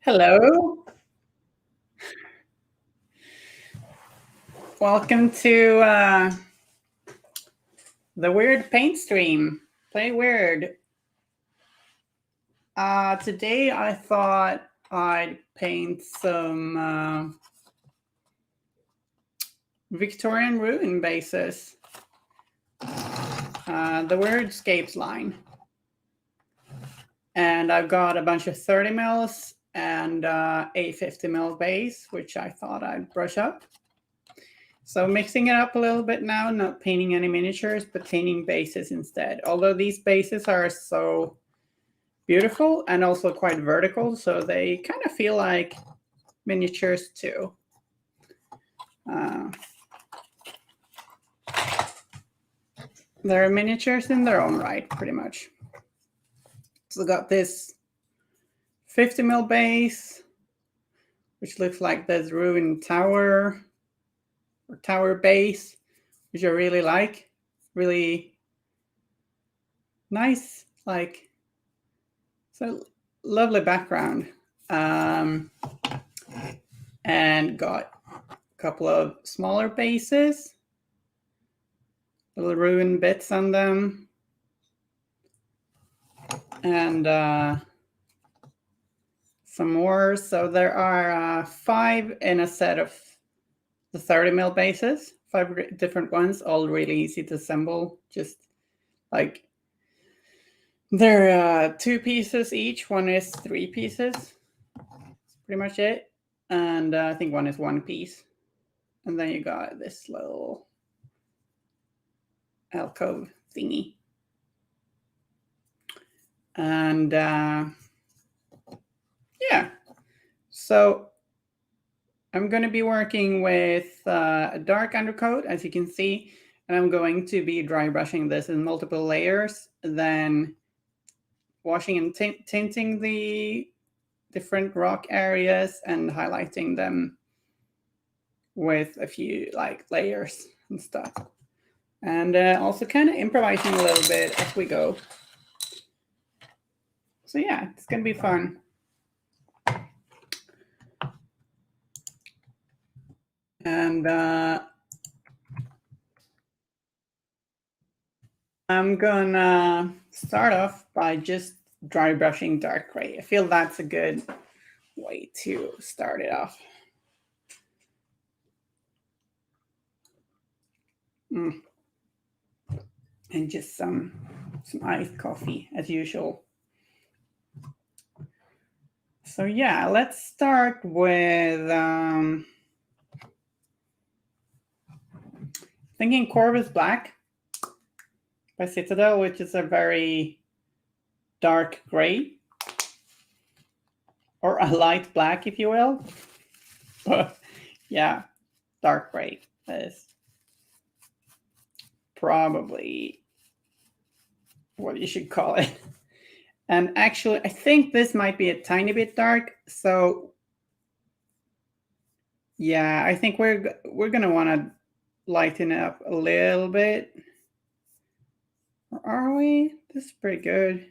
Hello. Welcome to the Wyrd paint stream. Play Wyrd. Today I thought I'd paint some Victorian ruin bases. The Wyrdscapes line. And I've got a bunch of 30 mils and a 50 mil base, which I thought I'd brush up. So mixing it up a little bit now, not painting any miniatures, but painting bases instead. Although these bases are so beautiful and also quite vertical, so they kind of feel like miniatures too. They're miniatures in their own right, pretty much. So got this 50 mil base, which looks like this ruined tower or tower base, which I really like. Really nice, like, so lovely background. And got a couple of smaller bases, little ruined bits on them. And some more. So there are 5 in a set of the 30 mil bases, 5 different ones, all really easy to assemble. Just like they're 2 pieces each. One is 3 pieces. That's pretty much it. And I think one is 1 piece. And then you got this little alcove thingy. And yeah, so I'm going to be working with a dark undercoat, as you can see, and I'm going to be dry brushing this in multiple layers, then washing and tinting the different rock areas and highlighting them with a few like layers and stuff. And also kind of improvising a little bit as we go. So yeah, it's going to be fun. And I'm gonna start off by just dry brushing dark gray. I feel that's a good way to start it off. And just some iced coffee as usual. So yeah, let's start with thinking Corvus Black by Citadel, which is a very dark gray, or a light black, if you will. But yeah, dark gray is probably what you should call it. And actually, I think this might be a tiny bit dark. So yeah, I think we're going to want to lighten it up a little bit. Or are we? This is pretty good.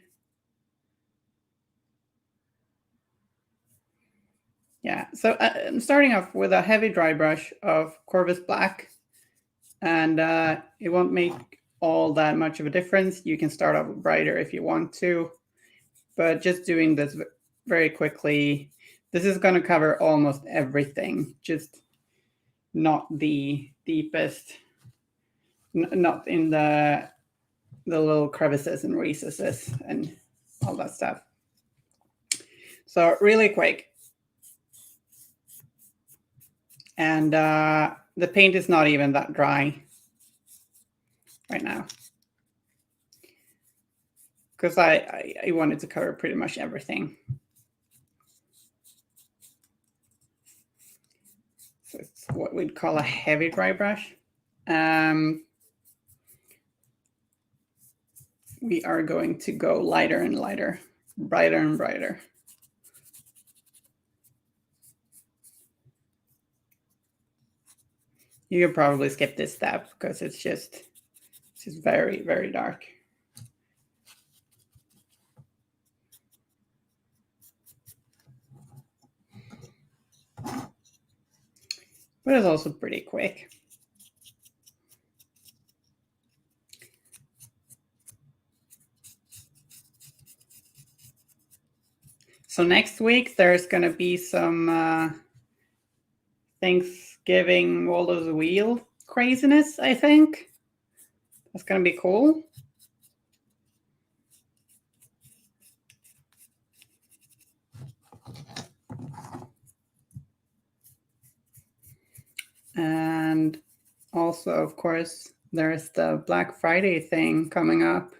Yeah, so I'm starting off with a heavy dry brush of Corvus Black, and it won't make all that much of a difference. You can start off brighter if you want to, but just doing this very quickly, this is going to cover almost everything, just not the deepest, not in the little crevices and recesses and all that stuff. So really quick. And the paint is not even that dry right now, because I wanted to cover pretty much everything. So it's what we'd call a heavy dry brush. We are going to go lighter and lighter, brighter and brighter. You could probably skip this step because it's just very, very dark. But it's also pretty quick. So next week, there's going to be some Thanksgiving World of the Wheel craziness, I think. That's going to be cool. And also, of course, there's the Black Friday thing coming up.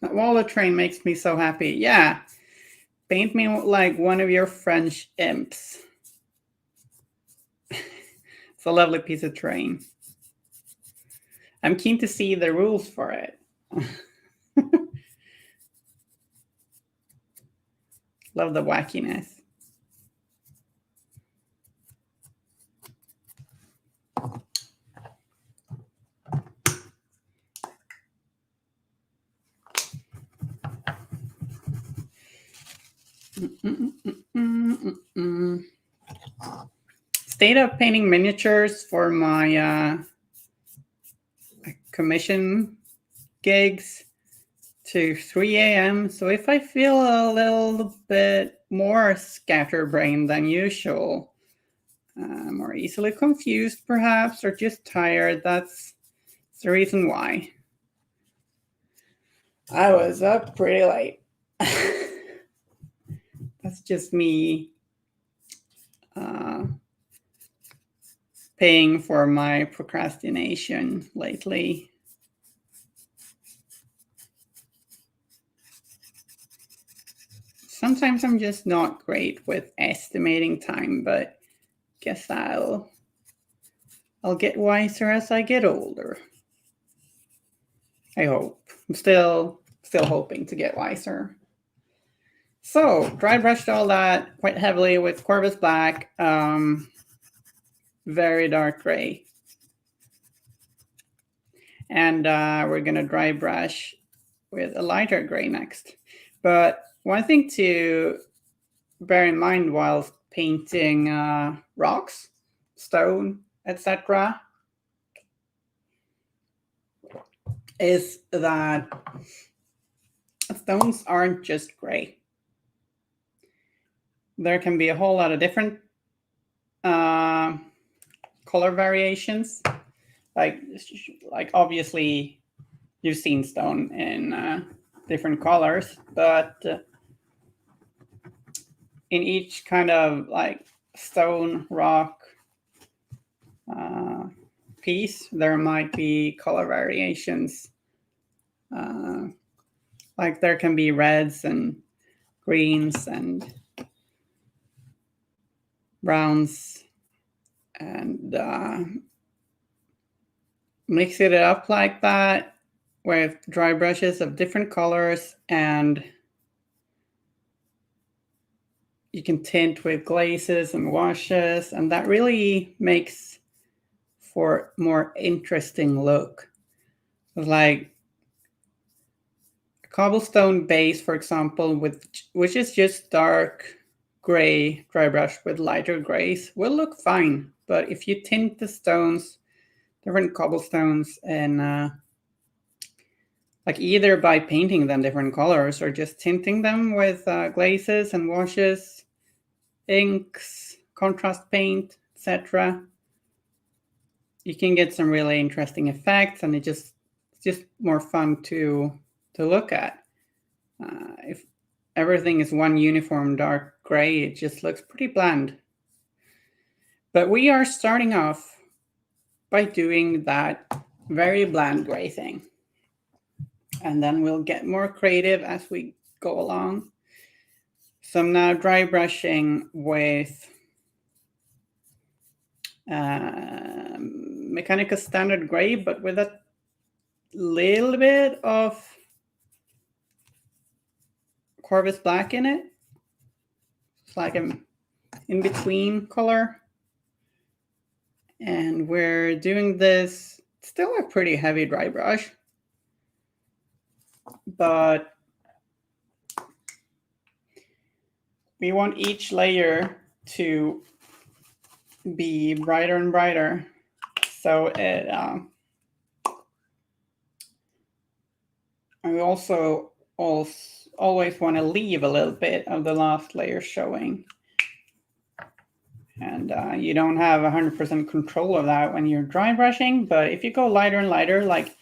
That wallet train makes me so happy. Yeah. Paint me like one of your French imps. It's a lovely piece of terrain. I'm keen to see the rules for it. Love the wackiness. Stayed up painting miniatures for my commission gigs to 3 a.m. So if I feel a little bit more scatterbrained than usual, more easily confused perhaps, or just tired, that's the reason why. I was up pretty late. That's just me paying for my procrastination lately. Sometimes I'm just not great with estimating time, but guess I'll get wiser as I get older. I hope. I'm still hoping to get wiser. So dry brushed all that quite heavily with Corvus Black, very dark gray. And we're gonna dry brush with a lighter gray next. But one thing to bear in mind while painting rocks, stone, etc., is that stones aren't just gray. There can be a whole lot of different color variations. Like obviously you've seen stone in different colors, but in each kind of like stone, rock piece, there might be color variations. Like there can be reds and greens and browns, and mix it up like that with dry brushes of different colors, and you can tint with glazes and washes, and that really makes for more interesting look. Like a cobblestone base, for example, which is just dark gray dry brush with lighter grays will look fine. But if you tint the stones, different cobblestones, and like either by painting them different colors or just tinting them with glazes and washes, inks, contrast paint, etc., you can get some really interesting effects, and it's just more fun to look at. If everything is one uniform dark gray, it just looks pretty bland. But we are starting off by doing that very bland gray thing. And then we'll get more creative as we go along. So I'm now dry brushing with Mechanica Standard Gray, but with a little bit of Corvus Black in it. It's like an in-between color. And we're doing this, still a pretty heavy dry brush, but we want each layer to be brighter and brighter. So it, I also always want to leave a little bit of the last layer showing. And you don't have 100% control of that when you're dry brushing, but if you go lighter and lighter, like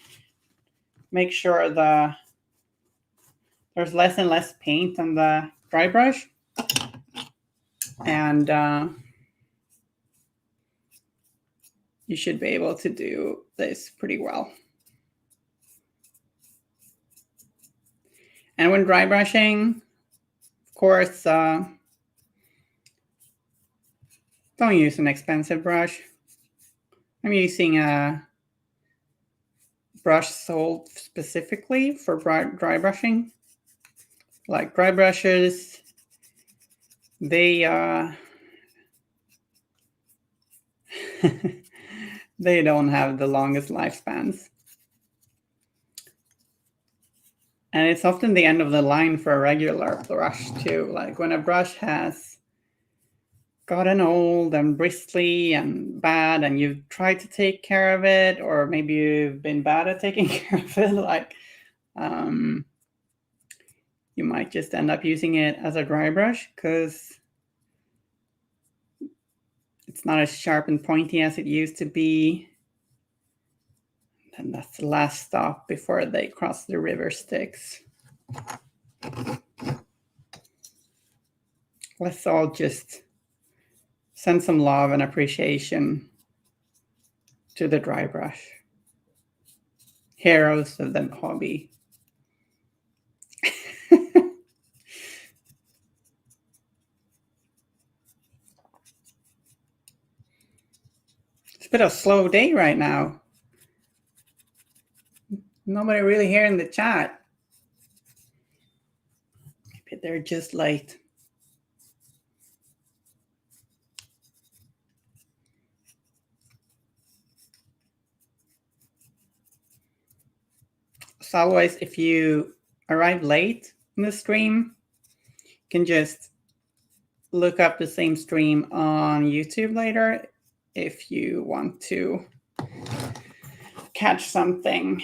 make sure there's less and less paint on the dry brush. And you should be able to do this pretty well. And when dry brushing, of course, don't use an expensive brush. I'm using a brush sold specifically for dry brushing. Like dry brushes, they they don't have the longest lifespans. And it's often the end of the line for a regular brush too. Like when a brush has gotten old and bristly and bad, and you've tried to take care of it, or maybe you've been bad at taking care of it, like you might just end up using it as a dry brush because it's not as sharp and pointy as it used to be. And that's the last stop before they cross the river Styx. Let's all just send some love and appreciation to the dry brush. Heroes of the hobby. It's a bit of a slow day right now. Nobody really here in the chat. Maybe they're just late. As always, if you arrive late in the stream, you can just look up the same stream on YouTube later if you want to catch something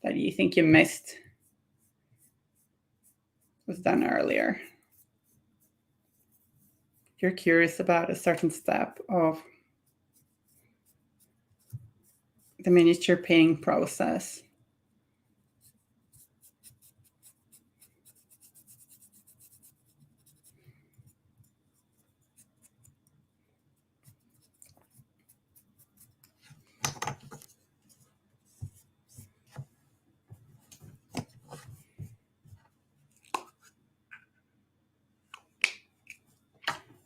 that you think you missed was done earlier. If you're curious about a certain step of the miniature painting process.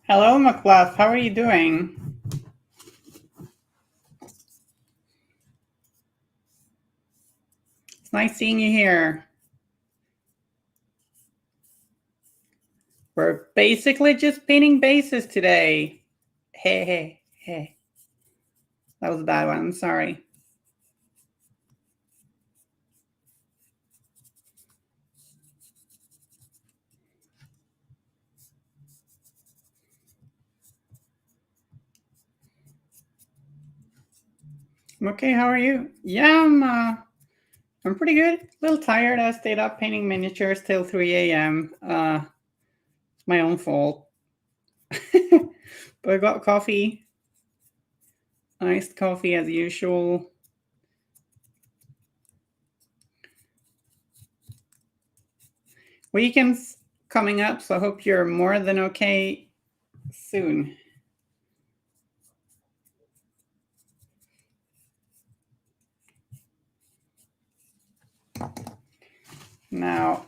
Hello, McBluff. How are you doing? It's nice seeing you here. We're basically just painting bases today. Hey. That was a bad one, I'm sorry. I'm okay, how are you? Yeah, I'm pretty good. A little tired. I stayed up painting miniatures till 3 a.m. It's my own fault. But I got coffee. Iced coffee as usual. Weekend's coming up, so I hope you're more than okay soon. Now,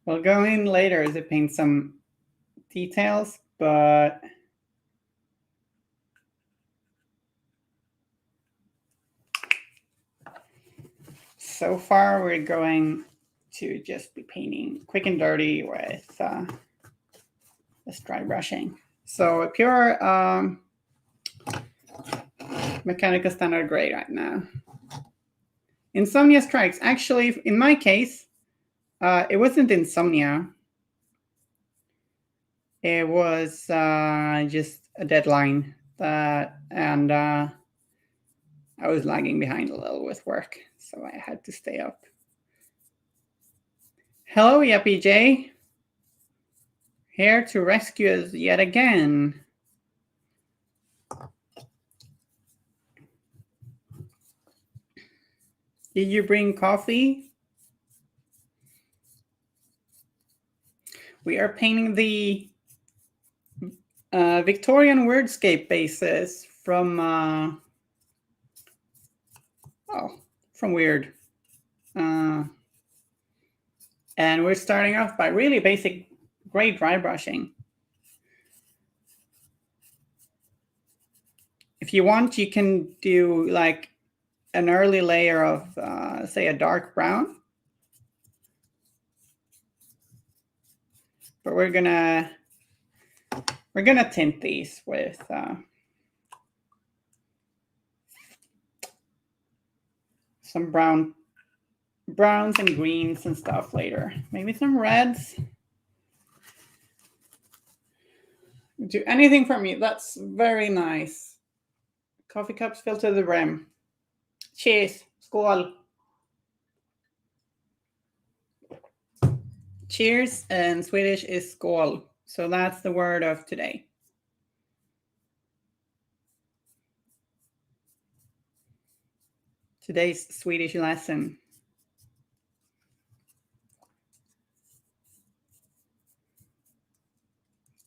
we'll go in later to paint some details, but so far we're going to just be painting quick and dirty with this dry brushing. So a pure mechanical standard gray right now. Insomnia strikes. Actually, in my case, it wasn't insomnia. It was just a deadline and I was lagging behind a little with work, so I had to stay up. Hello, Yappy J. Here to rescue us yet again. Did you bring coffee? We are painting the Victorian Wyrdscape Bases from Wyrd. And we're starting off by really basic gray dry brushing. If you want, you can do like an early layer of, say, a dark brown. But we're gonna tint these with some browns and greens and stuff later. Maybe some reds. Do anything for me. That's very nice. Coffee cups filled to the brim. Cheers. Skål. Cheers, and Swedish is skål. So that's the word of today. Today's Swedish lesson.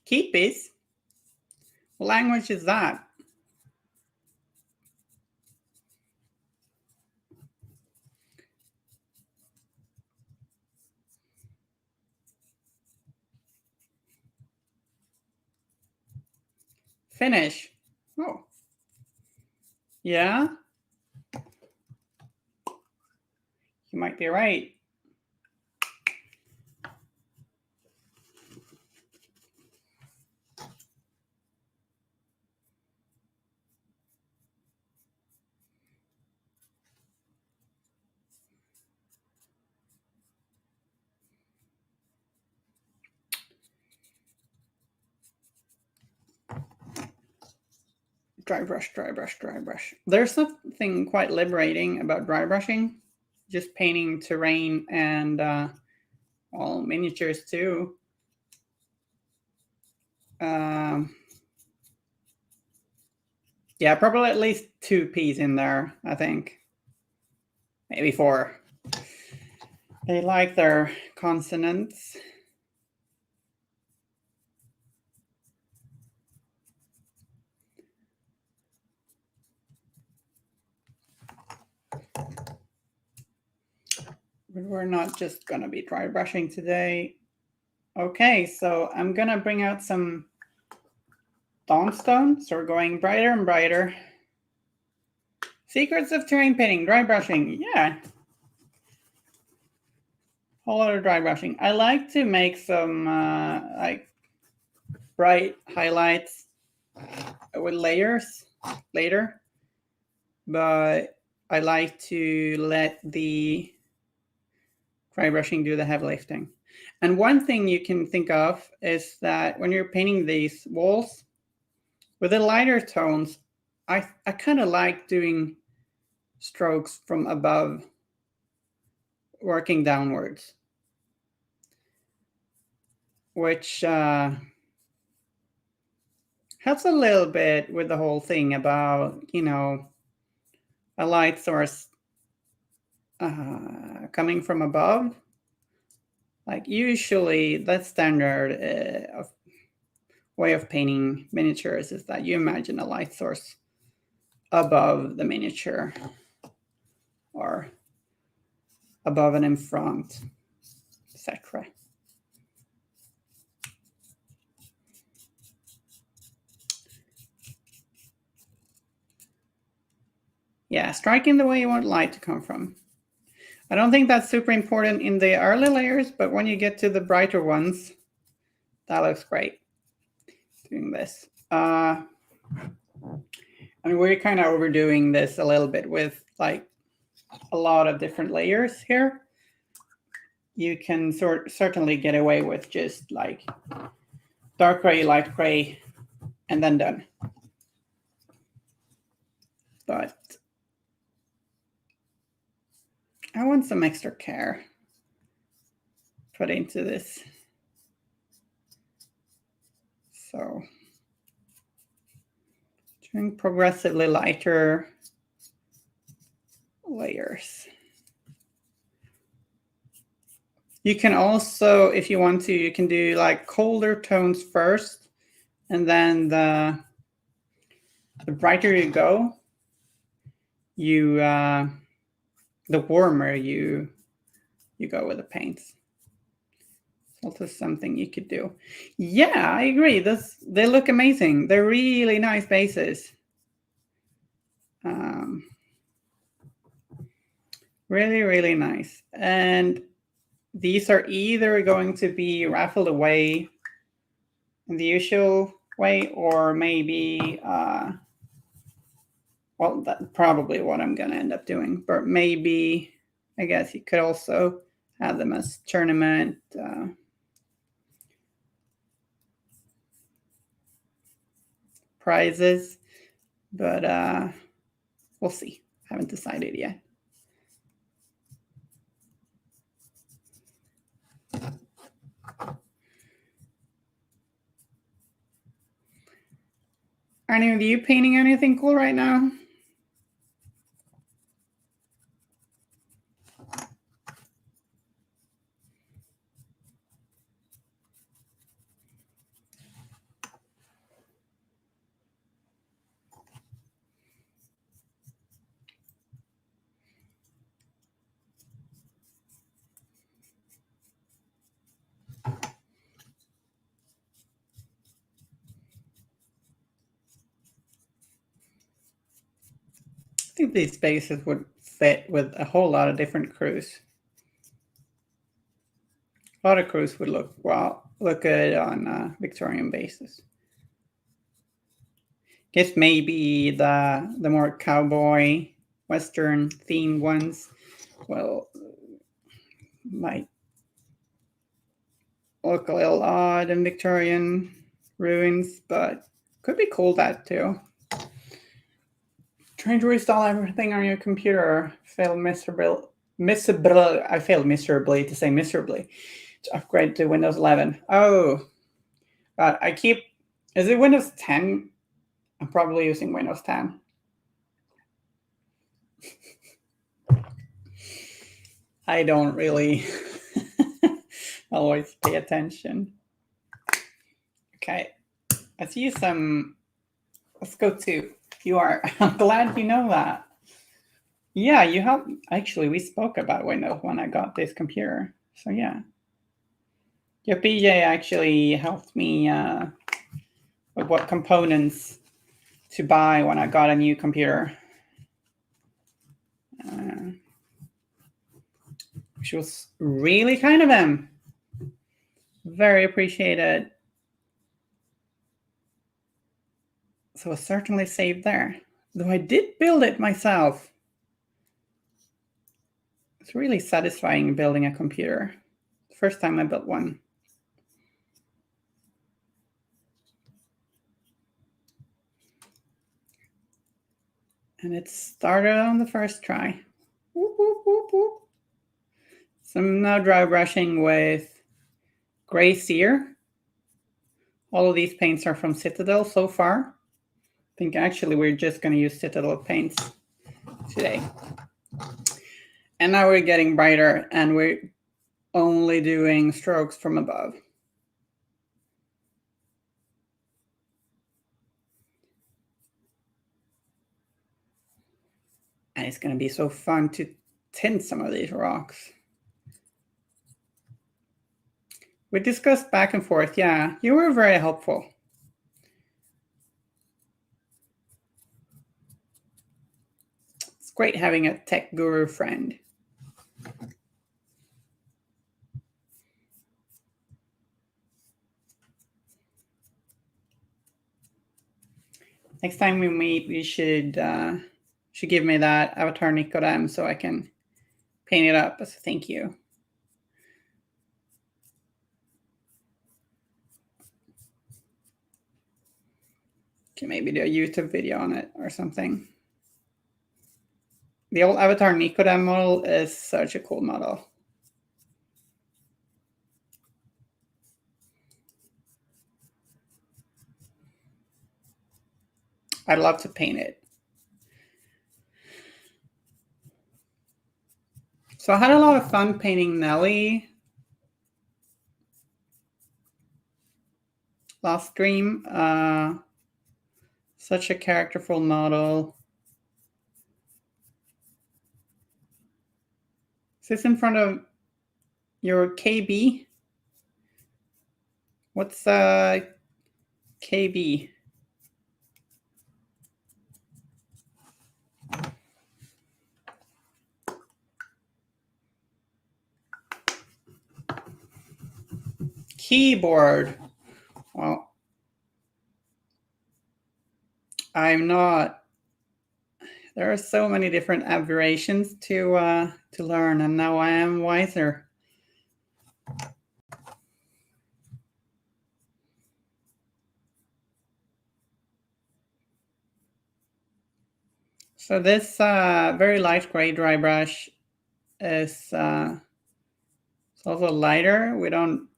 Keepies? What language is that? Finnish. Oh. Yeah? You might be right. Dry brush, dry brush, dry brush. There's something quite liberating about dry brushing. Just painting terrain and all miniatures too. Yeah, probably at least 2 P's in there, I think. Maybe 4. They like their consonants. But we're not just gonna be dry brushing today. Okay, so I'm gonna bring out some Dawnstone. So we're going brighter and brighter. Secrets of terrain painting, dry brushing. Yeah. A whole lot of dry brushing. I like to make some like bright highlights with layers later, but I like to let the dry brushing do the heavy lifting. And one thing you can think of is that when you're painting these walls, with the lighter tones, I kind of like doing strokes from above, working downwards, which helps a little bit with the whole thing about, you know, a light source coming from above. Like usually the standard way of painting miniatures is that you imagine a light source above the miniature or above and in front, etc. Yeah, striking the way you want light to come from. I don't think that's super important in the early layers, but when you get to the brighter ones, that looks great doing this. And we're kind of overdoing this a little bit with like a lot of different layers here. You can certainly get away with just like dark gray, light gray, and then done. But I want some extra care put into this. So doing progressively lighter layers. You can also, if you want to, you can do like colder tones first, and then the brighter you go, the warmer you go with the paints. It's also something you could do. Yeah, I agree. They look amazing. They're really nice bases. Really, really nice. And these are either going to be raffled away in the usual way, or maybe, well, that's probably what I'm going to end up doing. But maybe, I guess you could also have them as tournament prizes. But we'll see. Haven't decided yet. Are any of you painting anything cool right now? I think these bases would fit with a whole lot of different crews. A lot of crews would look good on Victorian bases. Guess maybe the more cowboy Western themed ones, well, might look a little odd in Victorian ruins, but could be cool that too. Trying to reinstall everything on your computer failed miserably. I failed miserably to say miserably. To upgrade to Windows 11. Oh, God, is it Windows 10? I'm probably using Windows 10. I don't really always pay attention. Okay, let's go to QR. I'm glad you know that. Yeah, you helped. Actually, we spoke about Windows when I got this computer. So yeah. Your PJ actually helped me with what components to buy when I got a new computer. which was really kind of him. Very appreciated. So it's certainly saved there. Though I did build it myself. It's really satisfying building a computer. First time I built one. And it started on the first try. Whoop, whoop, whoop, whoop. So I'm now dry brushing with Gray Sear. All of these paints are from Citadel so far. I think actually we're just going to use Citadel paints today. And now we're getting brighter and we're only doing strokes from above. And it's going to be so fun to tint some of these rocks. We discussed back and forth. Yeah, you were very helpful. It's great having a tech guru friend. Next time we meet, you should give me that avatar Nicodem so I can paint it up as a thank you. Can maybe do a YouTube video on it or something. The old avatar Nicodem model is such a cool model. I'd love to paint it. So I had a lot of fun painting Nelly last stream. Such a characterful model. Is this in front of your KB? What's KB? Keyboard. Well, I'm not. There are so many different aberrations to learn, and now I am wiser. So this very light gray dry brush is also lighter. We don't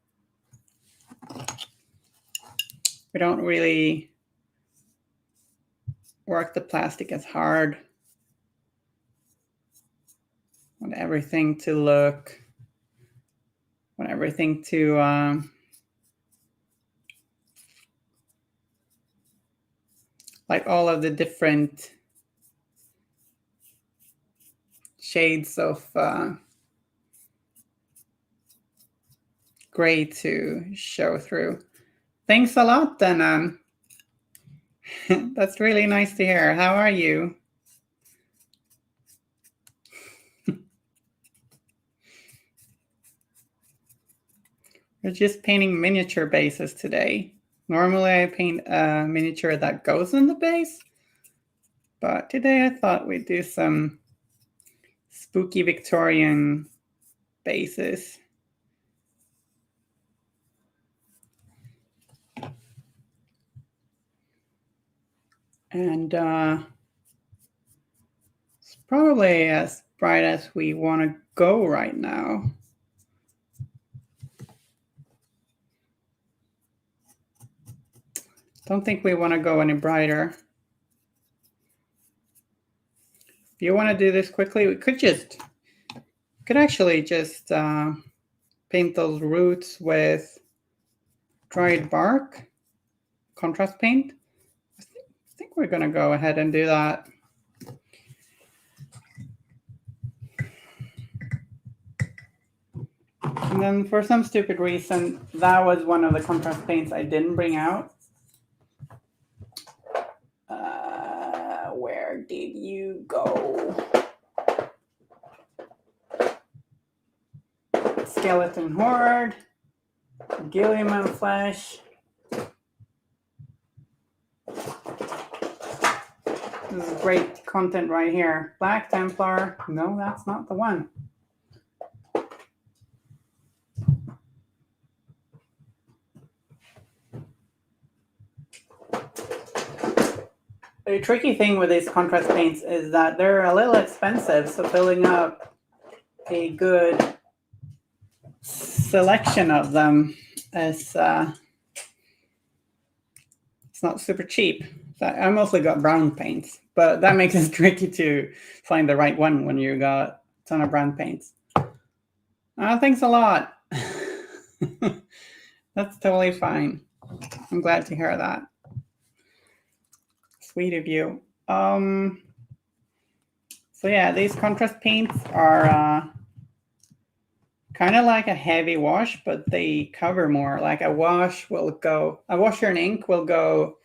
really work the plastic as hard. Want everything to look, want everything to like all of the different shades of gray to show through. Thanks a lot, then. That's really nice to hear. How are you? We're just painting miniature bases today. Normally I paint a miniature that goes in the base, but today I thought we'd do some spooky Victorian bases. And it's probably as bright as we want to go right now. Don't think we want to go any brighter. If you want to do this quickly, we could actually just paint those roots with dried bark, contrast paint. I think we're going to go ahead and do that. And then for some stupid reason, that was one of the contrast paints I didn't bring out. Where did you go? Skeleton Horde, Gilliman Flesh. This is great content right here. Black Templar. No, that's not the one. The tricky thing with these contrast paints is that they're a little expensive, so filling up a good selection of them is it's not super cheap. So I mostly got brown paints, but that makes it tricky to find the right one when you got a ton of brown paints. Thanks a lot. That's totally fine. I'm glad to hear that. Sweet of you. So yeah, these contrast paints are kind of like a heavy wash, but they cover more. Like a wash and ink will go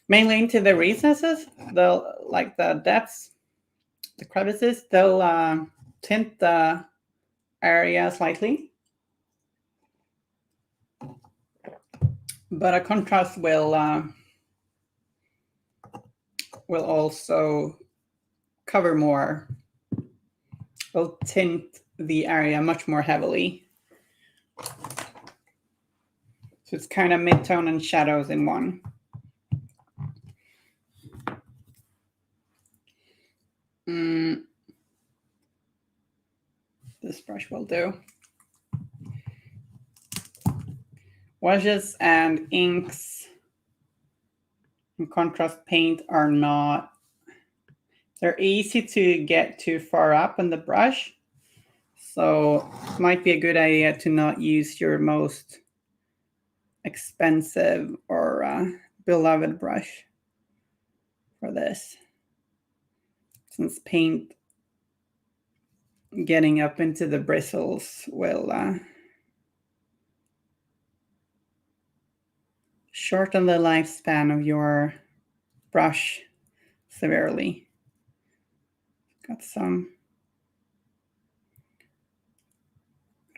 mainly into the recesses. They'll, like the depths, the crevices, they'll tint the area slightly. But a contrast will also cover more, will tint the area much more heavily. So it's kind of mid-tone and shadows in one. This brush will do. Washes and inks and contrast paint are not, they're easy to get too far up in the brush. So it might be a good idea to not use your most expensive or beloved brush for this. Since paint getting up into the bristles will shorten the lifespan of your brush severely. Got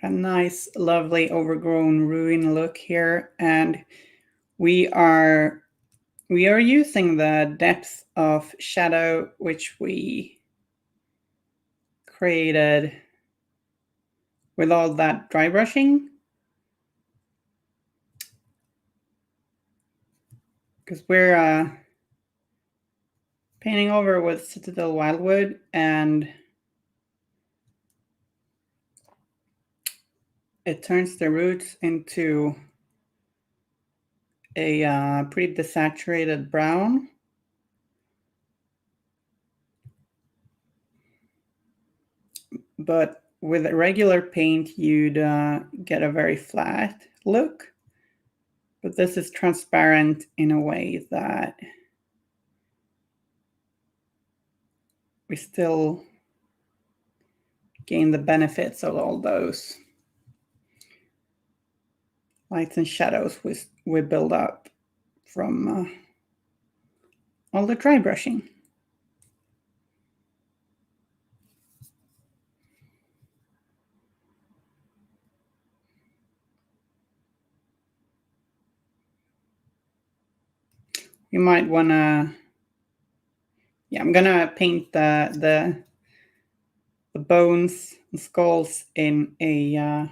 a nice, lovely, overgrown ruin look here, and we are using the depth of shadow which we created with all that dry brushing, because we're painting over with Citadel Wildwood, and it turns the roots into a pretty desaturated brown. But with regular paint, you'd get a very flat look. But this is transparent in a way that we still gain the benefits of all those lights and shadows we build up from all the dry brushing. You might want to, yeah, I'm gonna paint the bones and skulls in a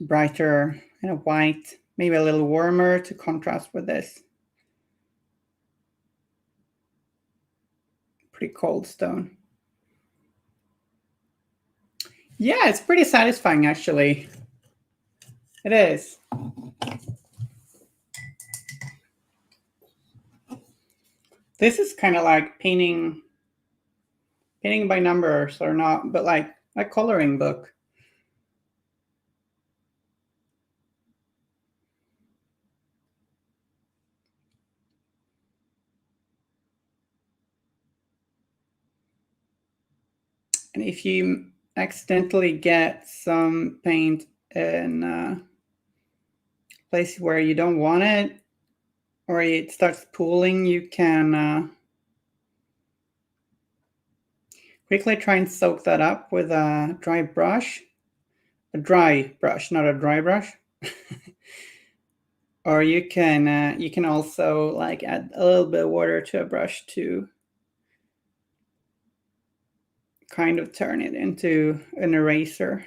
brighter kind of white, maybe a little warmer to contrast with this pretty cold stone. Yeah, it's pretty satisfying actually. It is. This is kind of like painting by numbers or not, but like a coloring book. And if you accidentally get some paint in a place where you don't want it, or it starts pooling, you can quickly try and soak that up with a dry brush dry brush, not a dry brush. Or you can also like add a little bit of water to a brush to kind of turn it into an eraser.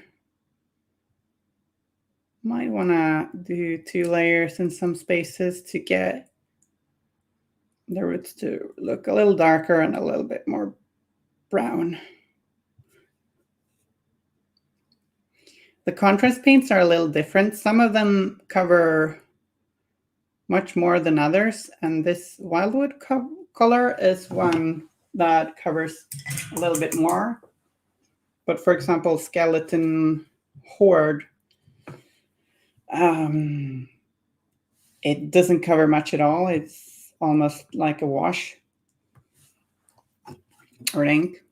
Might want to do 2 layers in some spaces to get the roots to look a little darker and a little bit more brown. The contrast paints are a little different. Some of them cover much more than others, and this wildwood color is one that covers a little bit more. But for example, Skeleton Horde, it doesn't cover much at all. It's almost like a wash or ink.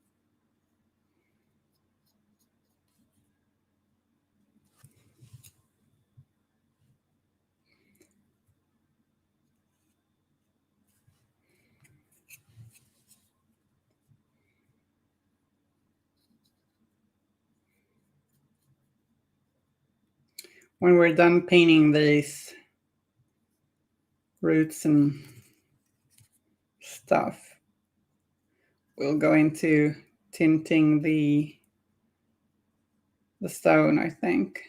When we're done painting these roots and stuff, we'll go into tinting the stone, I think.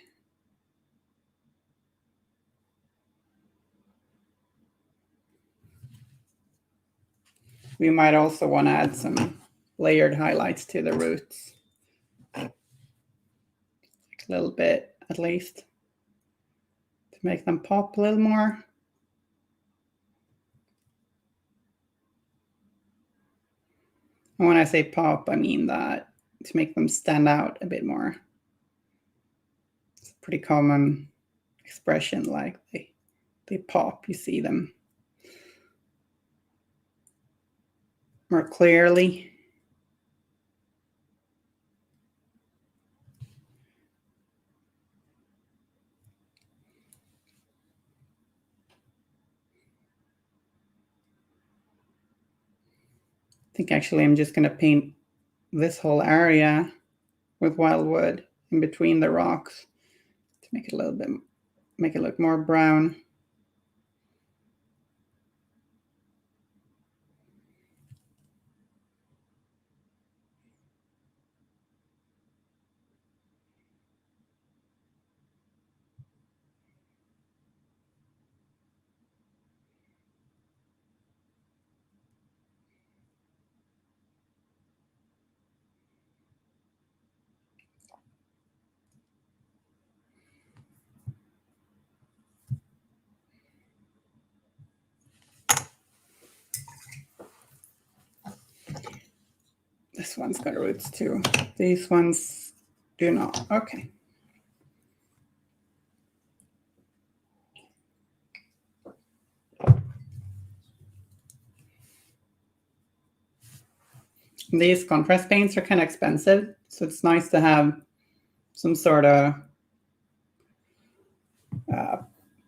We might also want to add some layered highlights to the roots. A little bit, at least, to make them pop a little more. And when I say pop, I mean that to make them stand out a bit more. It's a pretty common expression, like they pop, you see them more clearly. I think actually I'm just going to paint this whole area with wildwood in between the rocks to make it a little bit, make it look more brown. This one's got roots too. These ones do not. Okay. These contrast paints are kind of expensive, so it's nice to have some sort of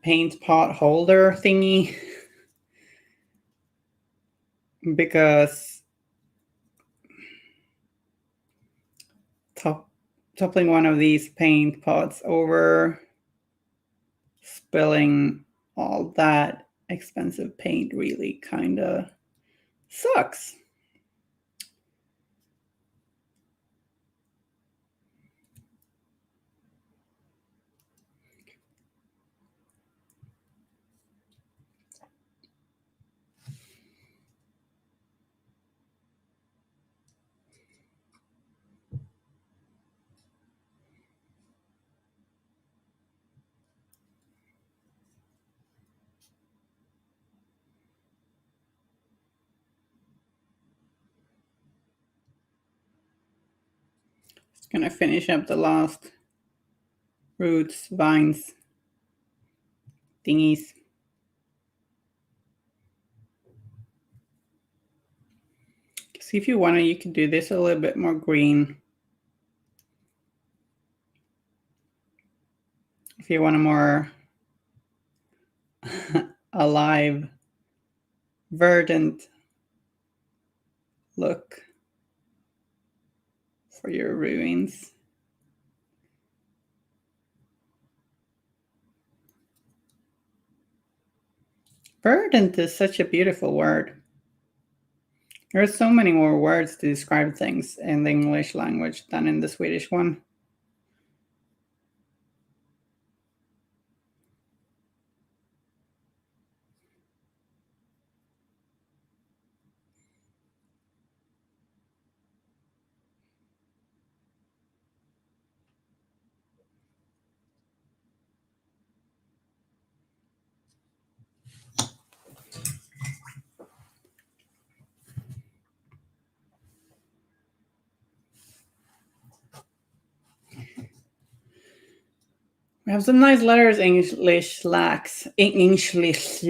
paint pot holder thingy, because toppling one of these paint pots over, spilling all that expensive paint really kind of sucks. Just gonna finish up the last roots, vines, thingies. See, if you want to, you can do this a little bit more green. If you want a more alive, verdant look for your ruins. Verdant is such a beautiful word. There are so many more words to describe things in the English language than in the Swedish one. We have some nice letters. English lacks. English.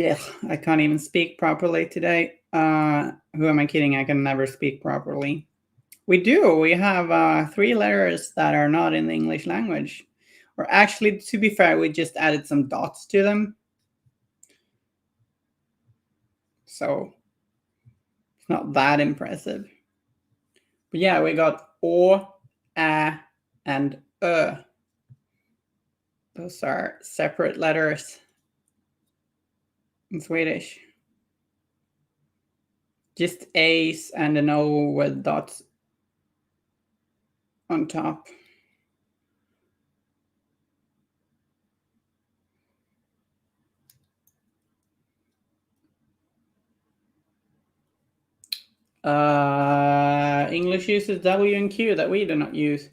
I can't even speak properly today. Who am I kidding? I can never speak properly. We do. We have 3 letters that are not in the English language. Or actually, to be fair, we just added some dots to them. So it's not that impressive. But yeah, we got O, A, and Ö. Those are separate letters in Swedish. Just A's and an O with dots on top. English uses W and Q that we do not use.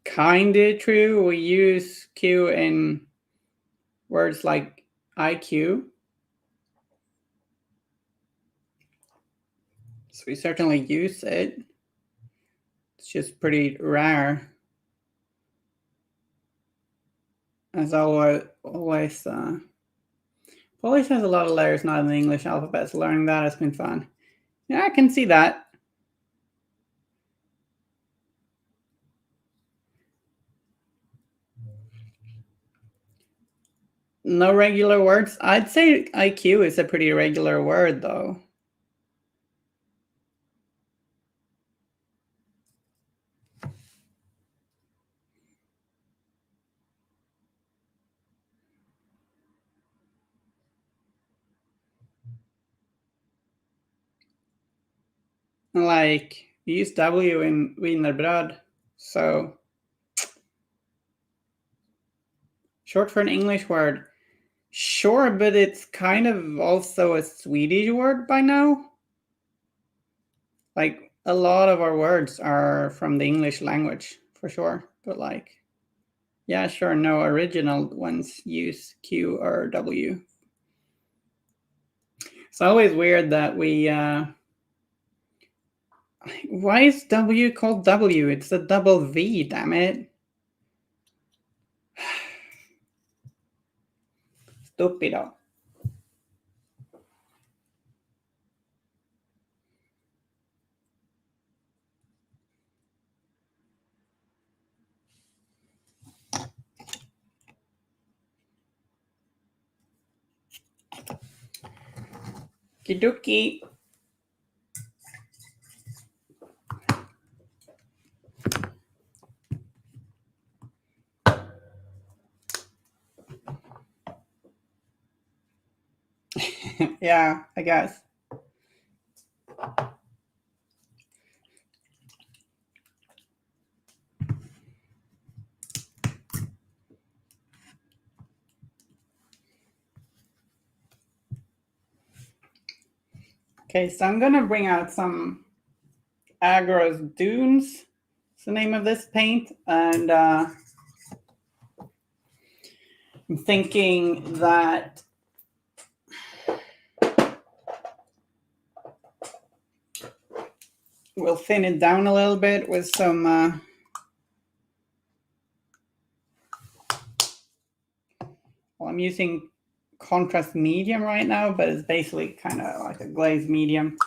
Kinda true. We use Q in words like IQ. So we certainly use it. It's just pretty rare. As always, Foliage has a lot of letters not in the English alphabet, so learning that has been fun. Yeah, I can see that. No regular words? I'd say IQ is a pretty regular word, though. Like, we use W in wienerbröd, so short for an English word. Sure, but it's kind of also a Swedish word by now. Like, a lot of our words are from the English language, for sure. But like, yeah, sure, no original ones use Q or W. It's always weird that we... why is W called W? It's a double V, damn it. Stupido. Kiduki. Yeah, I guess. Okay, so I'm gonna bring out some Agros Dunes. It's the name of this paint, and I'm thinking that we'll thin it down a little bit with some well, I'm using contrast medium right now, but it's basically kind of like a glaze medium.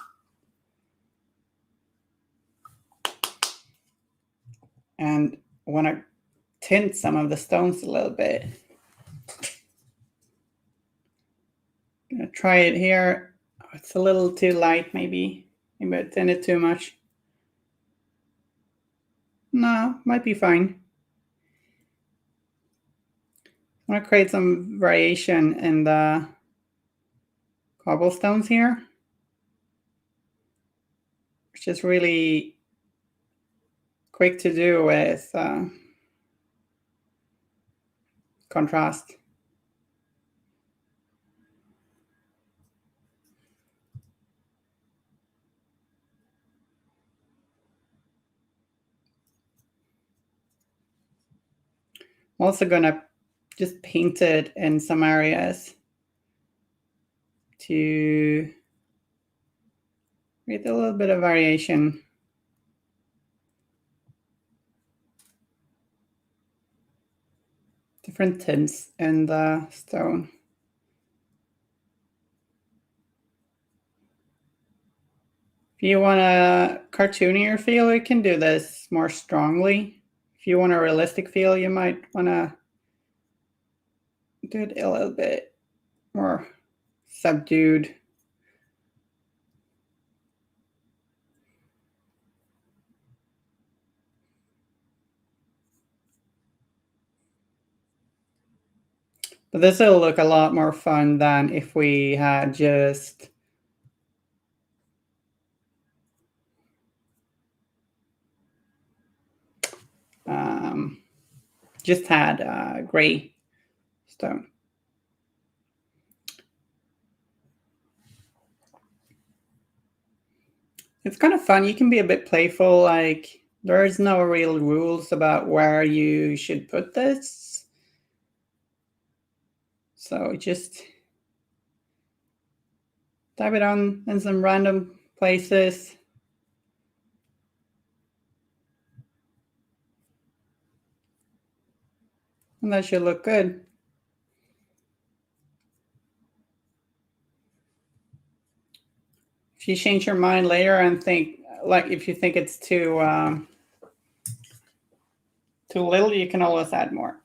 And I want to tint some of the stones a little bit. I'm gonna try it here. Oh, it's a little too light, maybe. Maybe I tint it too much. No, might be fine. I want to create some variation in the cobblestones here, which is really quick to do with contrast. I'm also going to just paint it in some areas to create a little bit of variation. Different tints in the stone. If you want a cartoonier feel, you can do this more strongly. If you want a realistic feel, you might want to do it a little bit more subdued. But this will look a lot more fun than if we had just had gray stone. It's kind of fun. You can be a bit playful. Like, there's no real rules about where you should put this. So just type it on in some random places. And that should look good. If you change your mind later and think, like, if you think it's too little, you can always add more.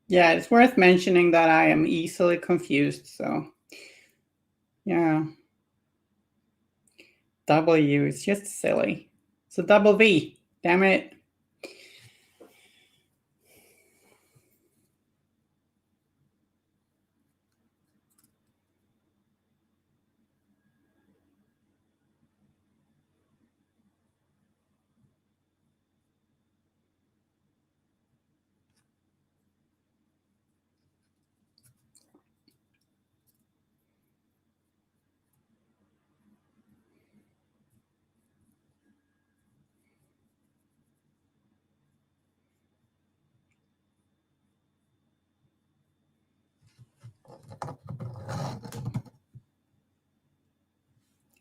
Yeah, it's worth mentioning that I am easily confused, so yeah. W is just silly. It's a double V, damn it.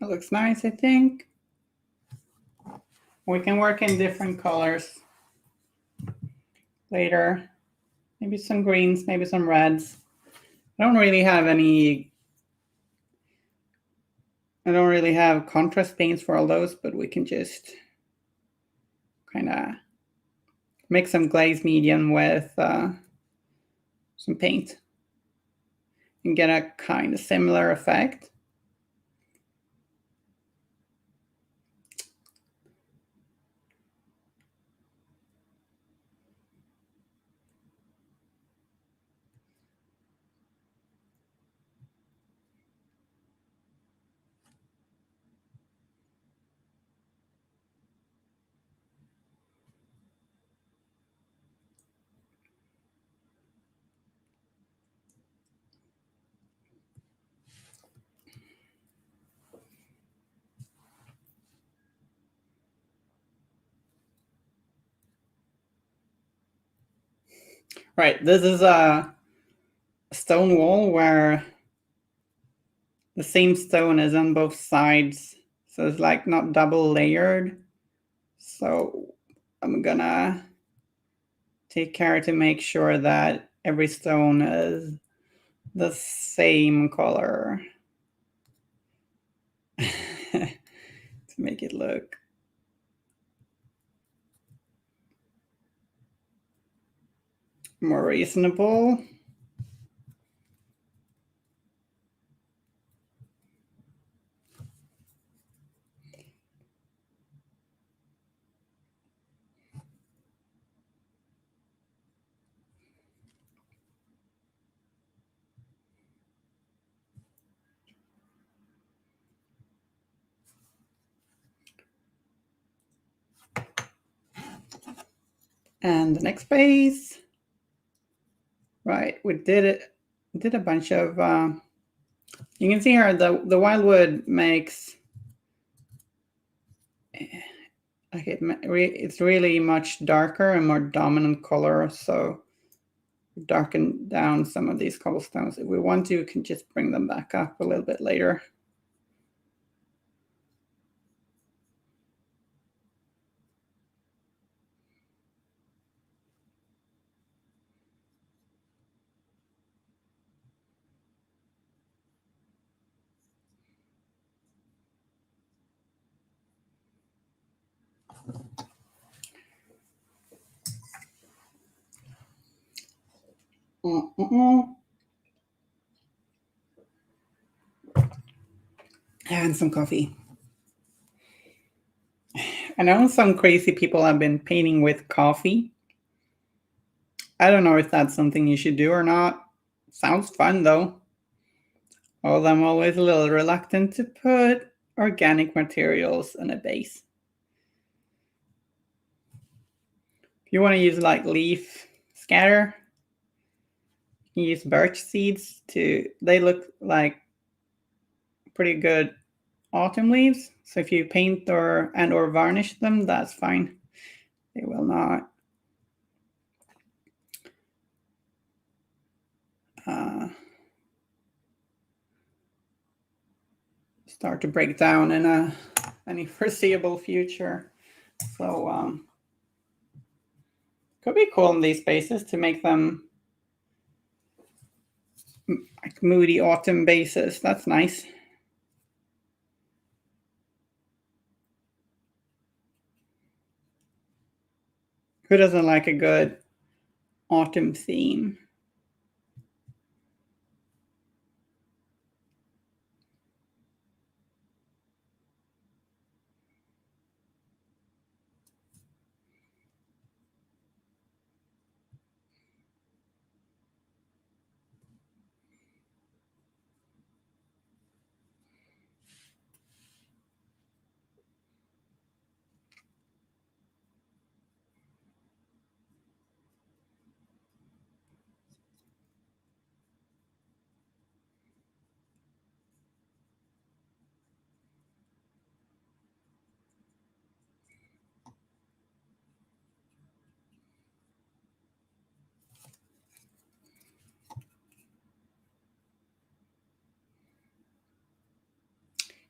It looks nice, I think. We can work in different colors later. Maybe some greens, maybe some reds. I don't really have contrast paints for all those, but we can just kind of mix some glaze medium with some paint and get a kind of similar effect. Right, this is a stone wall where the same stone is on both sides, so it's like not double layered. So I'm gonna take care to make sure that every stone is the same color to make it look more reasonable. And the next base, right? We did a bunch of. You can see here the wildwood makes like it's really much darker and more dominant color. So darken down some of these cobblestones. If we want to, we can just bring them back up a little bit later. And some coffee. I know some crazy people have been painting with coffee. I don't know if that's something you should do or not. Sounds fun though. Although I'm always a little reluctant to put organic materials in a base. If you want to use like leaf scatter, you can use birch seeds they look like pretty good autumn leaves. So if you paint or varnish them, that's fine. They will not start to break down in any foreseeable future. So could be cool in these bases to make them like moody autumn bases. That's nice. Who doesn't like a good autumn theme?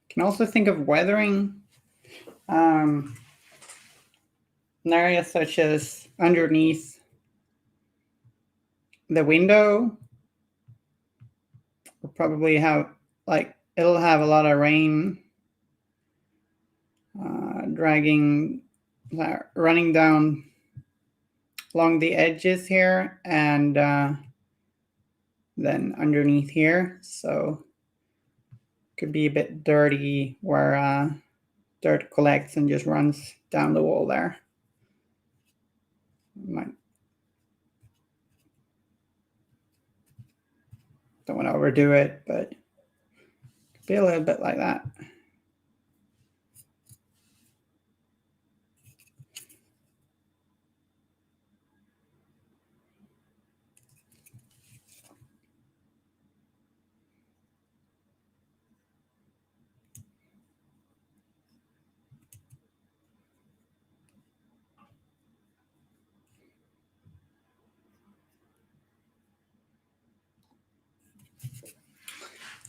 Can also think of weathering in areas such as underneath the window. We'll probably have it'll have a lot of rain running down along the edges here and then underneath here. So could be a bit dirty where dirt collects and just runs down the wall there. Don't want to overdo it, but could be a little bit like that.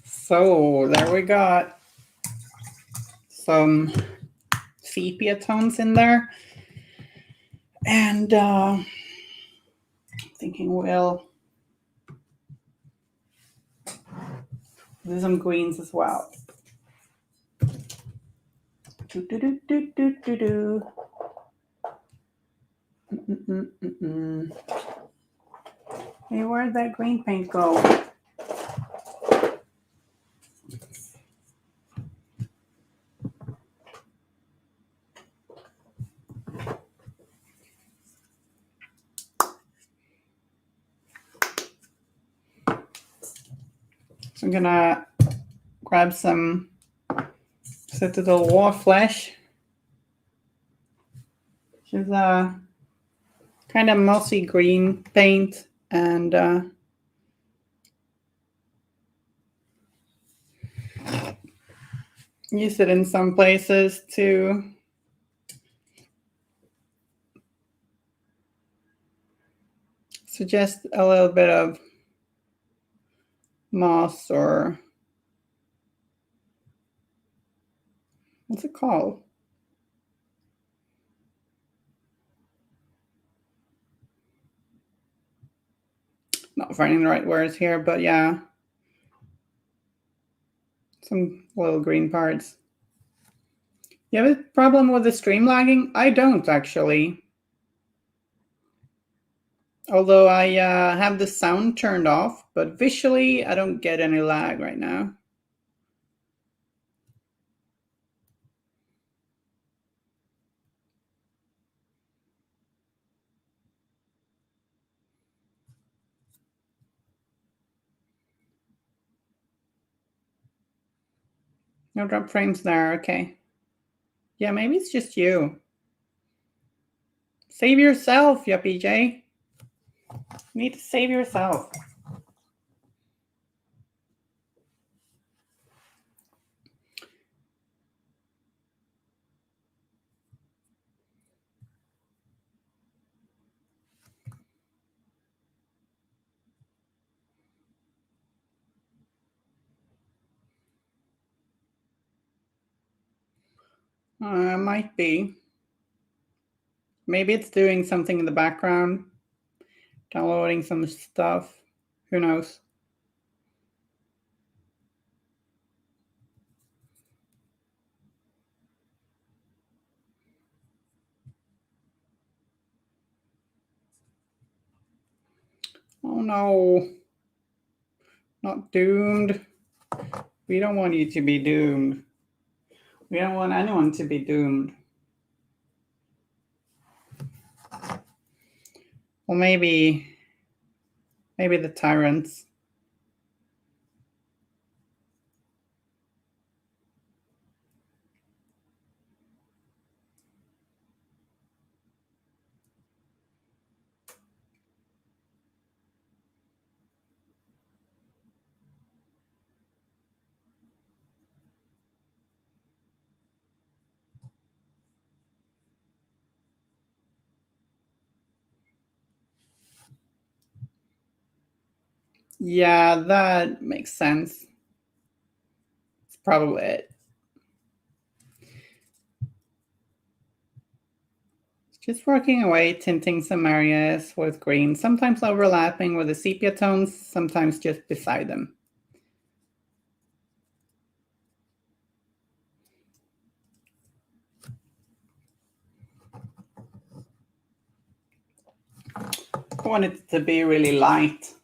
So there we got some sepia tones in there. And I'm thinking we'll Do some greens as well. Do, do, do, do, do, do, do. Hey, where'd that green paint go? So I'm gonna grab some Citadel War Flesh, which is a kind of mossy green paint, and use it in some places to suggest a little bit of moss, or what's it called? Not finding the right words here, but yeah, some little green parts. You have a problem with the stream lagging? I don't, actually. Although I have the sound turned off, but visually I don't get any lag right now. No drop frames there, okay. Yeah, maybe it's just you. Save yourself, Yuppie J. You need to save yourself. Might be. Maybe it's doing something in the background, downloading some stuff. Who knows? Oh no. Not doomed. We don't want you to be doomed. We don't want anyone to be doomed. Well, maybe the tyrants. Yeah, that makes sense. It's probably it. Just working away, tinting some areas with green, sometimes overlapping with the sepia tones, sometimes just beside them. I want it to be really light.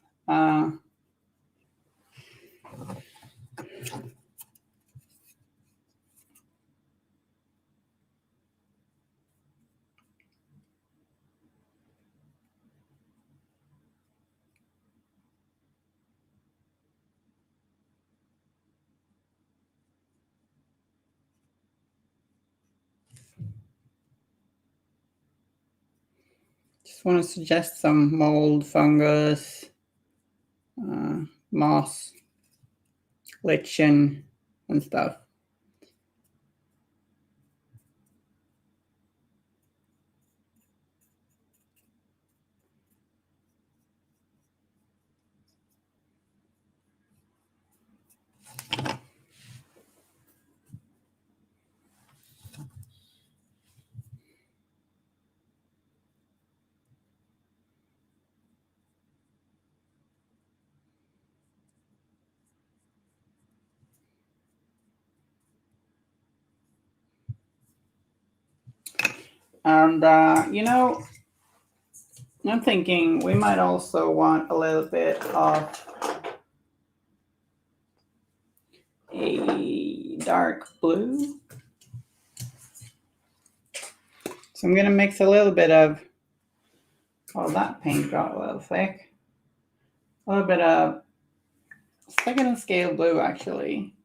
Just want to suggest some mold, fungus, moss, lichen, and stuff. And, you know, I'm thinking we might also want a little bit of a dark blue. So I'm going to mix a little bit of, oh, that paint got a little thick. A little bit of second and scale blue, actually.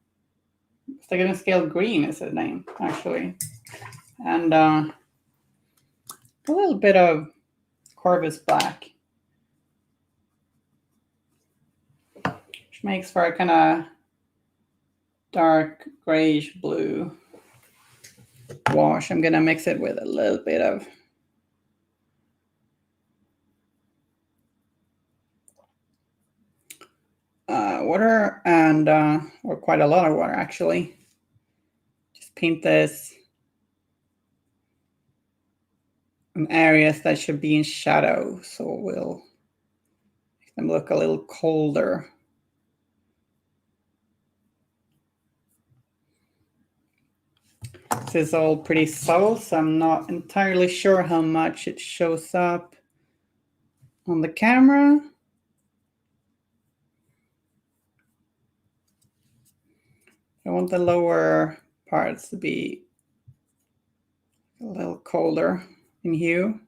Second and scale green is the name, actually. And a little bit of Corvus black, which makes for a kind of dark grayish blue wash. I'm going to mix it with a little bit of water and, or quite a lot of water, actually. Just paint this in areas that should be in shadow, so we'll make them look a little colder. This is all pretty subtle, so I'm not entirely sure how much it shows up on the camera. I want the lower parts to be a little colder in hue.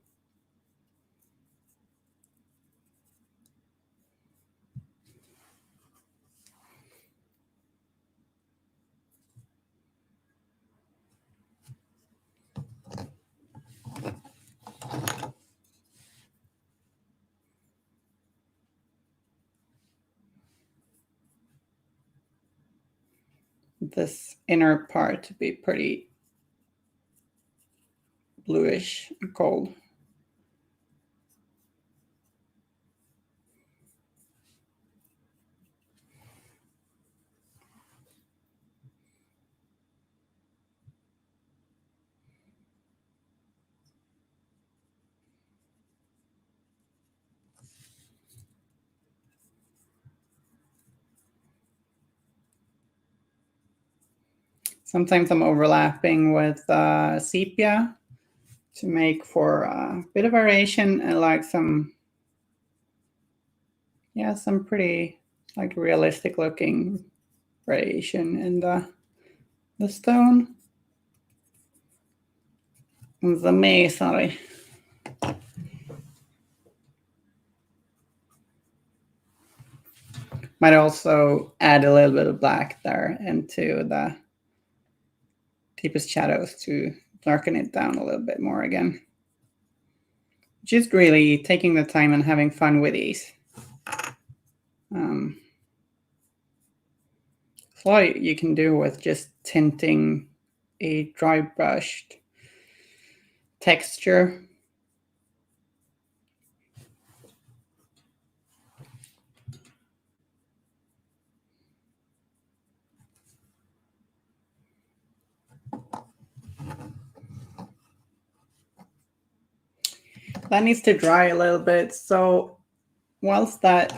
This inner part to be pretty bluish and cold. Sometimes I'm overlapping with sepia to make for a bit of variation and like some, yeah, some pretty like realistic looking variation in the stone. The masonry. Might also add a little bit of black there into the deepest shadows to darken it down a little bit more again. Just really taking the time and having fun with these. There's a lot you can do with just tinting a dry brushed texture. That needs to dry a little bit. So whilst that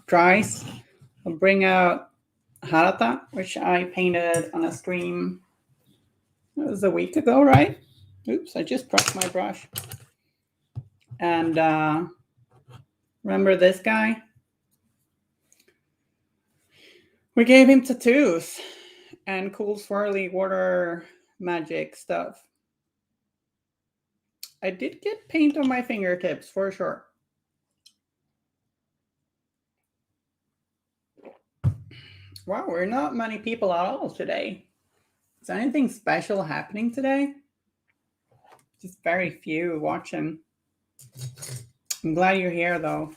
dries, I'll bring out Harata, which I painted on a stream. It was a week ago, right? Oops, I just dropped my brush. And remember this guy? We gave him tattoos and cool swirly water magic stuff. I did get paint on my fingertips for sure. Wow, we're not many people at all today. Is anything special happening today? Just very few watching. I'm glad you're here though.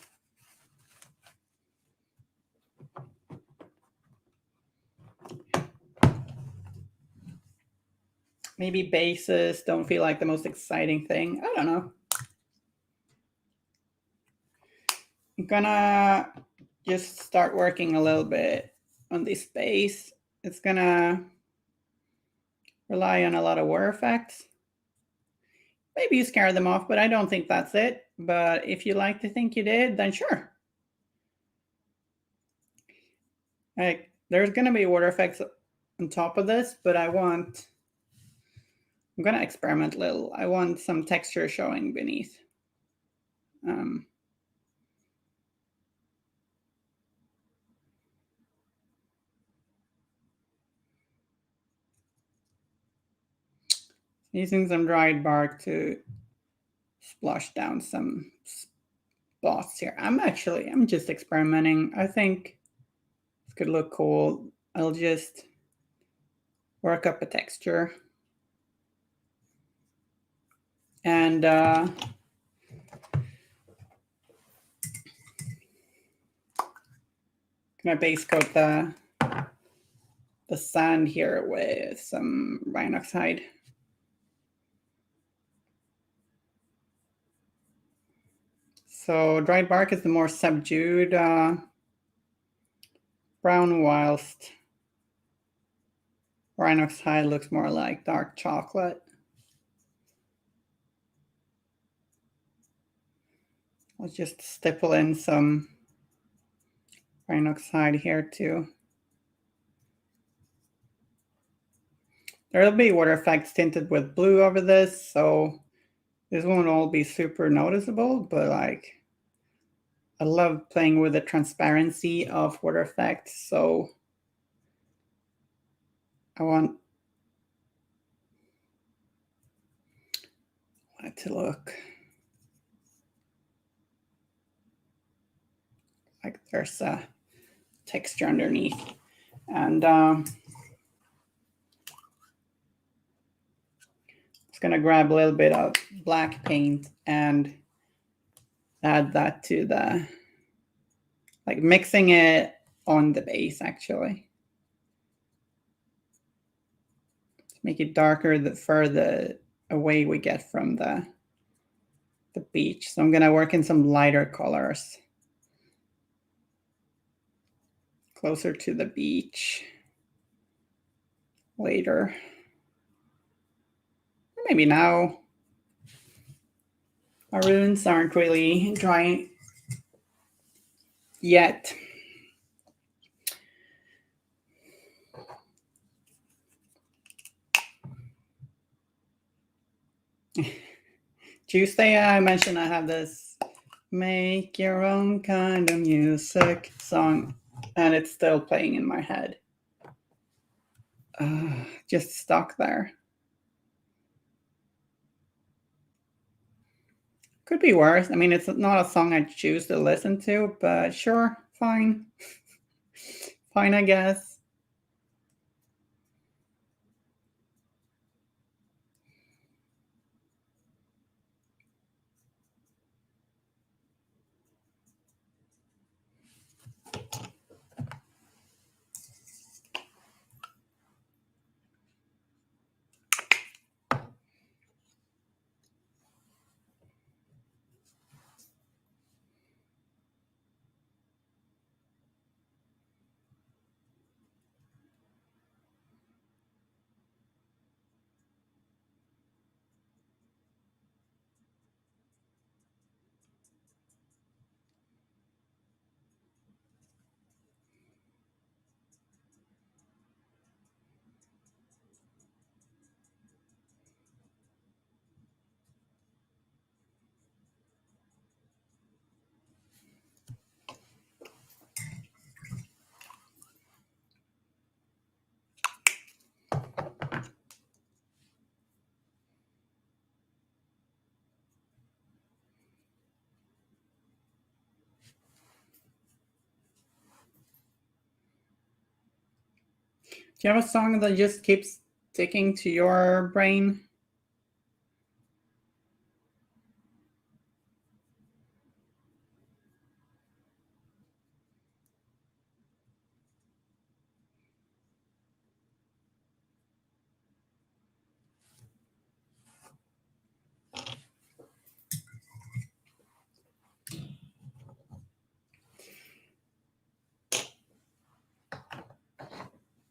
Maybe bases don't feel like the most exciting thing. I don't know. I'm gonna just start working a little bit on this base. It's gonna rely on a lot of water effects. Maybe you scare them off, but I don't think that's it. But if you like to think you did, then sure. Like, there's gonna be water effects on top of this, but I want I'm going to experiment a little. I want some texture showing beneath. Using some dried bark to splosh down some spots here. I'm just experimenting. I think this could look cool. I'll just work up a texture. And gonna base coat the sand here with some Rhinox hide. So dried bark is the more subdued brown, whilst Rhinox hide looks more like dark chocolate. I'll just stipple in some Rhinox hide here too. There'll be water effects tinted with blue over this, so this won't all be super noticeable, but like I love playing with the transparency of water effects, so I want it to look like there's a texture underneath. And just gonna grab a little bit of black paint and add that to the, like mixing it on the base actually. Make it darker the further away we get from the beach. So I'm gonna work in some lighter colors closer to the beach later. Or maybe now. Our runes aren't really dry yet. Tuesday, I mentioned I have this make your own kind of music song, and it's still playing in my head. Just stuck there. Could be worse. I mean, it's not a song I choose to listen to, but sure, fine. Fine, I guess. Do you have a song that just keeps sticking to your brain?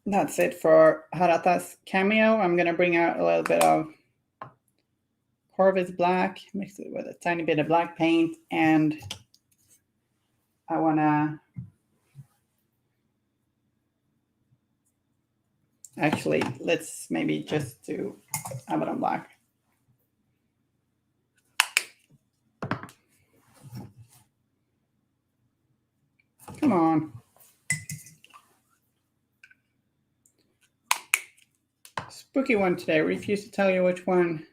That's it for Harata's cameo. I'm going to bring out a little bit of Corvus Black, mix it with a tiny bit of black paint, and I want to actually, let's maybe just do Abaddon Black. Come on. Spooky one today. Refuse to tell you which one.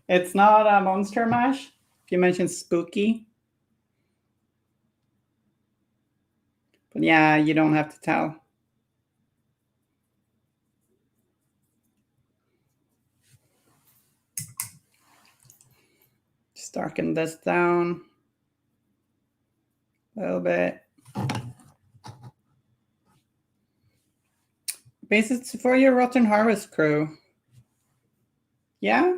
It's not a Monster Mash. If you mentioned spooky. But yeah, you don't have to tell. Just darken this down a little bit. Bases for your Rotten Harvest crew. Yeah?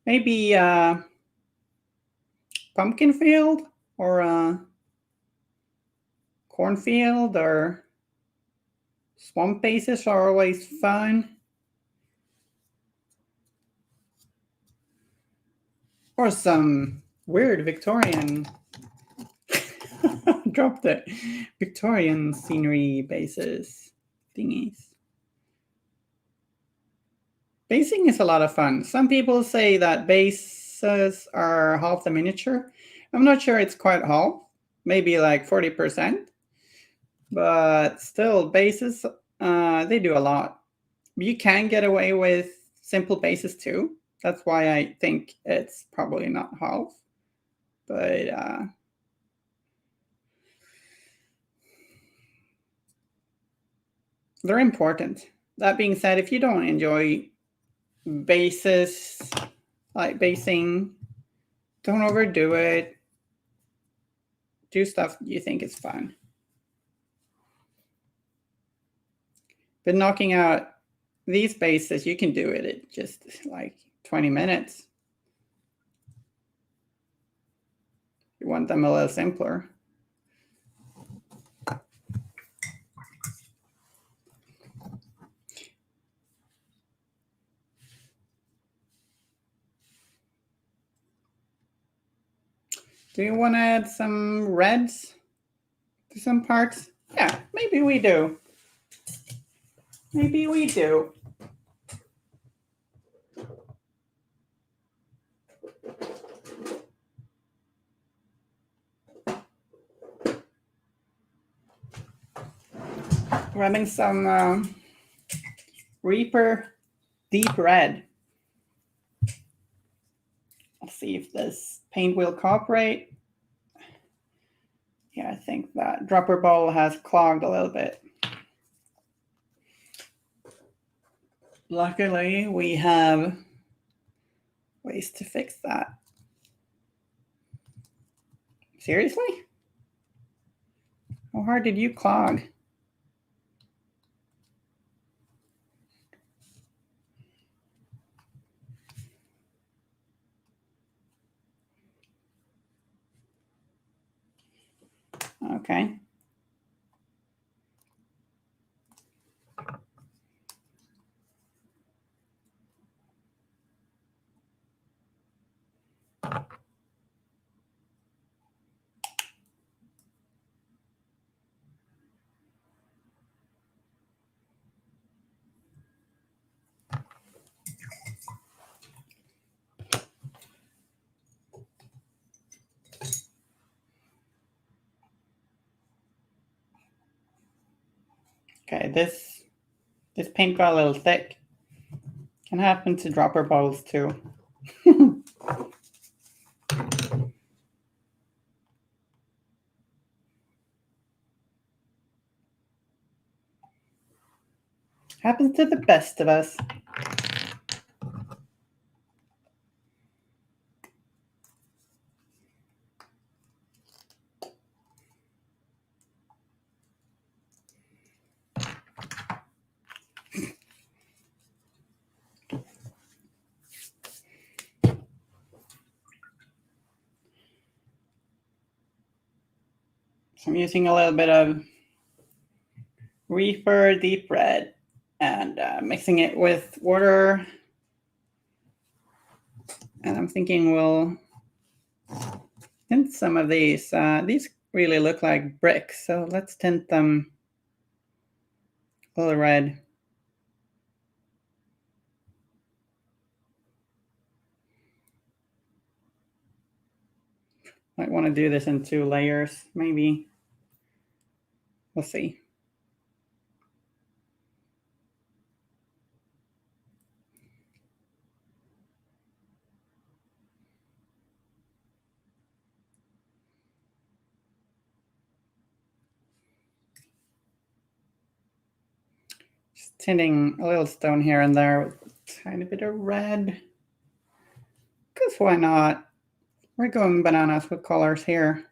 Maybe Pumpkin Field or Cornfield or Swamp Bases are always fun. Or some weird Victorian, dropped it, Victorian scenery bases thingies. Basing is a lot of fun. Some people say that bases are half the miniature. I'm not sure it's quite half, maybe like 40%. But still, bases, they do a lot. You can get away with simple bases too. That's why I think it's probably not half. But they're important. That being said, if you don't enjoy bases, like basing, don't overdo it. Do stuff you think is fun. But knocking out these bases, you can do it in just like 20 minutes. You want them a little simpler. Do you want to add some reds to some parts? Yeah, maybe we do. Maybe we do. Grabbing some Reaper Deep Red. Let's see if this paint will cooperate. Yeah, I think that dropper bowl has clogged a little bit. Luckily, we have ways to fix that. Seriously? How hard did you clog? Okay. Okay, this paint got a little thick. Can happen to dropper bowls too. Happens to the best of us. So I'm using a little bit of Reaper Deep Red and mixing it with water. And I'm thinking we'll tint some of these. These really look like bricks, so let's tint them A little red. Might want to do this in 2 layers, maybe. We'll see. Just tinting a little stone here and there with a tiny bit of red. Because why not? We're going bananas with colors here.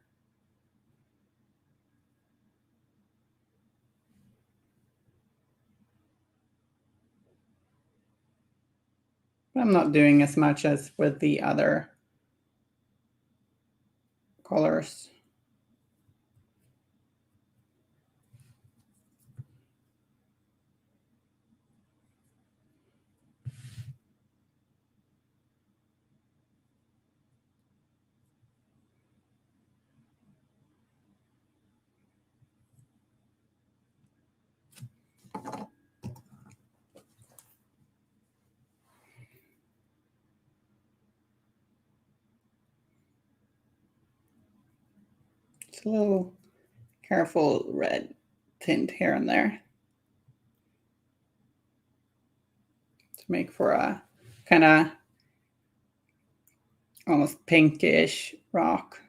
But I'm not doing as much as with the other colors. Just a little careful red tint here and there to make for a kind of almost pinkish rock.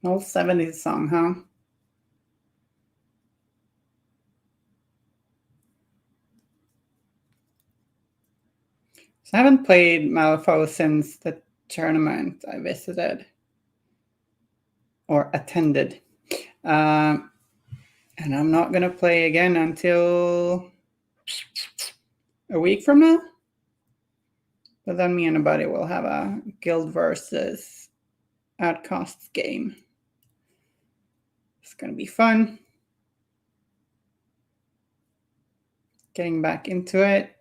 An old 70s song, huh? So I haven't played Malifaux since the tournament I visited or attended. And I'm not going to play again until a week from now. But then me and a buddy will have a guild versus outcasts game. It's going to be fun. Getting back into it.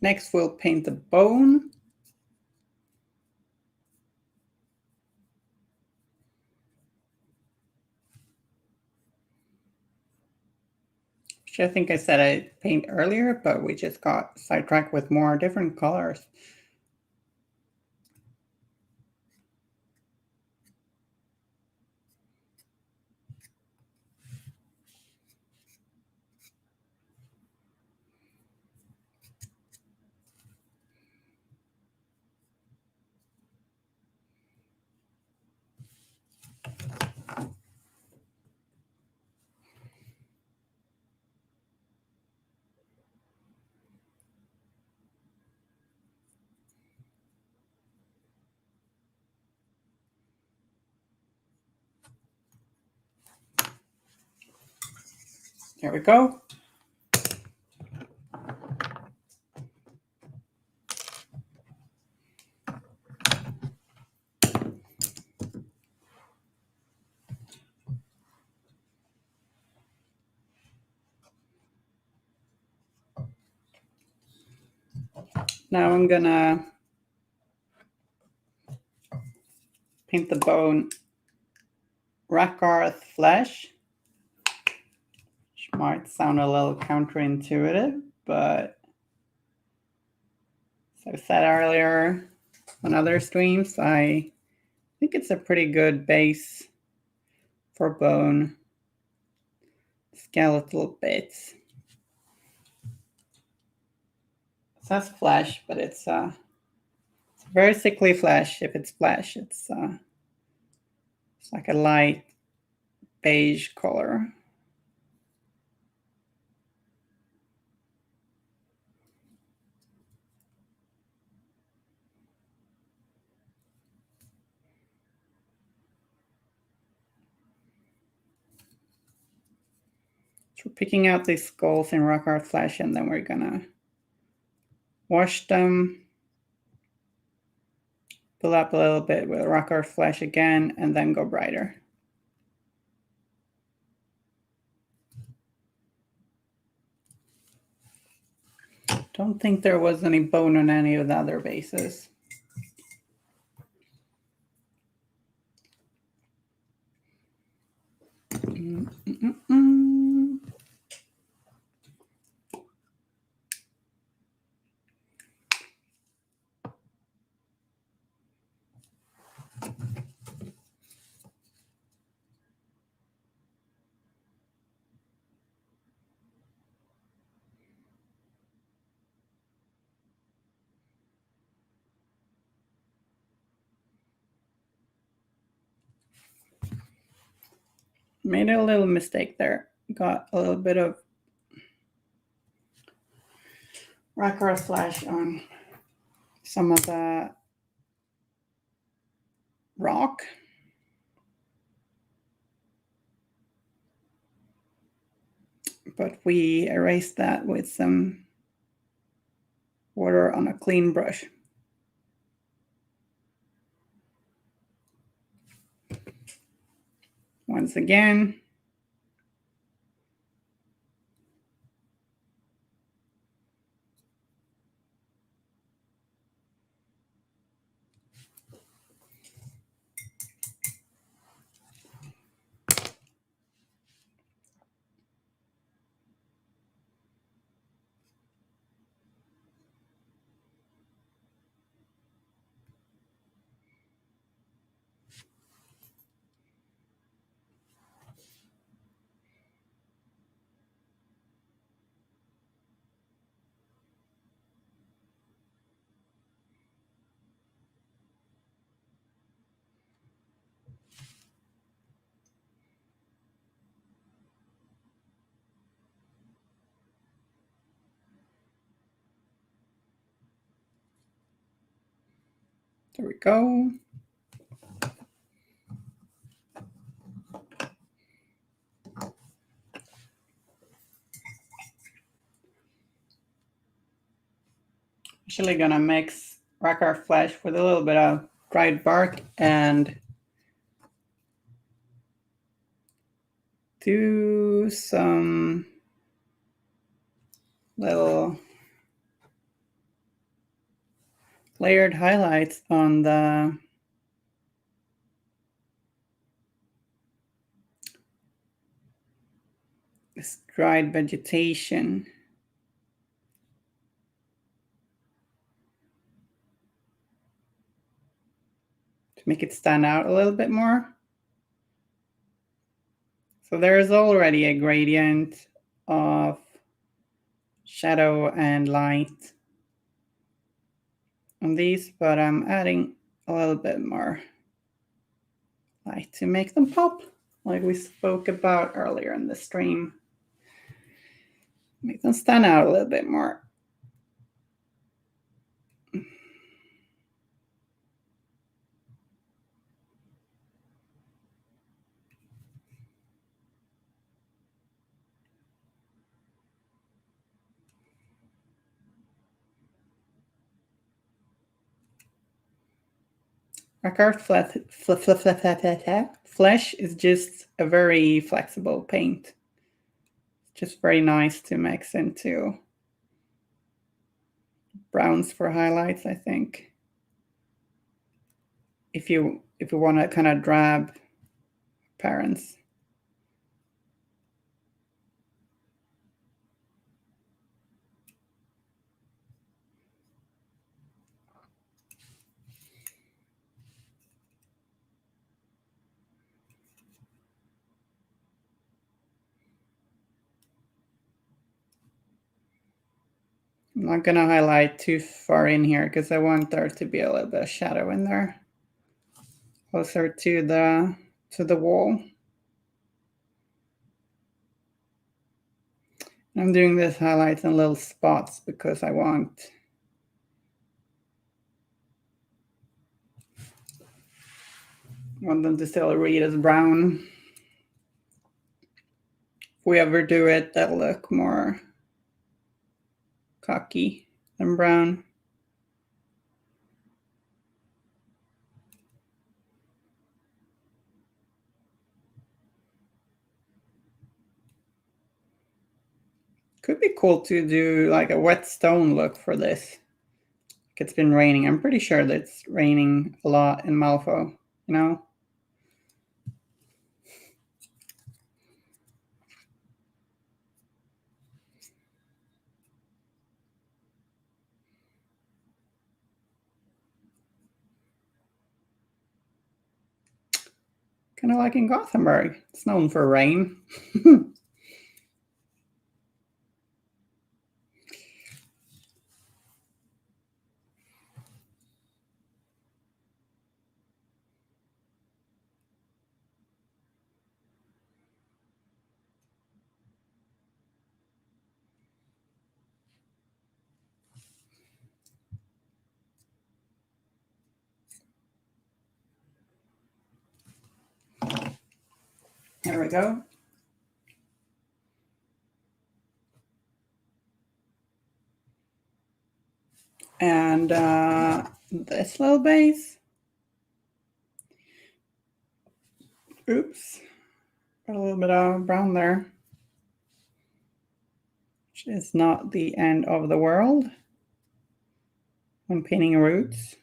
Next, we'll paint the bone. Which I think I said I'd paint earlier, but we just got sidetracked with more different colors. There we go. Now I'm gonna paint the bone Wyrdscapes Flesh, which might sound a little counterintuitive, but as I said earlier on other streams, I think it's a pretty good base for bone skeletal bits. It says flesh, but it's very sickly flesh. If it's flesh, it's like a light beige color. So we're picking out these skulls in Wyrdscapes Flesh, and then we're gonna wash them, fill up a little bit with Wyrdscapes Flesh again, and then go brighter. Don't think there was any bone on any of the other bases. Made a little mistake there. Got a little bit of Wyrdscapes Flesh on some of the rock. But we erased that with some water on a clean brush. Once again, there we go. Actually gonna mix Wyrdscapes Flesh with a little bit of dried bark and do some little layered highlights on the this dried vegetation. To make it stand out a little bit more. So there's already a gradient of shadow and light on these, but I'm adding a little bit more light to make them pop, like we spoke about earlier in the stream. Make them stand out a little bit more. Wyrdscapes Flesh is just a very flexible paint. Just very nice to mix into browns for highlights, I think. if you want to kind of drab parents. I'm not going to highlight too far in here because I want there to be a little bit of shadow in there, closer to the wall. I'm doing this highlights in little spots because I want them to still read as brown. If we ever do it, that'll look more cocky than brown. Could be cool to do like a wet stone look for this. It's been raining. I'm pretty sure that it's raining a lot in Malifaux, you know? Kind of like in Gothenburg. It's known for rain. There we go. And this little base. Oops. Got a little bit of brown there. Which is not the end of the world when painting roots.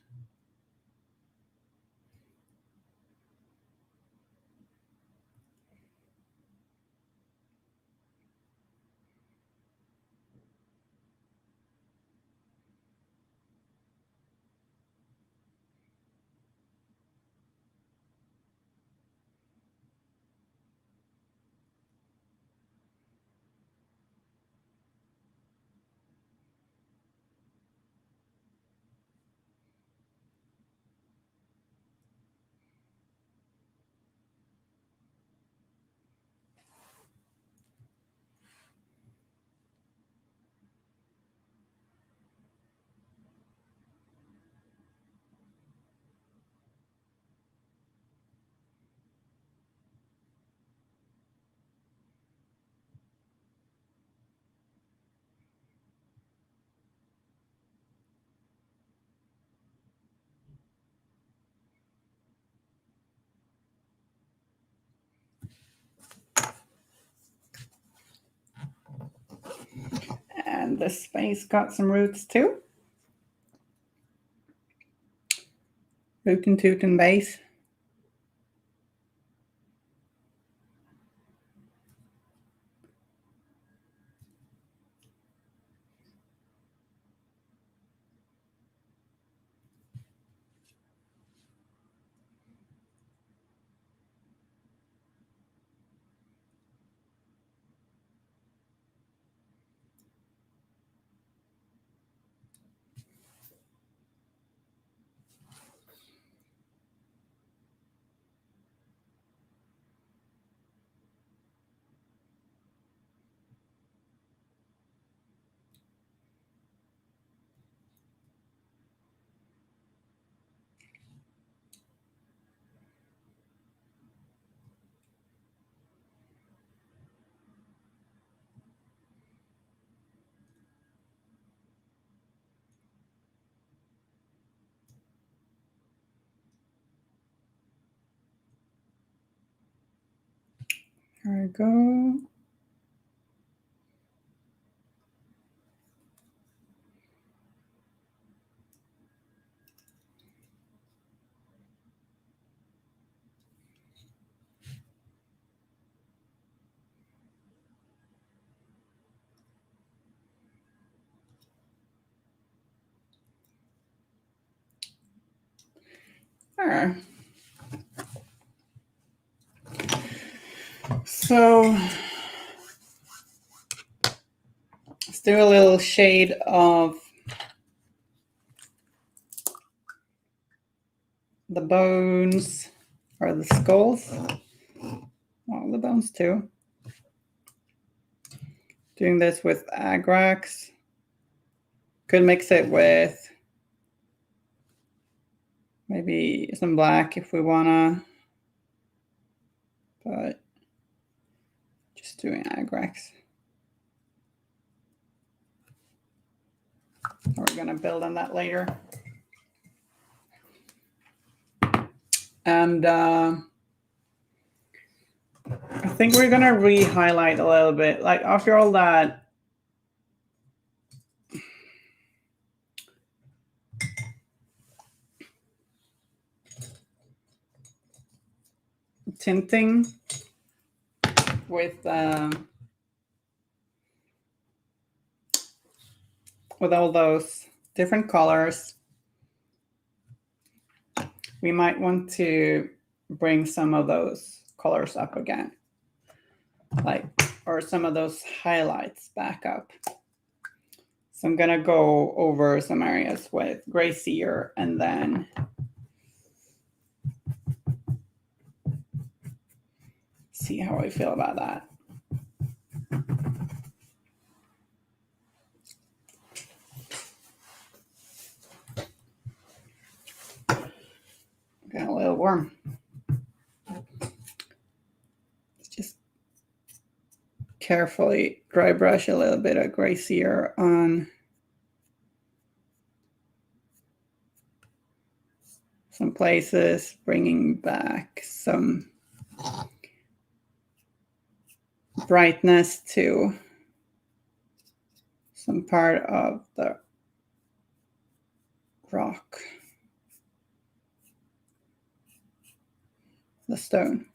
And this space got some roots too. Root and toot and base. There we go. there. So let's do a little shade of the bones or the skulls. Well, the bones too. Doing this with Agrax. Could mix it with maybe some black if we wanna, but just doing Agrax. We're gonna build on that later. And I think we're gonna re-highlight a little bit. Like after all that tinting with all those different colors, we might want to bring some of those colors up again, like, or some of those highlights back up. So I'm gonna go over some areas with gray sear and then see how I feel about that. Got a little warm. Just carefully dry brush a little bit of gray sear on some places, bringing back some brightness to some part of the rock, the stone.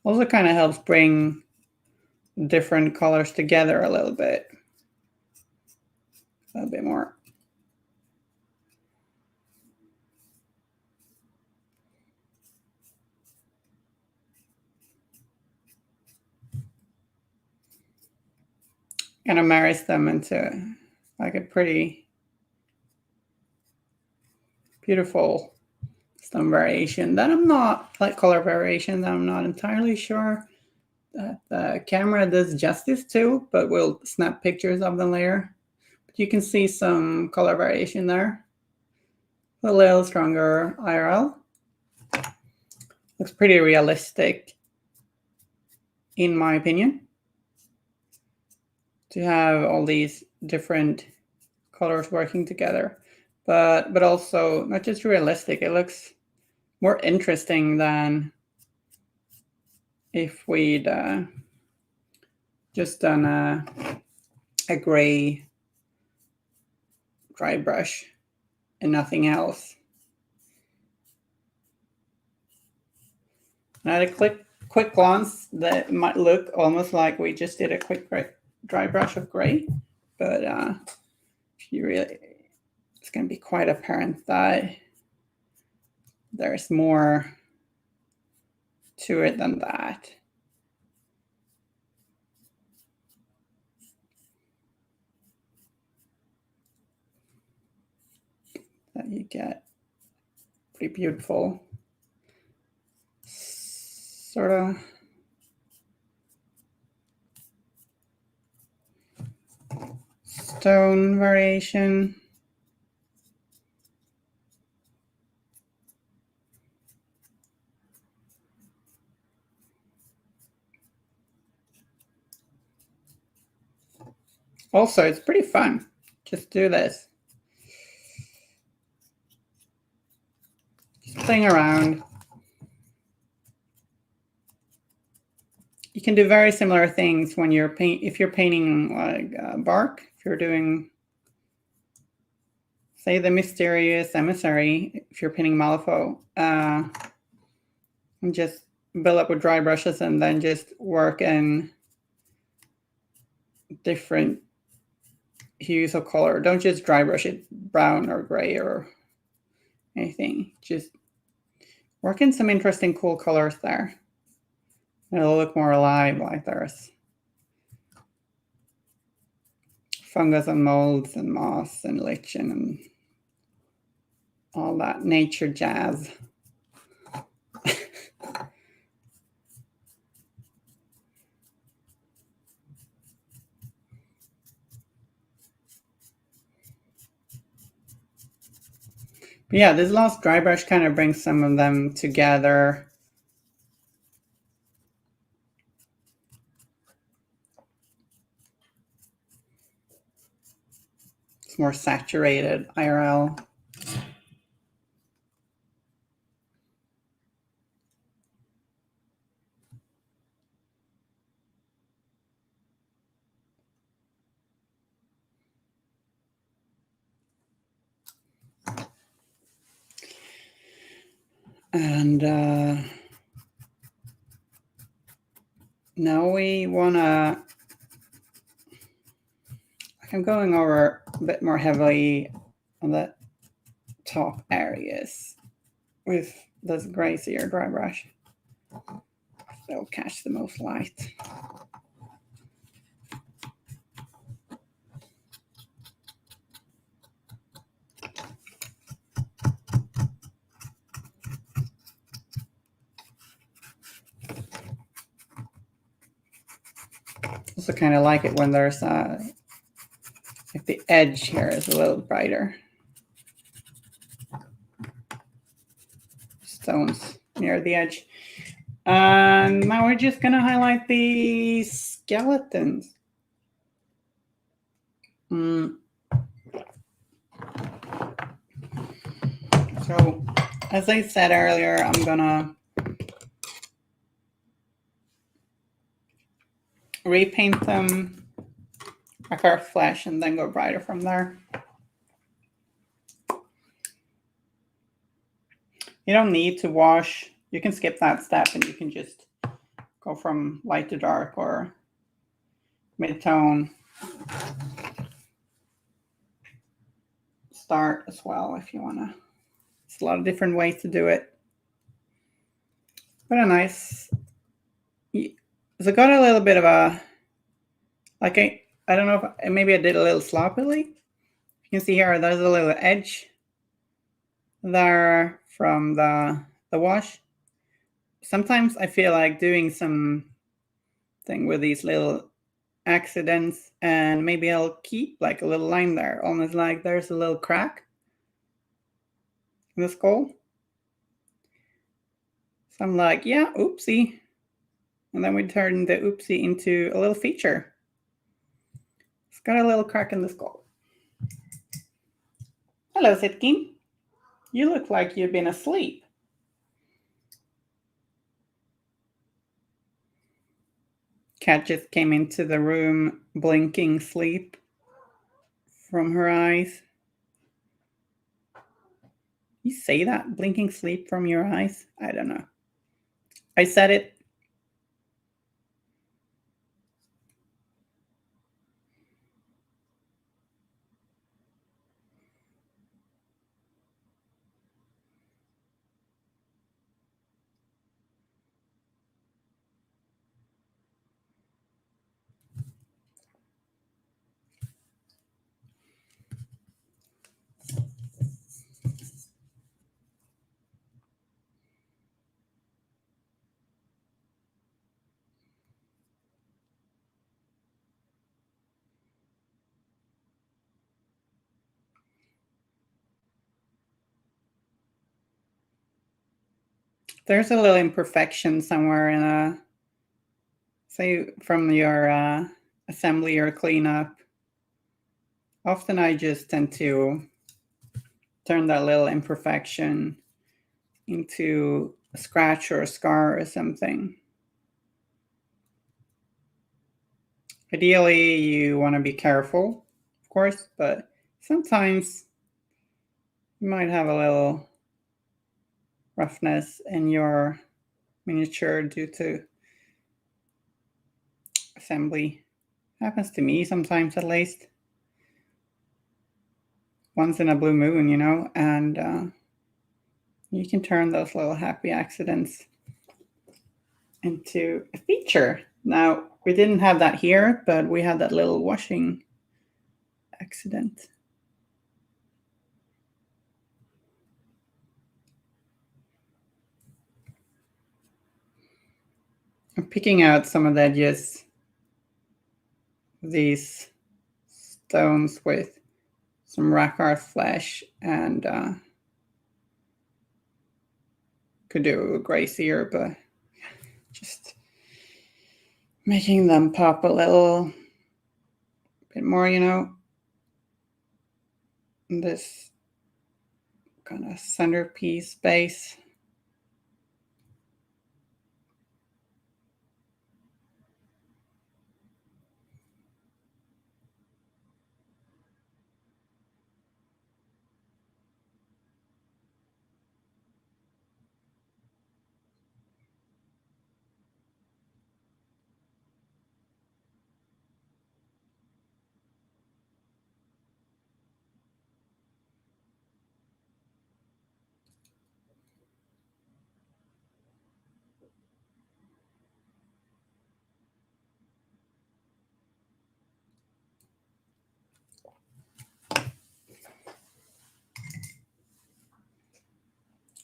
Also kind of helps bring different colors together a little bit more. Kind of marries them into like a pretty beautiful stone variation that I'm not, like color variation that I'm not entirely sure that the camera does justice to, but we'll snap pictures of them later. But you can see some color variation there. A little stronger IRL. Looks pretty realistic in my opinion, to have all these different colors working together, but also not just realistic, it looks more interesting than if we'd just done a gray dry brush and nothing else. And at a quick glance, that might look almost like we just did a quick dry brush of gray, but if you really, it's going to be quite apparent that there's more to it than that. That you get pretty beautiful sort of stone variation. Also, it's pretty fun. Just do this. Just playing around. You can do very similar things when you're if you're painting like bark. If you're doing, say, the Mysterious Emissary, if you're painting Malifaux, and just build up with dry brushes and then just work in different hues of color. Don't just dry brush it brown or gray or anything. Just work in some interesting, cool colors there. It'll look more alive, like there's fungus and molds and moss and lichen and all that nature jazz. But yeah, this last dry brush kind of brings some of them together. It's more saturated IRL. And now we wanna, I'm going over a bit more heavily on the top areas with this grazier dry brush. It'll catch the most light. Also kind of like it when there's like the edge here is a little brighter. Stones near the edge. And now we're just gonna highlight the skeletons. So, as I said earlier, I'm gonna repaint them like our flesh and then go brighter from there. You don't need to wash. You can skip that step and you can just go from light to dark or mid-tone. Start as well if you wanna. There's a lot of different ways to do it. But a nice, so got a little bit of a, like I don't know if maybe I did a little sloppily. You can see here, there's a little edge there from the wash. Sometimes I feel like doing something with these little accidents, and maybe I'll keep like a little line there, almost like there's a little crack in the skull. So I'm like, yeah, oopsie. And then we turn the oopsie into a little feature. It's got a little crack in the skull. Hello, Sitkin. You look like you've been asleep. Cat just came into the room, blinking sleep from her eyes. You say that? Blinking sleep from your eyes? I don't know. I said it. There's a little imperfection somewhere in a, say from your assembly or cleanup. Often I just tend to turn that little imperfection into a scratch or a scar or something. Ideally, you want to be careful, of course, but sometimes you might have a little roughness in your miniature due to assembly. Happens to me sometimes, at least. once in a blue moon, you know, and you can turn those little happy accidents into a feature. Now, we didn't have that here, but we had that little washing accident. I'm picking out some of the edges, these stones with some Wyrdscapes Flesh, and could do a gracier, but just making them pop a little bit more, you know. This kind of centerpiece base.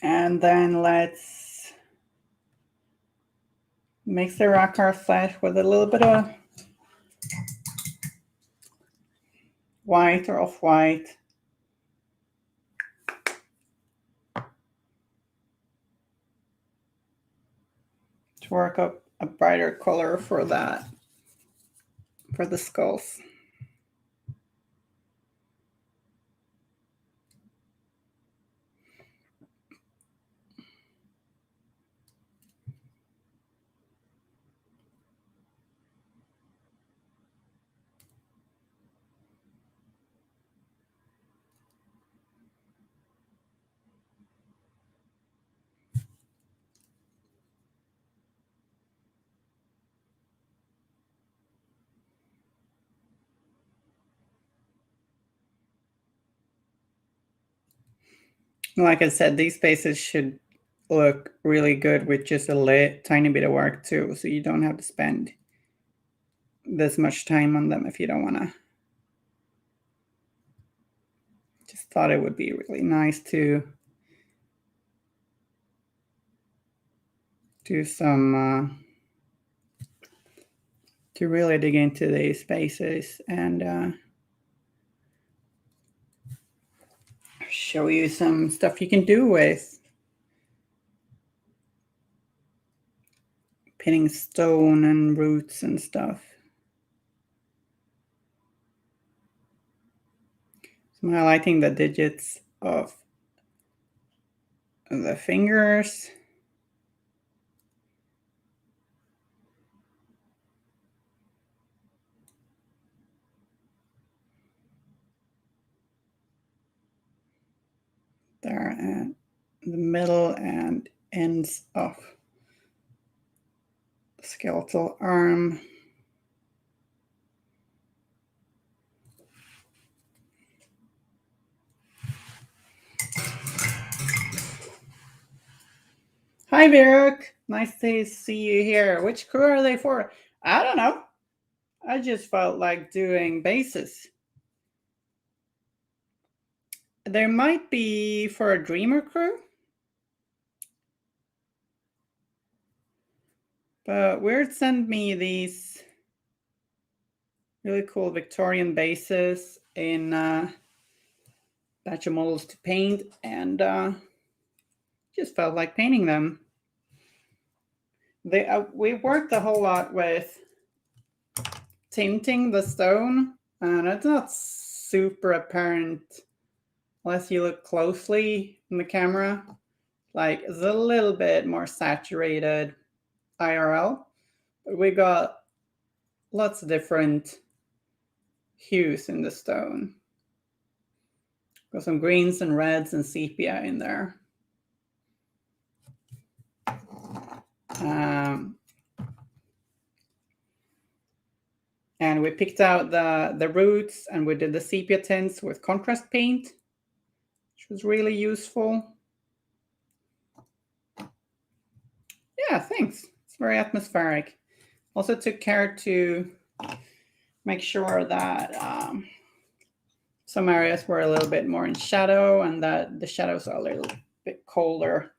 And then let's mix the Wyrdscapes Flesh with a little bit of white or off-white. To work up a brighter color for that, for the skulls. Like I said, these bases should look really good with just a tiny bit of work too, so you don't have to spend this much time on them if you don't want to. Just thought it would be really nice to do some to really dig into these bases and show you some stuff you can do with pinning stone and roots and stuff. So I'm highlighting the digits of the fingers. There and the middle and ends of the skeletal arm. Hi, Varric. Nice to see you here. Which crew are they for? I don't know. I just felt like doing bases. There might be for a Dreamer crew. But Wyrd sent me these really cool Victorian bases in batch of models to paint, and just felt like painting them. We worked a whole lot with tinting the stone, and it's not super apparent unless you look closely in the camera. Like, it's a little bit more saturated IRL, but we got lots of different hues in the stone. Got some greens and reds and sepia in there. And we picked out the roots, and we did the sepia tints with contrast paint. which was really useful. Yeah, thanks. It's very atmospheric. Also took care to make sure that some areas were a little bit more in shadow and that the shadows are a little bit colder.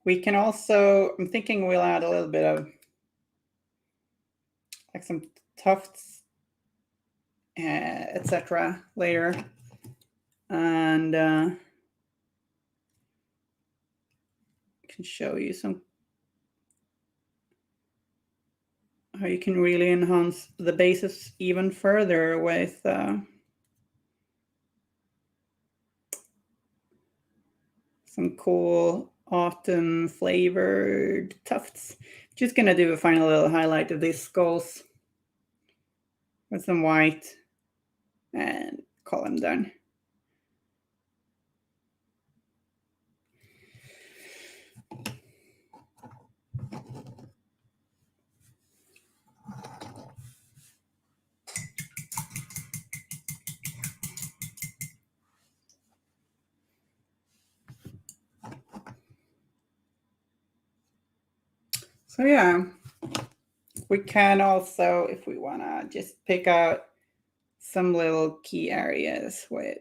We can also, I'm thinking we'll add a little bit of like some tufts, etc. later. And I can show you some how you can really enhance the bases even further with some cool autumn flavored tufts. Just gonna do a final little highlight of these skulls with some white and call them done. So yeah, we can also, if we wanna, just pick out some little key areas with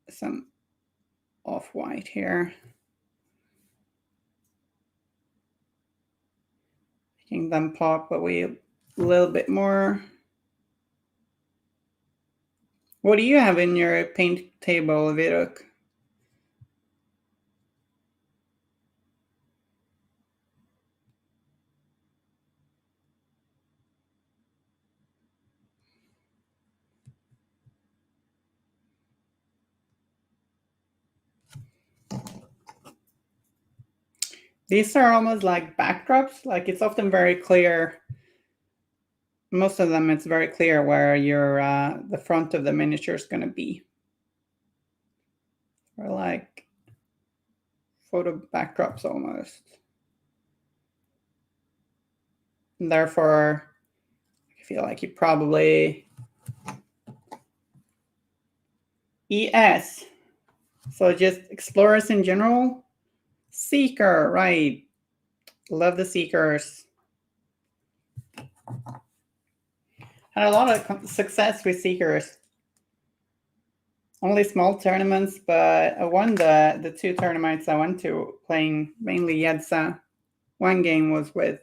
some off-white here. Making them pop, but we a little bit more. What do you have in your paint table, Viruk? These are almost like backdrops. Like it's often very clear. Most of them, it's very clear where your the front of the miniature is going to be. Or like photo backdrops almost. And therefore, I feel like you probably ES. So just explorers in general. Seeker, right. Love the Seekers. Had a lot of success with Seekers. Only small tournaments, but I won the 2 tournaments I went to, playing mainly Yedza. One game was with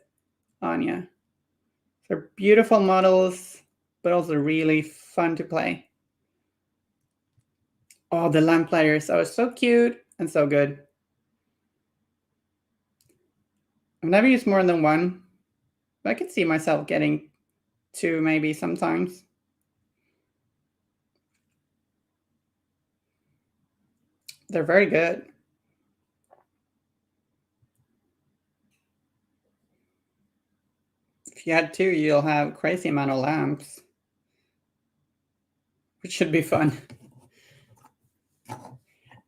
Anya. They're beautiful models, but also really fun to play. Oh, the Lamplighters are so cute and so good. I've never used more than one, but I could see myself getting 2 maybe sometimes. They're very good. If you had 2, you'll have a crazy amount of lamps, which should be fun.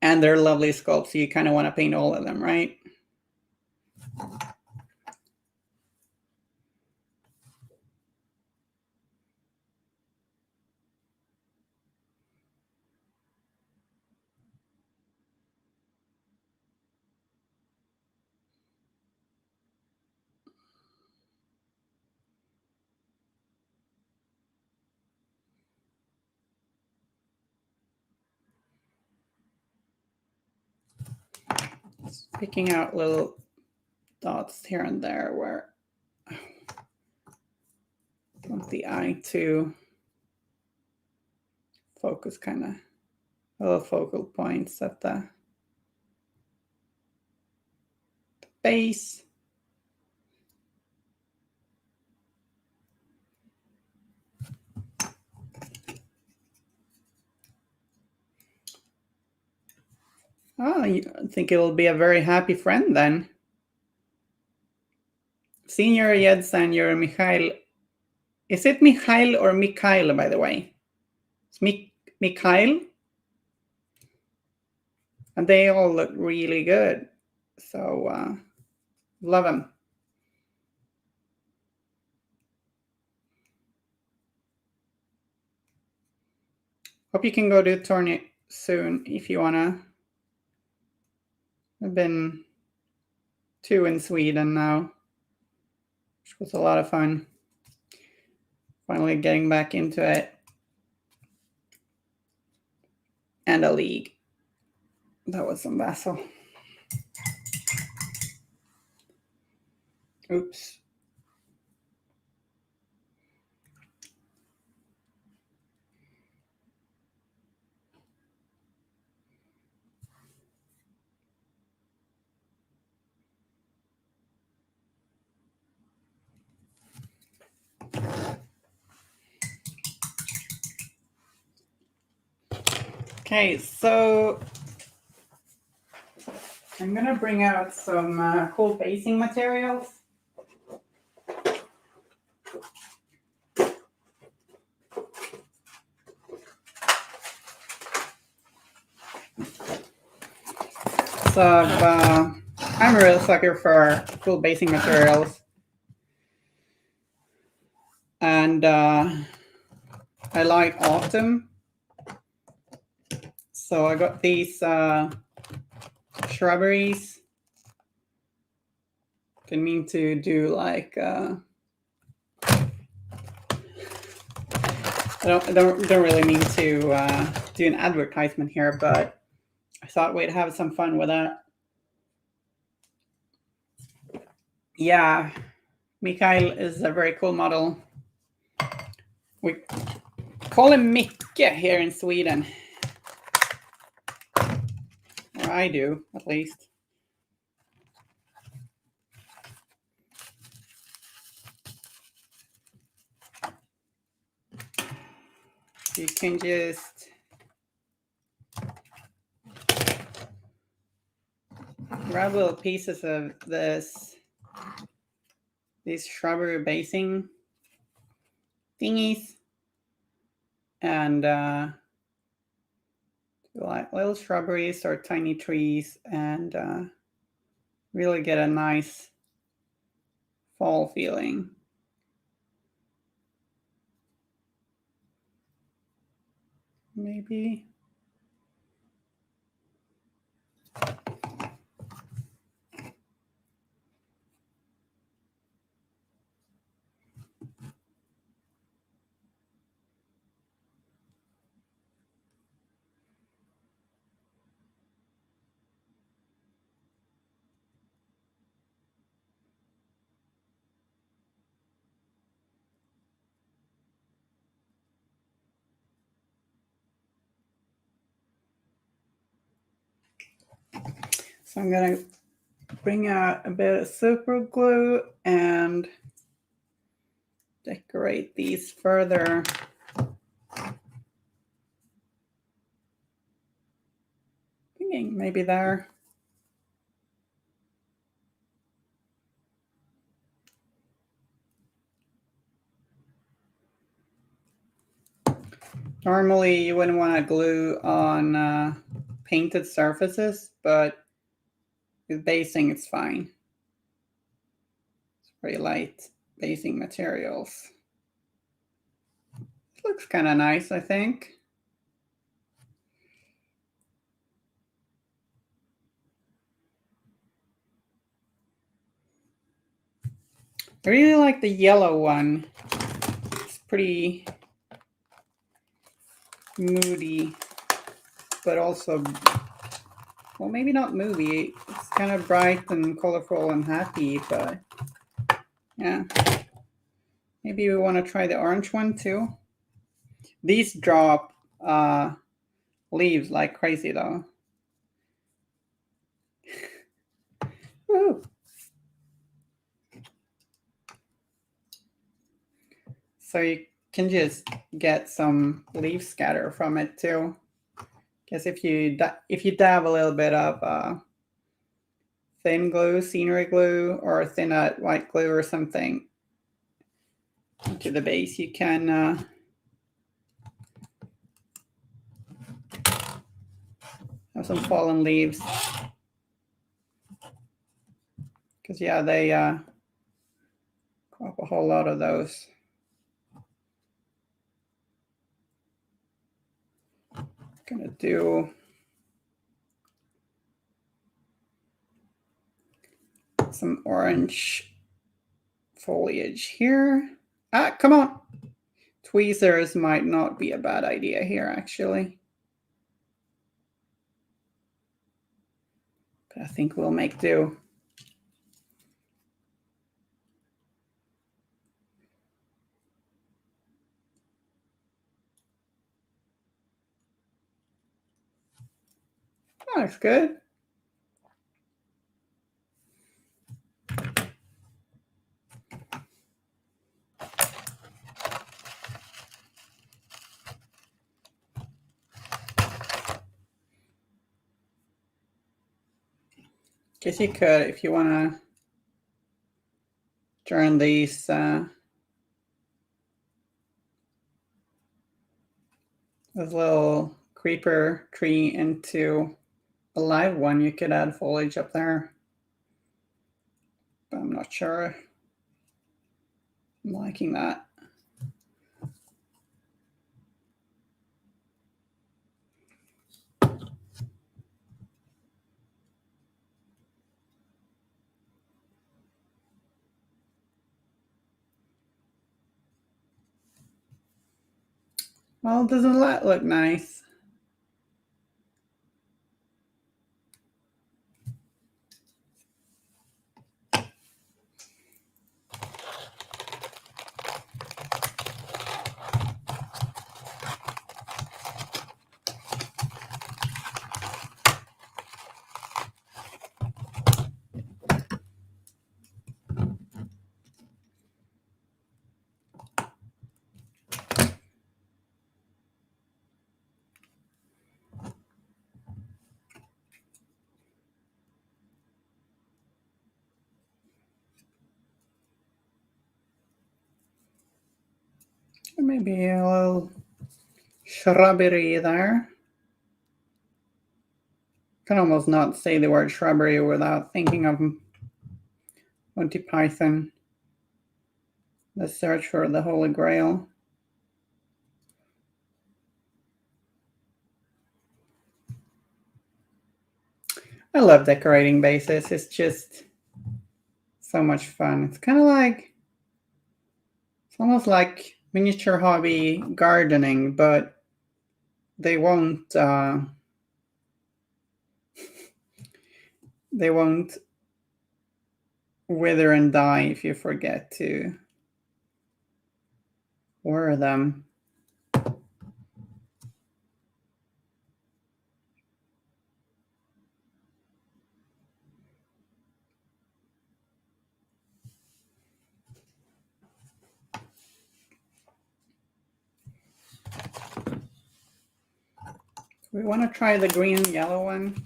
And they're lovely sculpts, so you kind of want to paint all of them, right? Just picking out little dots here and there where I want the eye to focus, kind of little focal points at the base. Oh, I think it'll be a very happy friend then. Senior Yedsan, you're Mikhail. Is it Mikhail or Mikhail, by the way? It's Mikhail. And they all look really good. So, love them. Hope you can go to the tournament soon if you wanna. I've been 2 in Sweden now, which was a lot of fun. Finally getting back into it. And a league. That was some vassal. Oops. Okay, so I'm gonna bring out some cool basing materials. So I'm a real sucker for cool basing materials. And I like autumn. So I got these shrubberies. Didn't mean to do like I don't really mean to do an advertisement here, but I thought we'd have some fun with that. Yeah, Mikael is a very cool model. We call him Micke here in Sweden. Or I do, at least. You can just grab little pieces of these shrubbery basing thingies, and like little shrubberies or tiny trees, and really get a nice fall feeling. Maybe. So I'm gonna bring out a bit of super glue and decorate these further. Thinking maybe there. Normally you wouldn't want to glue on painted surfaces, but with basing it's fine. It's very light basing materials. It looks kind of nice, I think. I really like the yellow one. It's pretty moody, but also, well, maybe not moody. It's kind of bright and colorful and happy, but yeah. Maybe we want to try the orange one too. These drop leaves like crazy though. Woo. So you can just get some leaf scatter from it too. Because if you dab a little bit of thin glue, scenery glue, or thin white glue or something into the base, you can have some fallen leaves. Because yeah, they crop a whole lot of those. Gonna do some orange foliage here. Ah, come on. Tweezers might not be a bad idea here, actually. But I think we'll make do. That looks good. Guess you could, if you want to turn these this little creeper tree into a live one, you could add foliage up there. But I'm not sure I'm liking that. Well, doesn't that look nice? Maybe a little shrubbery there. Can almost not say the word shrubbery without thinking of Monty Python, The Search for the Holy Grail. I love decorating bases. It's just so much fun. It's kind of like, it's almost like miniature hobby gardening, but they won't wither and die if you forget to water them. We want to try the green yellow one?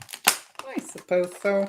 I suppose so.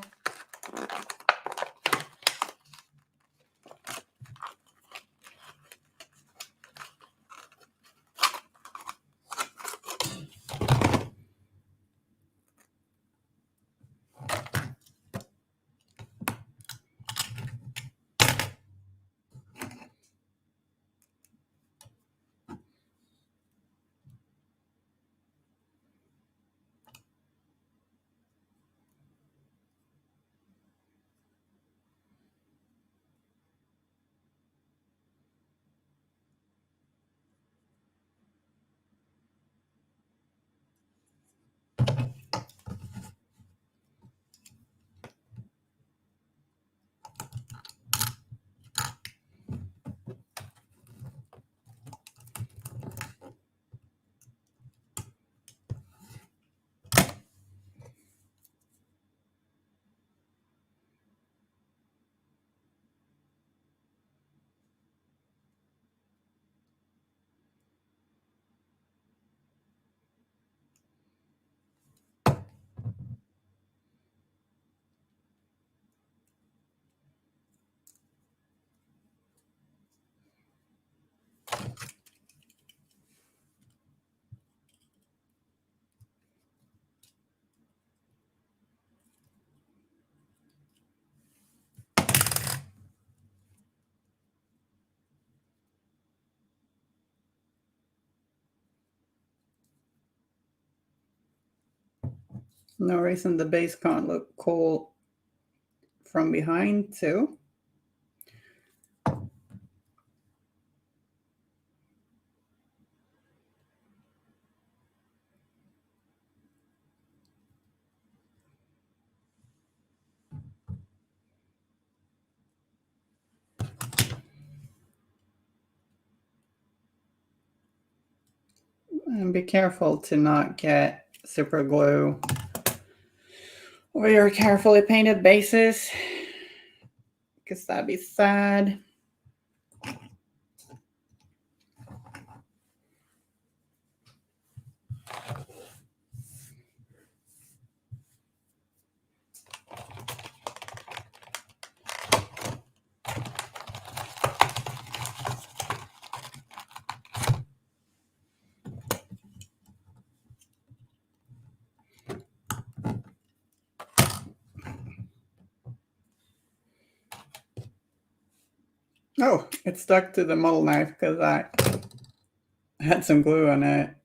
No reason the base can't look cool from behind too. And be careful to not get super glue over your carefully painted bases, because that'd be sad. Oh, it stuck to the model knife because I had some glue on it.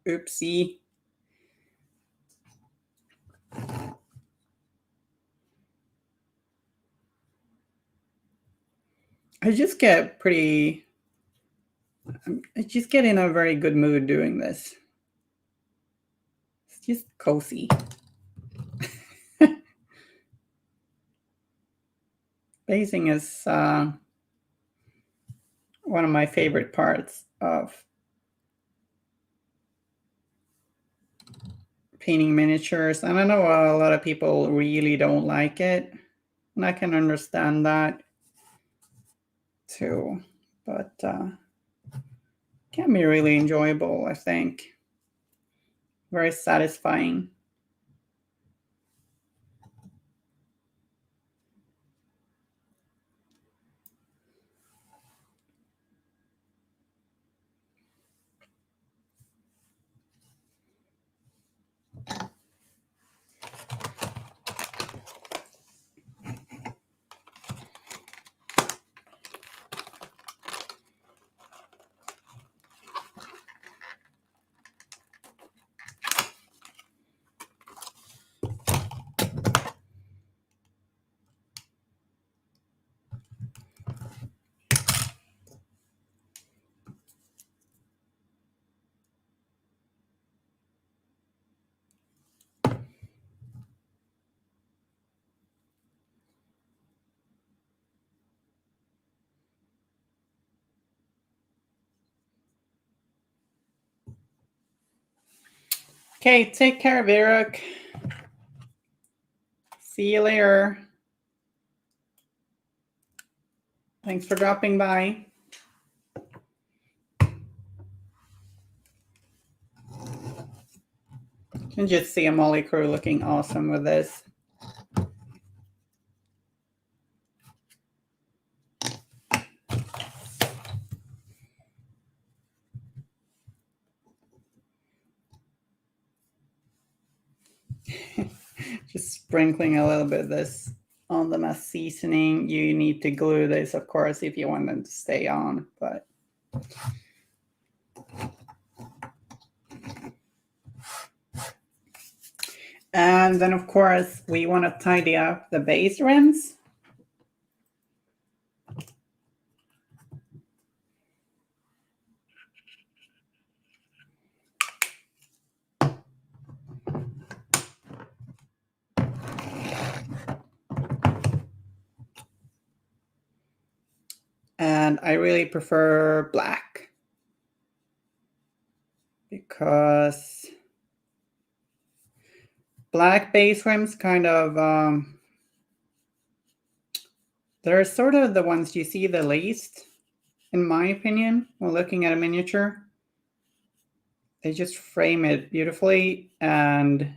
Oopsie. I just get in a very good mood doing this. It's just cozy. Basing is one of my favorite parts of painting miniatures. And I know a lot of people really don't like it, and I can understand that too. But can be really enjoyable, I think. Very satisfying. Okay, take care, Viruk. See you later. Thanks for dropping by. You can just see a Molly crew looking awesome with this. Just sprinkling a little bit of this on them as seasoning. You need to glue this, of course, if you want them to stay on, but and then of course we want to tidy up the base rims. And I really prefer black because black base rims kind of, they're sort of the ones you see the least, in my opinion, when looking at a miniature. They just frame it beautifully, and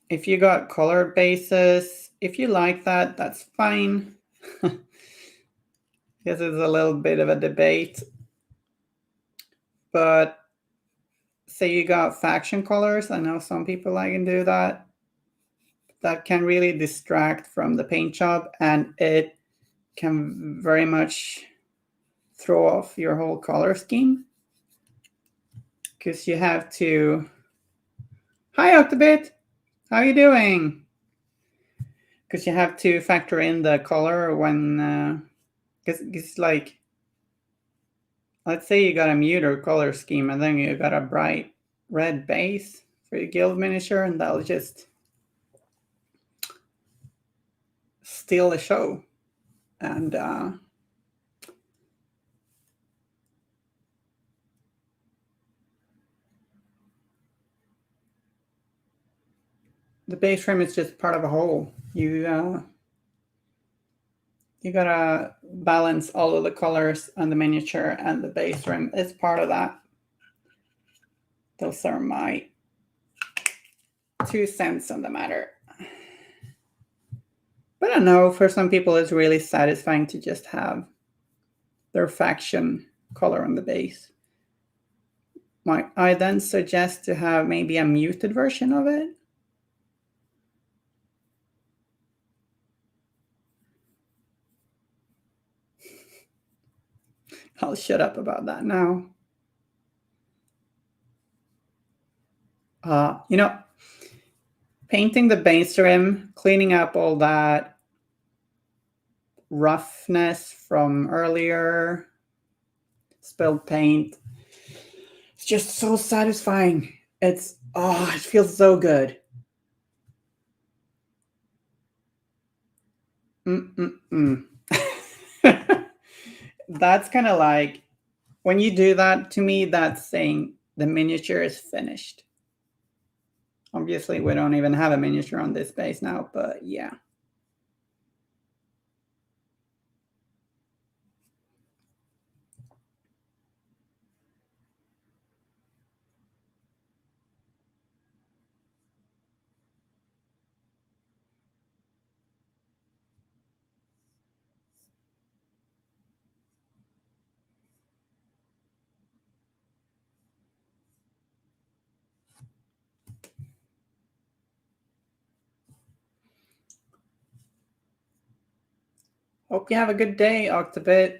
if you got colored bases, if you like that, that's fine. This is a little bit of a debate. But say you got faction colors, I know some people like to do that. That can really distract from the paint job, and it can very much throw off your whole color scheme. because you have to... Hi, Octobit! How are you doing? Because you have to factor in the color when... Because it's like... Let's say you got a muted color scheme and then you got a bright red base for your guild miniature, and that'll just steal the show. And the base frame is just part of a whole. You gotta balance all of the colors on the miniature, and the base frame is part of that. Those are my 2 cents on the matter. But I know for some people it's really satisfying to just have their faction color on the base. Might I then suggest to have maybe a muted version of it? I'll shut up about that now. You know, painting the base rim, cleaning up all that roughness from earlier, spilled paint. It's just so satisfying. It feels so good. That's kind of like, when you do that, to me, that's saying the miniature is finished. Obviously, we don't even have a miniature on this base now, but yeah. Hope you have a good day, Octobit.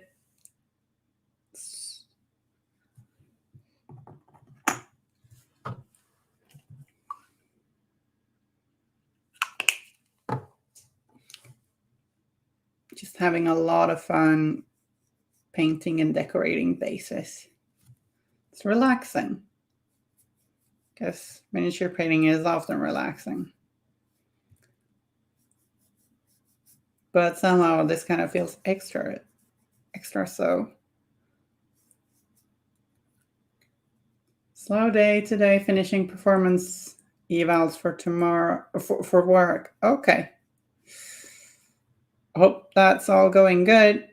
Just having a lot of fun painting and decorating bases. It's relaxing, because miniature painting is often relaxing. But somehow this kind of feels extra so. Slow day today, finishing performance evals for tomorrow, for work. Okay. Hope that's all going good.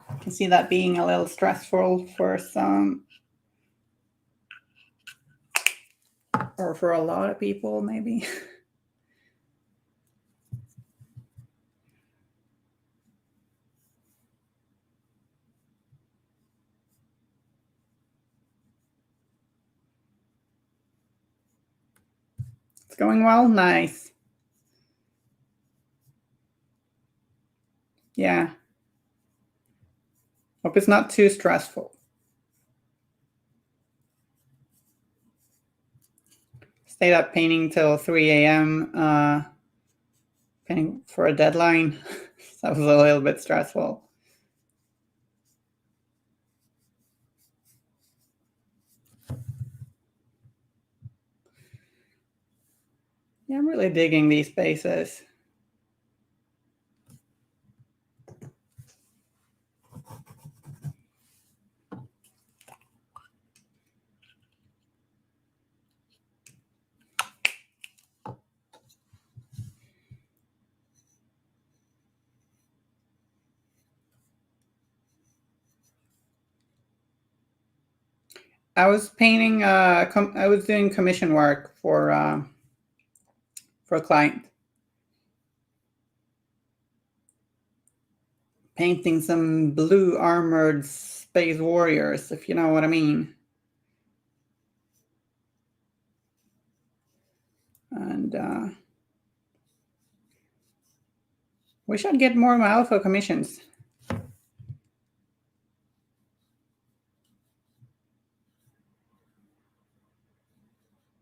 I can see that being a little stressful for some, or for a lot of people, maybe. It's going well? Nice. Yeah. Hope it's not too stressful. Stayed up painting till 3 a.m. Painting for a deadline. So that was a little bit stressful. Yeah, I'm really digging these bases. I was painting. I was doing commission work for a client, painting some blue armored space warriors, if you know what I mean. And we should get more Malifaux commissions.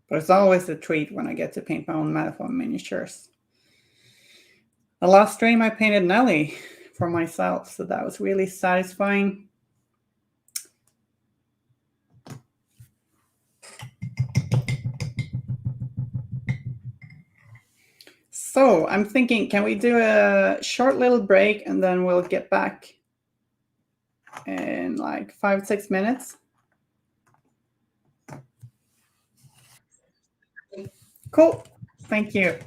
But it's always a treat when I get to paint my own Malifaux miniatures. The last stream I painted Nelly for myself, so that was really satisfying. So I'm thinking, can we do a short little break and then we'll get back in like 5-6 minutes? Cool. Thank you.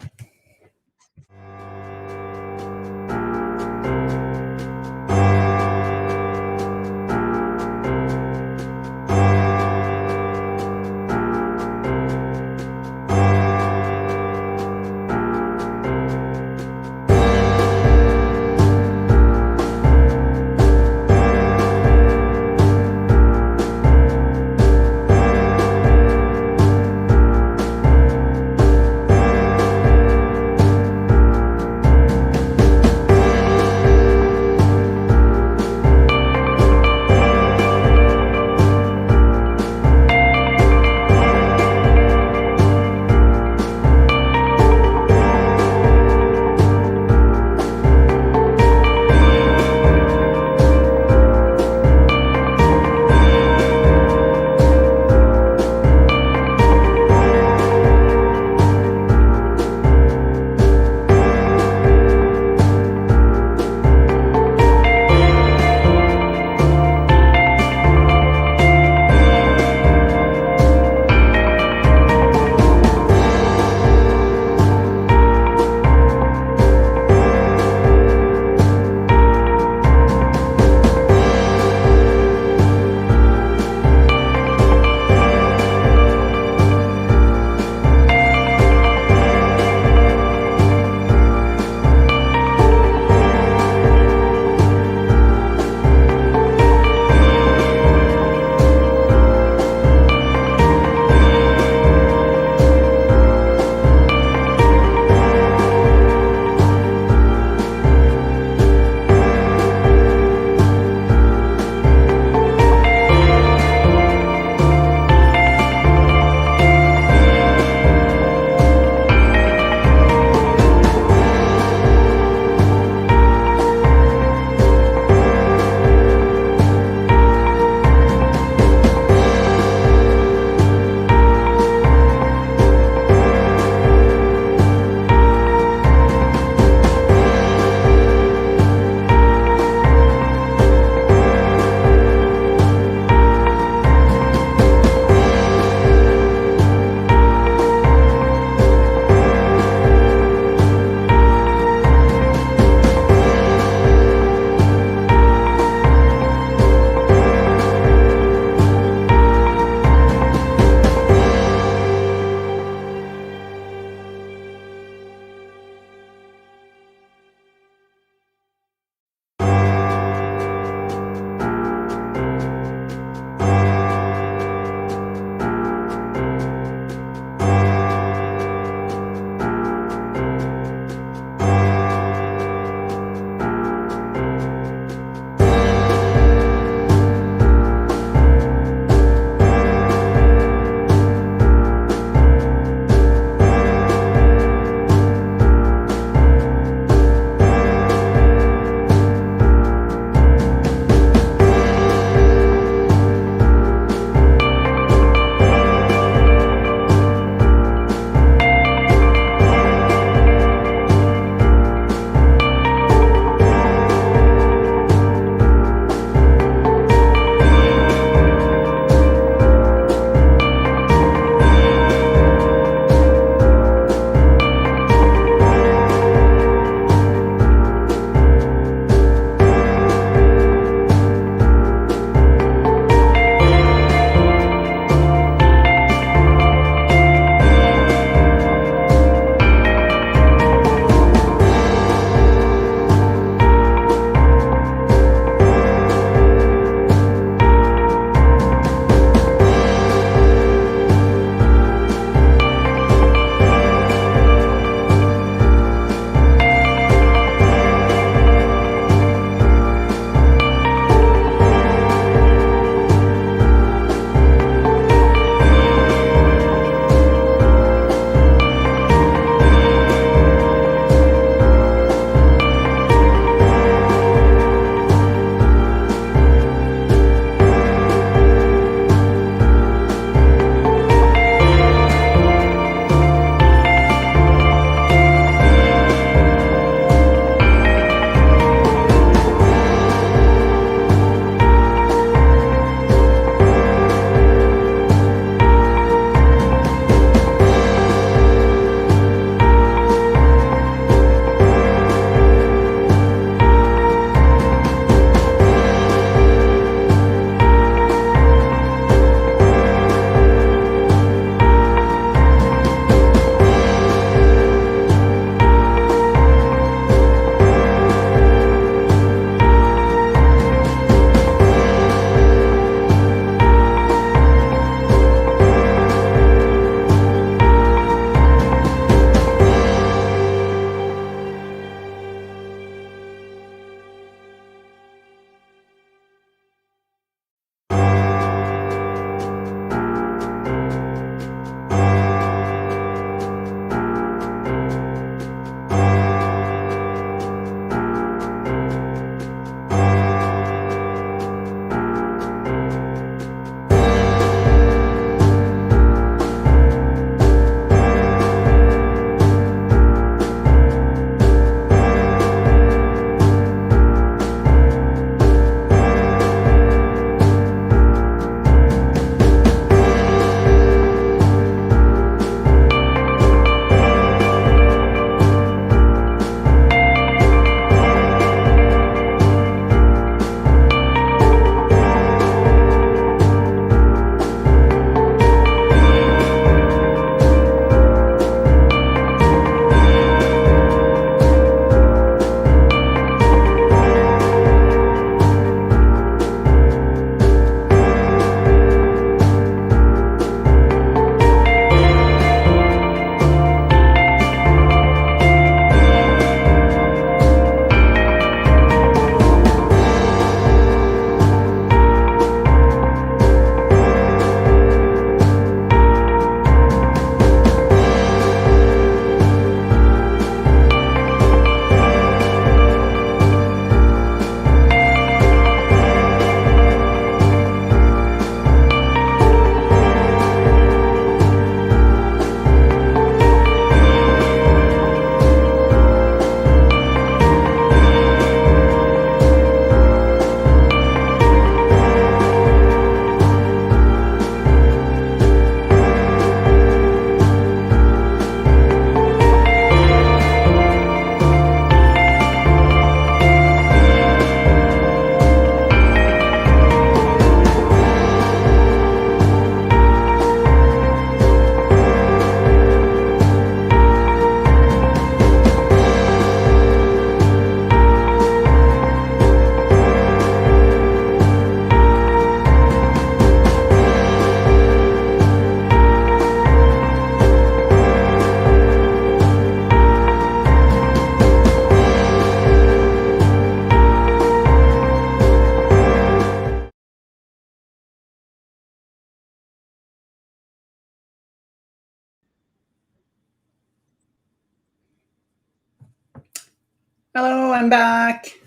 Hello, I'm back.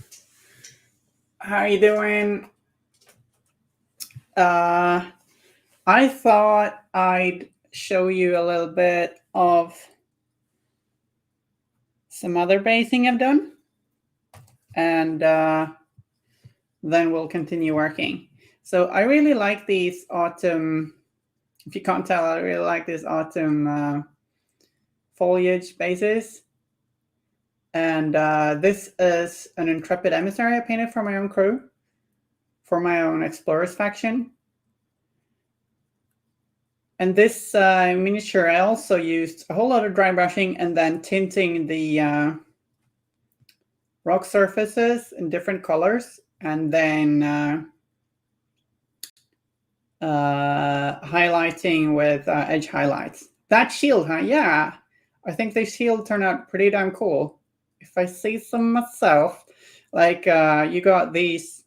How you doing? I thought I'd show you a little bit of some other basing I've done, and then we'll continue working. So I really like these autumn, if you can't tell, I really like these autumn foliage bases. And this is an Intrepid Emissary I painted for my own crew, for my own Explorers faction. And this miniature, I also used a whole lot of dry brushing and then tinting the rock surfaces in different colors, and then highlighting with edge highlights. That shield, huh? Yeah, I think the shield turned out pretty damn cool. If I say so myself, like you got these,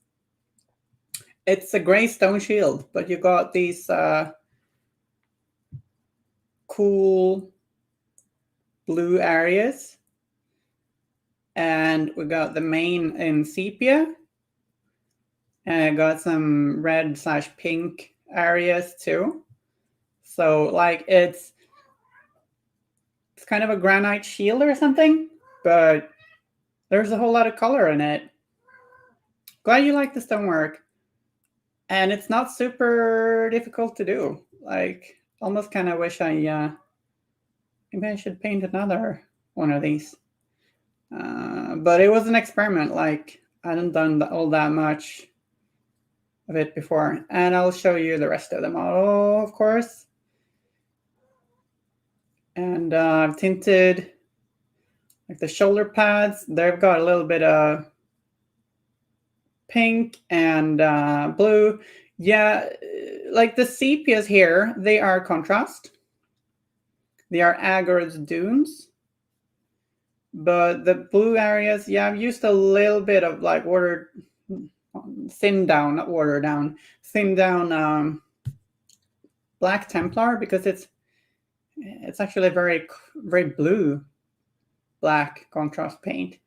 it's a gray stone shield, but you got these cool blue areas, and we got the main in sepia, and I got some red/pink areas too. So like it's kind of a granite shield or something, but there's a whole lot of color in it. Glad you like the stonework, and it's not super difficult to do. Like almost kind of wish I maybe I should paint another one of these. But it was an experiment. Like I hadn't done all that much of it before, and I'll show you the rest of the model, of course. And I've tinted like the shoulder pads. They've got a little bit of pink and blue. Yeah, like the sepias here, they are contrast. They are Agor's Dunes. But the blue areas, yeah, I've used a little bit of like thin down Black Templar, because it's actually very blue black contrast paint.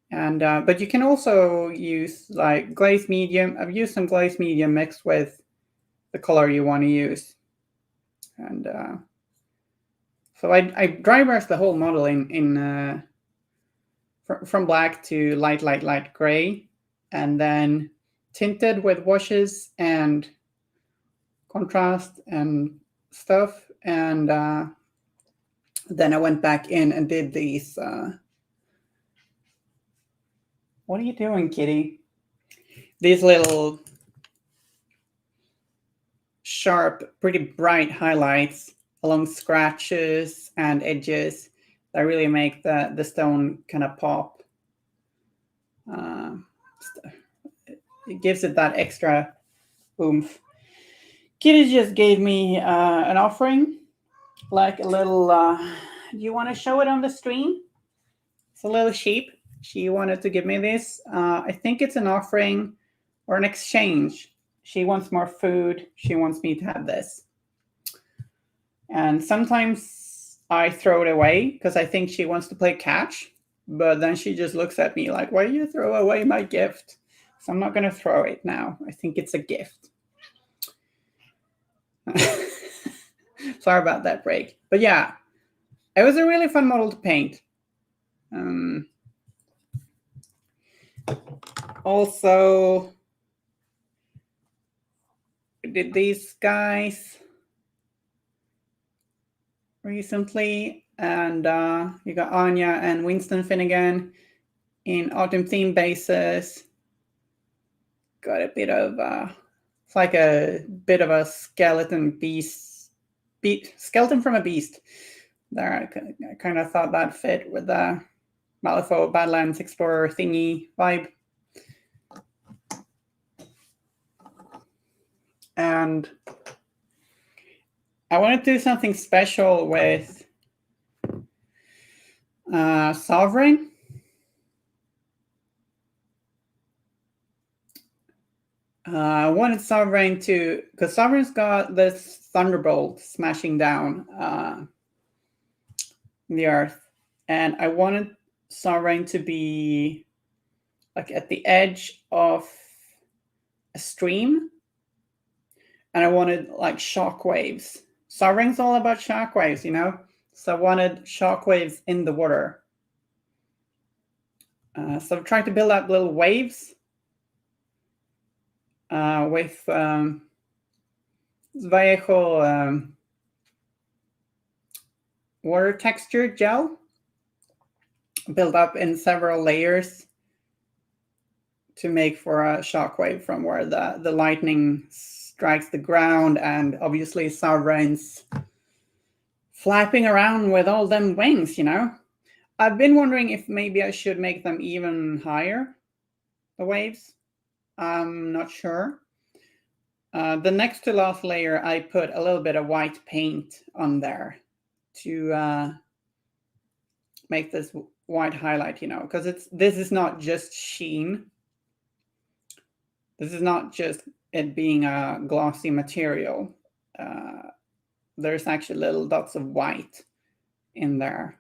And but you can also use like glaze medium. I've used some glaze medium mixed with the color you want to use. And so I dry brushed the whole model in from black to light gray, and then tinted with washes and contrast and stuff. And then I went back in and did these. What are you doing, kitty? These little sharp, pretty bright highlights along scratches and edges that really make the stone kind of pop. It gives it that extra oomph. Kitty just gave me an offering, like a little, do you want to show it on the stream? It's a little sheep. She wanted to give me this. I think it's an offering or an exchange. She wants more food. She wants me to have this. And sometimes I throw it away because I think she wants to play catch. But then she just looks at me like, why do you throw away my gift? So I'm not going to throw it now. I think it's a gift. Sorry about that break. But yeah, it was a really fun model to paint. Also, I did these guys recently, and you got Anya and Winston Finnegan in autumn theme bases. Got a bit of it's like a bit of a skeleton skeleton from a beast. There, I kind of thought that fit with the Malifaux Badlands Explorer thingy vibe. And I want to do something special with Sovereign. I wanted Sovereign to, because Sovereign's got this thunderbolt smashing down the earth, and I wanted sovereign to be like at the edge of a stream, and I wanted like shock waves. Sovereign's all about shock waves, you know? So I wanted shock waves in the water. So I've tried to build up little waves with Vallejo water texture gel built up in several layers to make for a shockwave from where the lightning strikes the ground, and obviously sovereigns flapping around with all them wings, you know? I've been wondering if maybe I should make them even higher, the waves. I'm not sure. The next to last layer, I put a little bit of white paint on there to make this white highlight, you know, because this is not just sheen. This is not just it being a glossy material. There's actually little dots of white in there.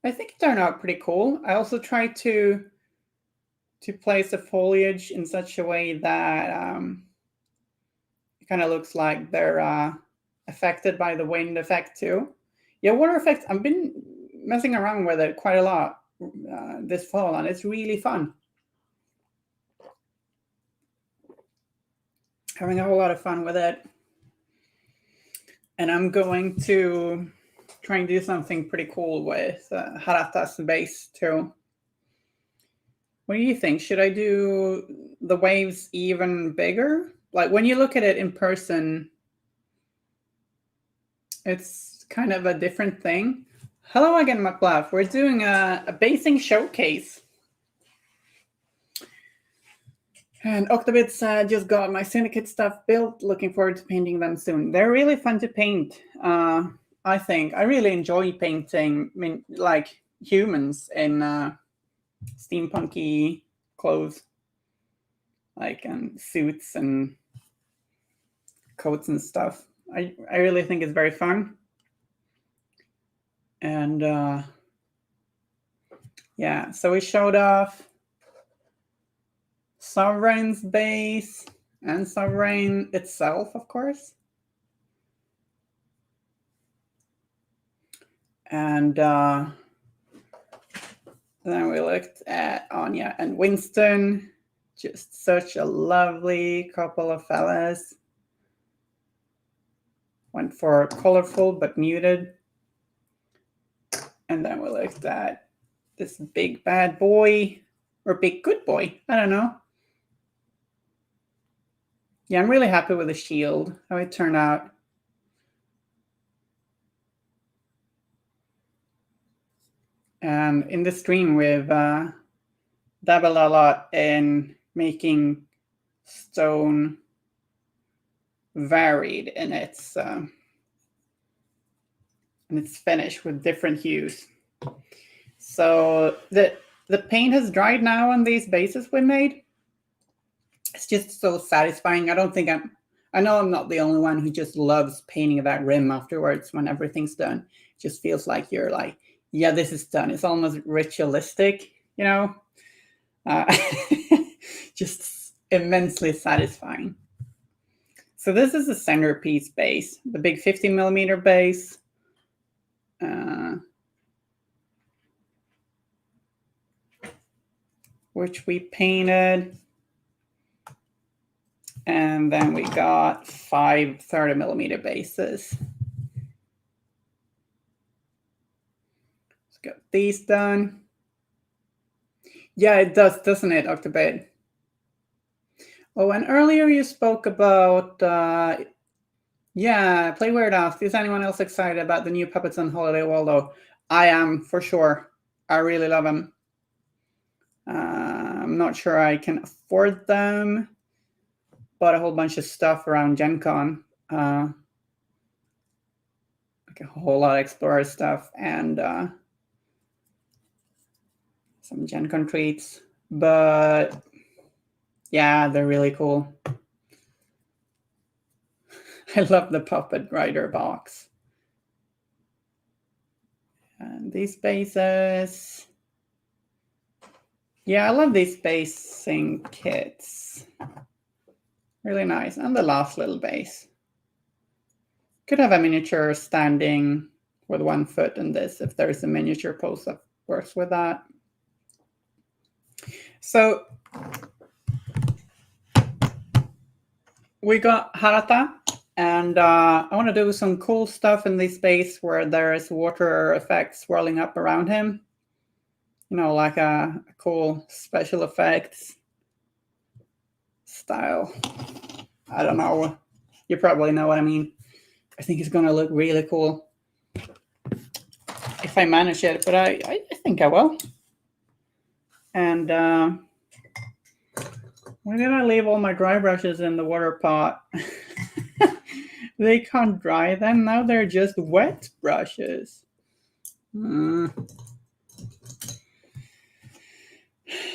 I think it turned out pretty cool. I also tried to place the foliage in such a way that it kind of looks like they're affected by the wind effect too. Yeah, water effects, I've been messing around with it quite a lot this fall, and it's really fun. Having a whole lot of fun with it. And I'm going to try and do something pretty cool with Harata's base too. What do you think? Should I do the waves even bigger? Like when you look at it in person, it's kind of a different thing. Hello again, McBluff. We're doing a basing showcase. And Octobits just got my Syndicate stuff built. Looking forward to painting them soon. They're really fun to paint, I think. I really enjoy painting, like humans in steampunky clothes, like suits and coats and stuff. I really think it's very fun. And yeah, so we showed off Sovereign's base and Sovereign itself, of course. And then we looked at Anya and Winston. Just such a lovely couple of fellas. Went for colorful but muted. And then we looked at this big bad boy, or big good boy, I don't know. Yeah, I'm really happy with the shield, how it turned out. And in the stream, we've dabbled a lot in making stone varied in its finish with different hues. So the paint has dried now on these bases we made. It's just so satisfying. I know I'm not the only one who just loves painting that rim afterwards when everything's done. It just feels like you're like, yeah, this is done. It's almost ritualistic, you know? Just immensely satisfying. So this is the Centerpiece base, the big 50mm base. Which we painted. And then we got 5 30mm bases. Let's get these done. Yeah, it does, doesn't it, Octobit? Oh, and earlier you spoke about, yeah, Play Wyrd asked, is anyone else excited about the new puppets on Holiday Waldo? I am, for sure. I really love them. I'm not sure I can afford them. Bought a whole bunch of stuff around Gen Con. Like a whole lot of Explorer stuff and some Gen Con treats. But yeah, they're really cool. I love the Puppet Rider box. And these bases. Yeah, I love these basing kits. Really nice. And the last little base. Could have a miniature standing with 1 foot in this if there's a miniature post that works with that. So we got Harata, and I want to do some cool stuff in this space where there's water effects swirling up around him. You know, like a cool special effects style. I don't know. You probably know what I mean. I think it's going to look really cool if I manage it, but I think I will. And why did I leave all my dry brushes in the water pot? They can't dry them. Now they're just wet brushes.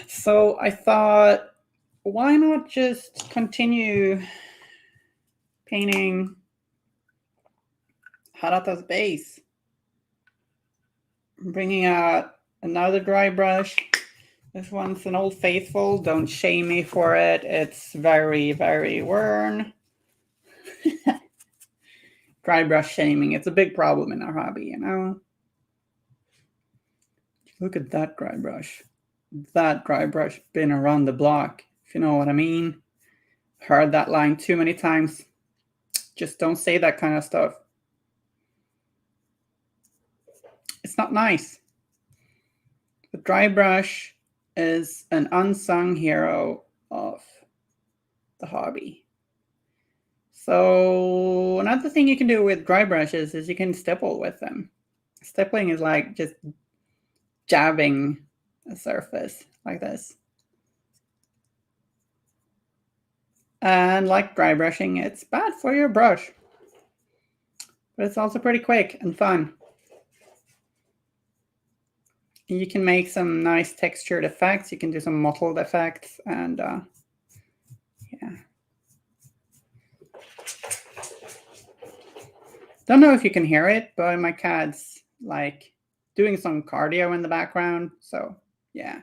So I thought, why not just continue painting Harata's base? I'm bringing out another dry brush. This one's an Old Faithful. Don't shame me for it. It's very, very worn. Dry brush shaming. It's a big problem in our hobby, you know? Look at that dry brush. That dry brush been around the block, if you know what I mean. Heard that line too many times. Just don't say that kind of stuff. It's not nice. The dry brush is an unsung hero of the hobby. So another thing you can do with dry brushes is you can stipple with them. Stippling is like just jabbing a surface like this. And like dry brushing, it's bad for your brush. But it's also pretty quick and fun. You can make some nice textured effects. You can do some mottled effects, and yeah. Don't know if you can hear it, but my cat's like doing some cardio in the background. So yeah.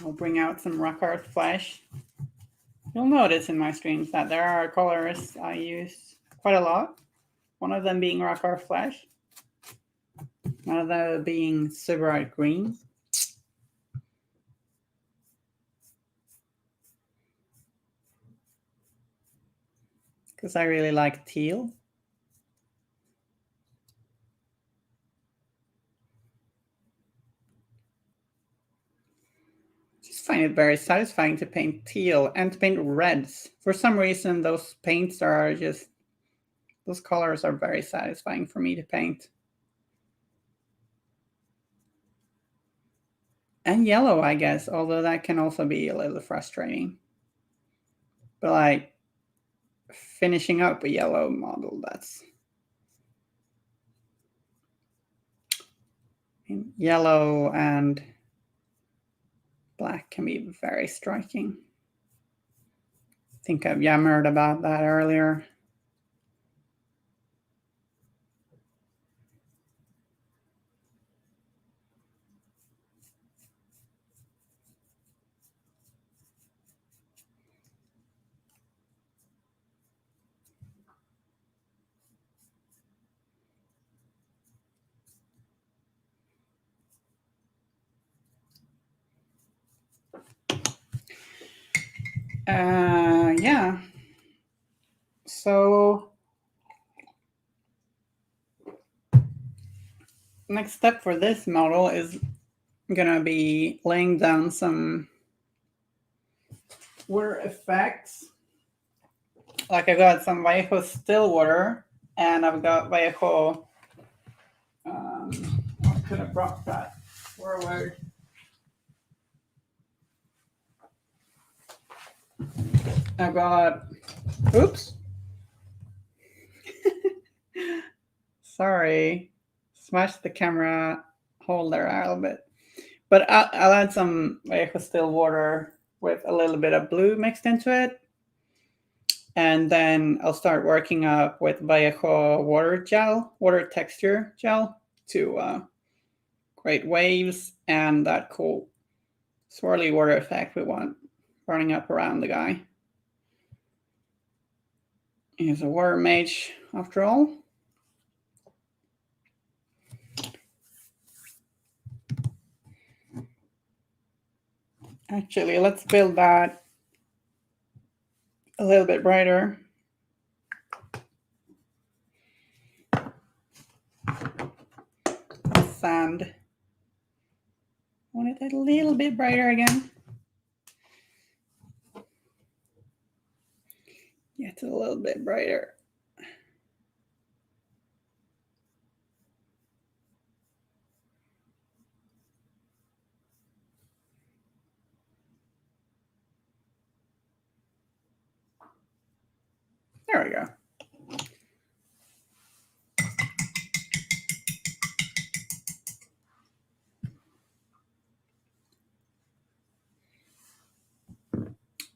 I'll bring out some rock art flesh. You'll notice in my streams that there are colors I use quite a lot. One of them being rock art flesh. Another being super bright green. Because I really like teal. Find it very satisfying to paint teal and to paint reds. For some reason, those paints are just, those colors are very satisfying for me to paint. And yellow, I guess, although that can also be a little frustrating. But like finishing up a yellow model, that's yellow and black can be very striking. I think I've yammered about that earlier. Yeah. So next step for this model is gonna be laying down some Wyrd effects like I've got some Vallejo Stillwater, and I've got Vallejo. I could have brought that forward. I've got. Oops. Sorry, smashed the camera holder a little bit. But I'll add some Vallejo Stillwater with a little bit of blue mixed into it. And then I'll start working up with Vallejo water texture gel to create waves and that cool swirly water effect we want running up around the guy. He's a water mage after all. Actually, let's build that a little bit brighter. Sand. I want it a little bit brighter again. Yeah, it's a little bit brighter. There we go.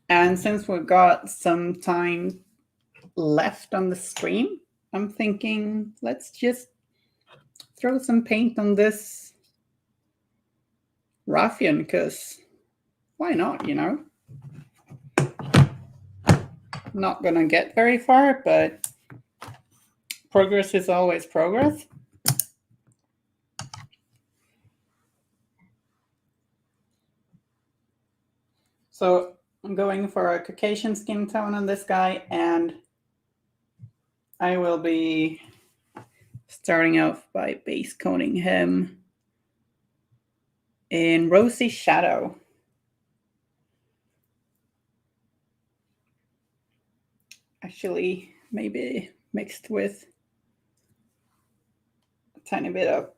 And since we've got some time left on the stream, I'm thinking let's just throw some paint on this ruffian, because why not, you know? Not gonna get very far, but progress is always progress. So I'm going for a Caucasian skin tone on this guy, and I will be starting off by base coating him in Rosy Shadow. Actually, maybe mixed with a tiny bit of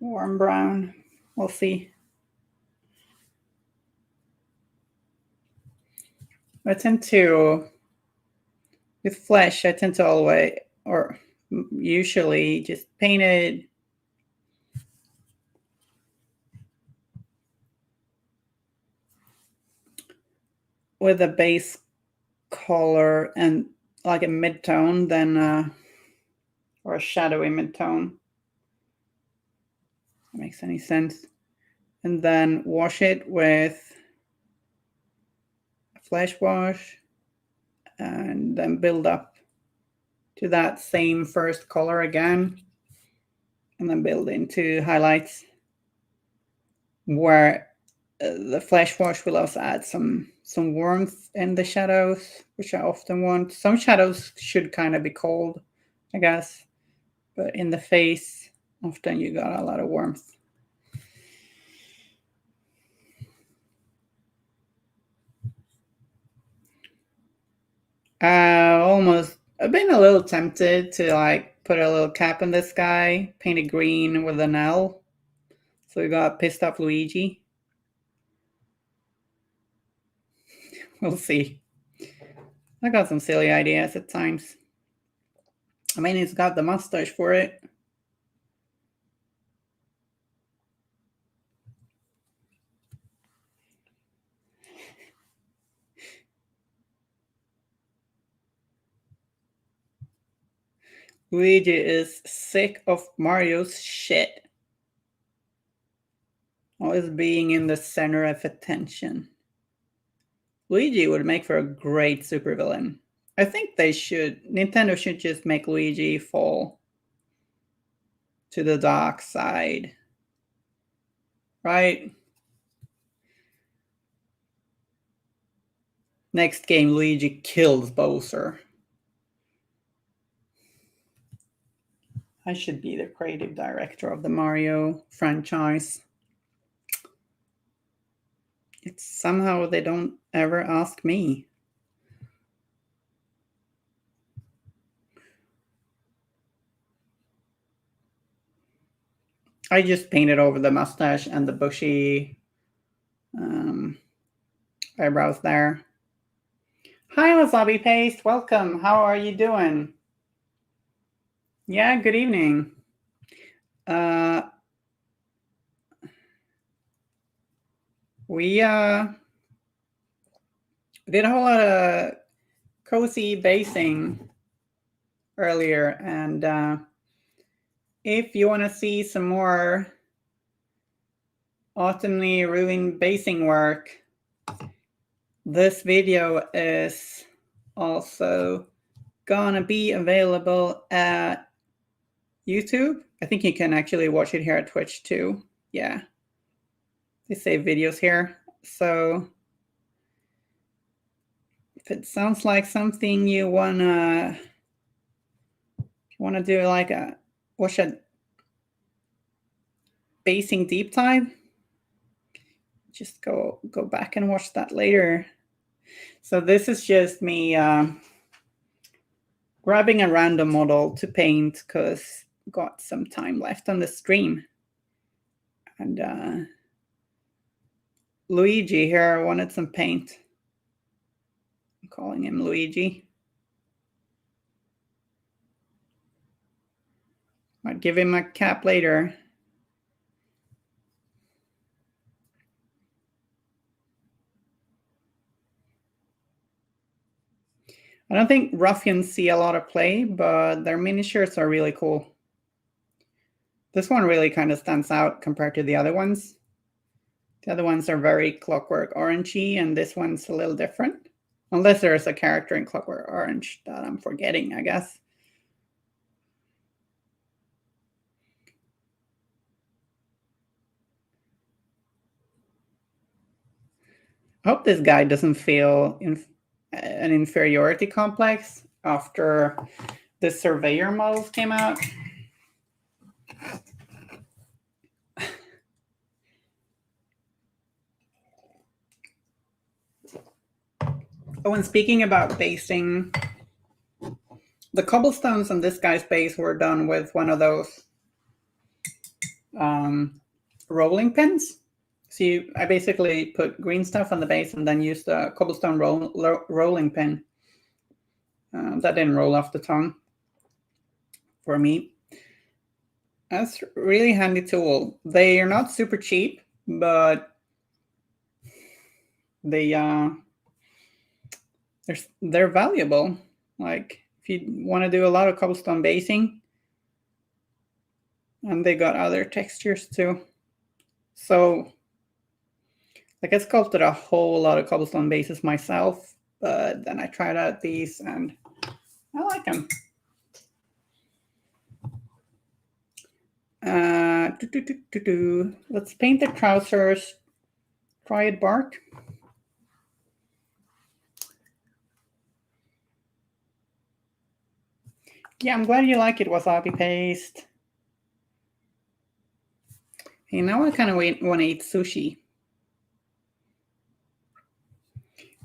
warm brown. We'll see. I tend to, with Flesh, I tend to always, or usually just paint it with a base color and like a mid-tone, then or a shadowy mid-tone. That makes any sense. And then wash it with a Flesh wash, and then build up to that same first color again, and then build into highlights, where the Flesh wash will also add some warmth in the shadows, which I often want. Some shadows should kind of be cold, I guess, but in the face, often you got a lot of warmth. I've been a little tempted to like put a little cap on this guy, paint it green with an L. So we got Pissed Off Luigi. We'll see. I got some silly ideas at times. I mean, he's got the mustache for it. Luigi is sick of Mario's shit. Always being in the center of attention. Luigi would make for a great supervillain. I think Nintendo should just make Luigi fall to the dark side. Right? Next game, Luigi kills Bowser. I should be the creative director of the Mario franchise. It's somehow they don't ever ask me. I just painted over the mustache and the bushy eyebrows there. Hi, Wasabi Paste. Welcome. How are you doing? Yeah, good evening. We did a whole lot of cozy basing earlier, and if you want to see some more autumnly ruined basing work, this video is also gonna be available at YouTube. I think you can actually watch it here at Twitch too. Yeah, they save videos here. So if it sounds like something you wanna do, like watch a basing deep dive, just go back and watch that later. So this is just me grabbing a random model to paint because got some time left on the stream. And Luigi here wanted some paint. I'm calling him Luigi. Might give him a cap later. I don't think Ruffians see a lot of play, but their miniatures are really cool. This one really kind of stands out compared to the other ones. The other ones are very Clockwork Orangey, and this one's a little different. Unless there's a character in Clockwork Orange that I'm forgetting, I guess. I hope this guy doesn't feel an inferiority complex after the Surveyor models came out. Oh, and speaking about basing, the cobblestones on this guy's base were done with one of those rolling pins. So I basically put green stuff on the base and then used a cobblestone rolling pin. That didn't roll off the tongue for me. That's a really handy tool. They are not super cheap, but they're valuable. Like if you want to do a lot of cobblestone basing, and they got other textures too. So like I sculpted a whole lot of cobblestone bases myself, but then I tried out these and I like them. Let's paint the trousers Dryad Bark. Yeah, I'm glad you like it, Wasabi Paste. Hey, now I kind of want to eat sushi.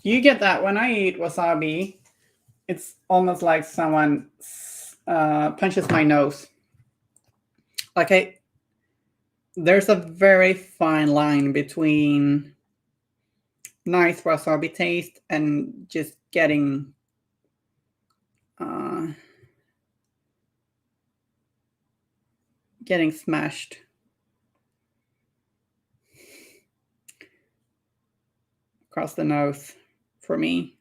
You get that when I eat wasabi, it's almost like someone punches my nose. Like there's a very fine line between nice wasabi taste and just getting smashed. Across the nose for me.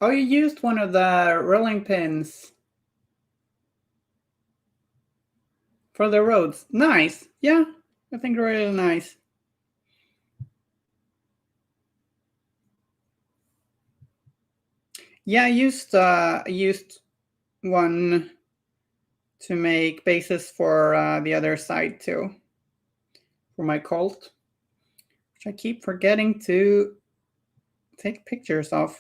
Oh, you used one of the rolling pins for the roads. Nice. Yeah, I think they're really nice. Yeah, I used one to make bases for the other side too, for my cult, which I keep forgetting to take pictures of.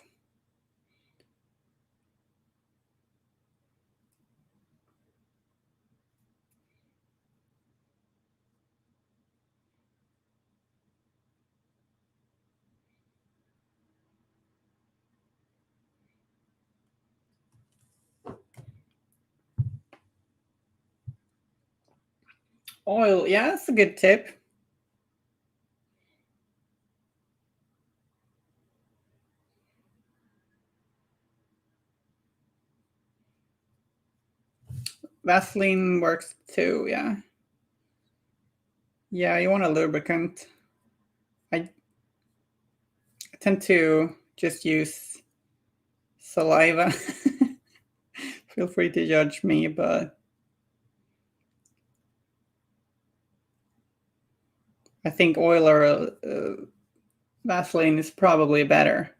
Oil, yeah, that's a good tip. Vaseline works too, yeah. Yeah, you want a lubricant. I tend to just use saliva. Feel free to judge me, but I think oil or Vaseline is probably better.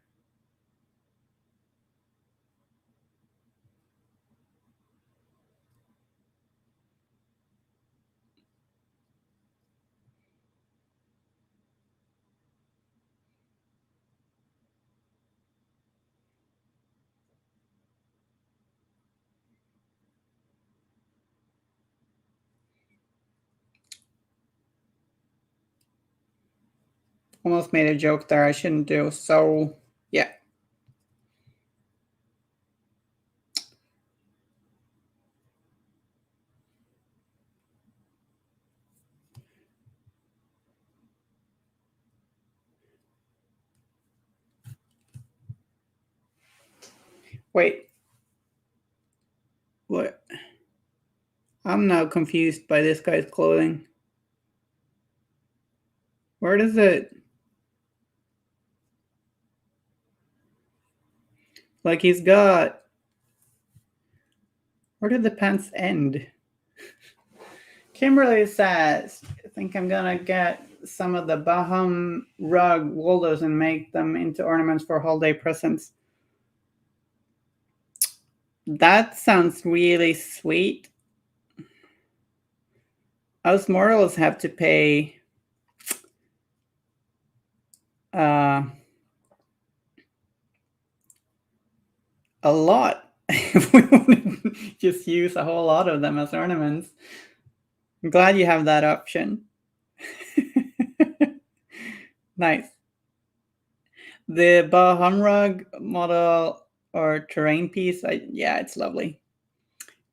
Almost made a joke there I shouldn't do, so yeah. Wait. What? I'm now confused by this guy's clothing. Where does it... Like he's got... Where did the pants end? Kimberly says, I think I'm gonna get some of the Baham rug waldos and make them into ornaments for holiday presents. That sounds really sweet. Us mortals have to pay a lot if we want to just use a whole lot of them as ornaments. I'm glad you have that option. Nice. The Baham rug model or terrain piece, yeah, it's lovely.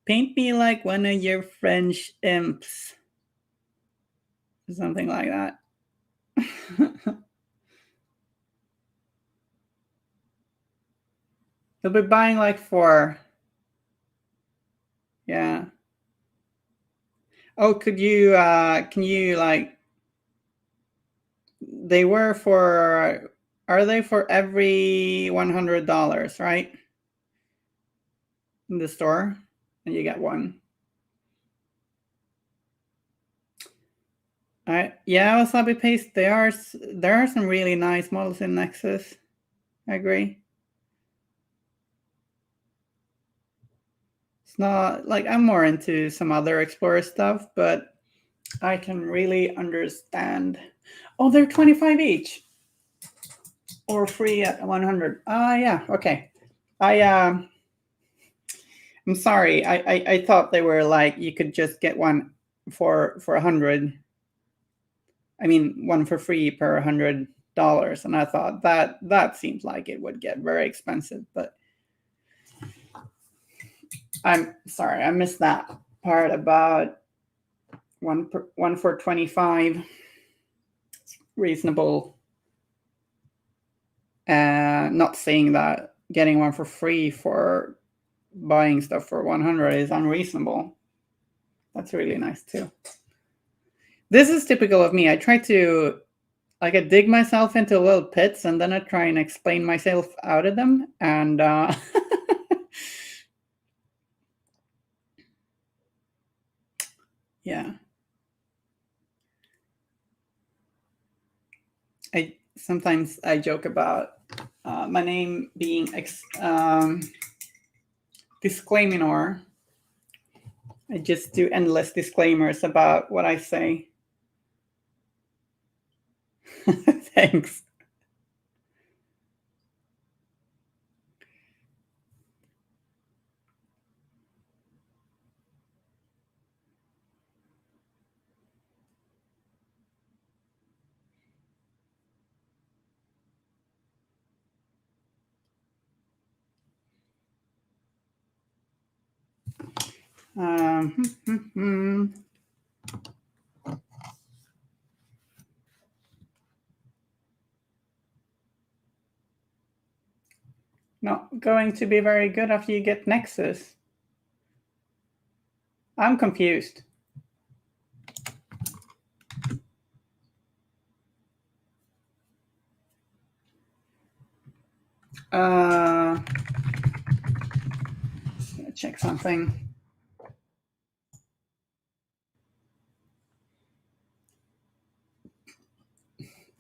Paint me like one of your French imps. Something like that. You'll be buying like 4. Yeah. Oh, can you like, they were for, are they for every $100, right? In the store, and you get one. Yeah, Wasabi Paste, there are some really nice models in Nexus. I agree. It's not like, I'm more into some other Explorer stuff, but I can really understand. Oh, they're 25 each. Or free at 100. Yeah, okay. I'm sorry. I thought they were like you could just get one for 100. I mean, one for free per $100, and I thought that seems like it would get very expensive. But I'm sorry, I missed that part about one for 25. It's reasonable. Not saying that getting one for free for buying stuff for 100 is unreasonable. That's really nice too. This is typical of me. I try to, like, I dig myself into little pits and then I try and explain myself out of them. And yeah. Sometimes I joke about my name being Disclaiminor. I just do endless disclaimers about what I say. Thanks. Not going to be very good after you get Nexus. I'm confused. Just gonna check something.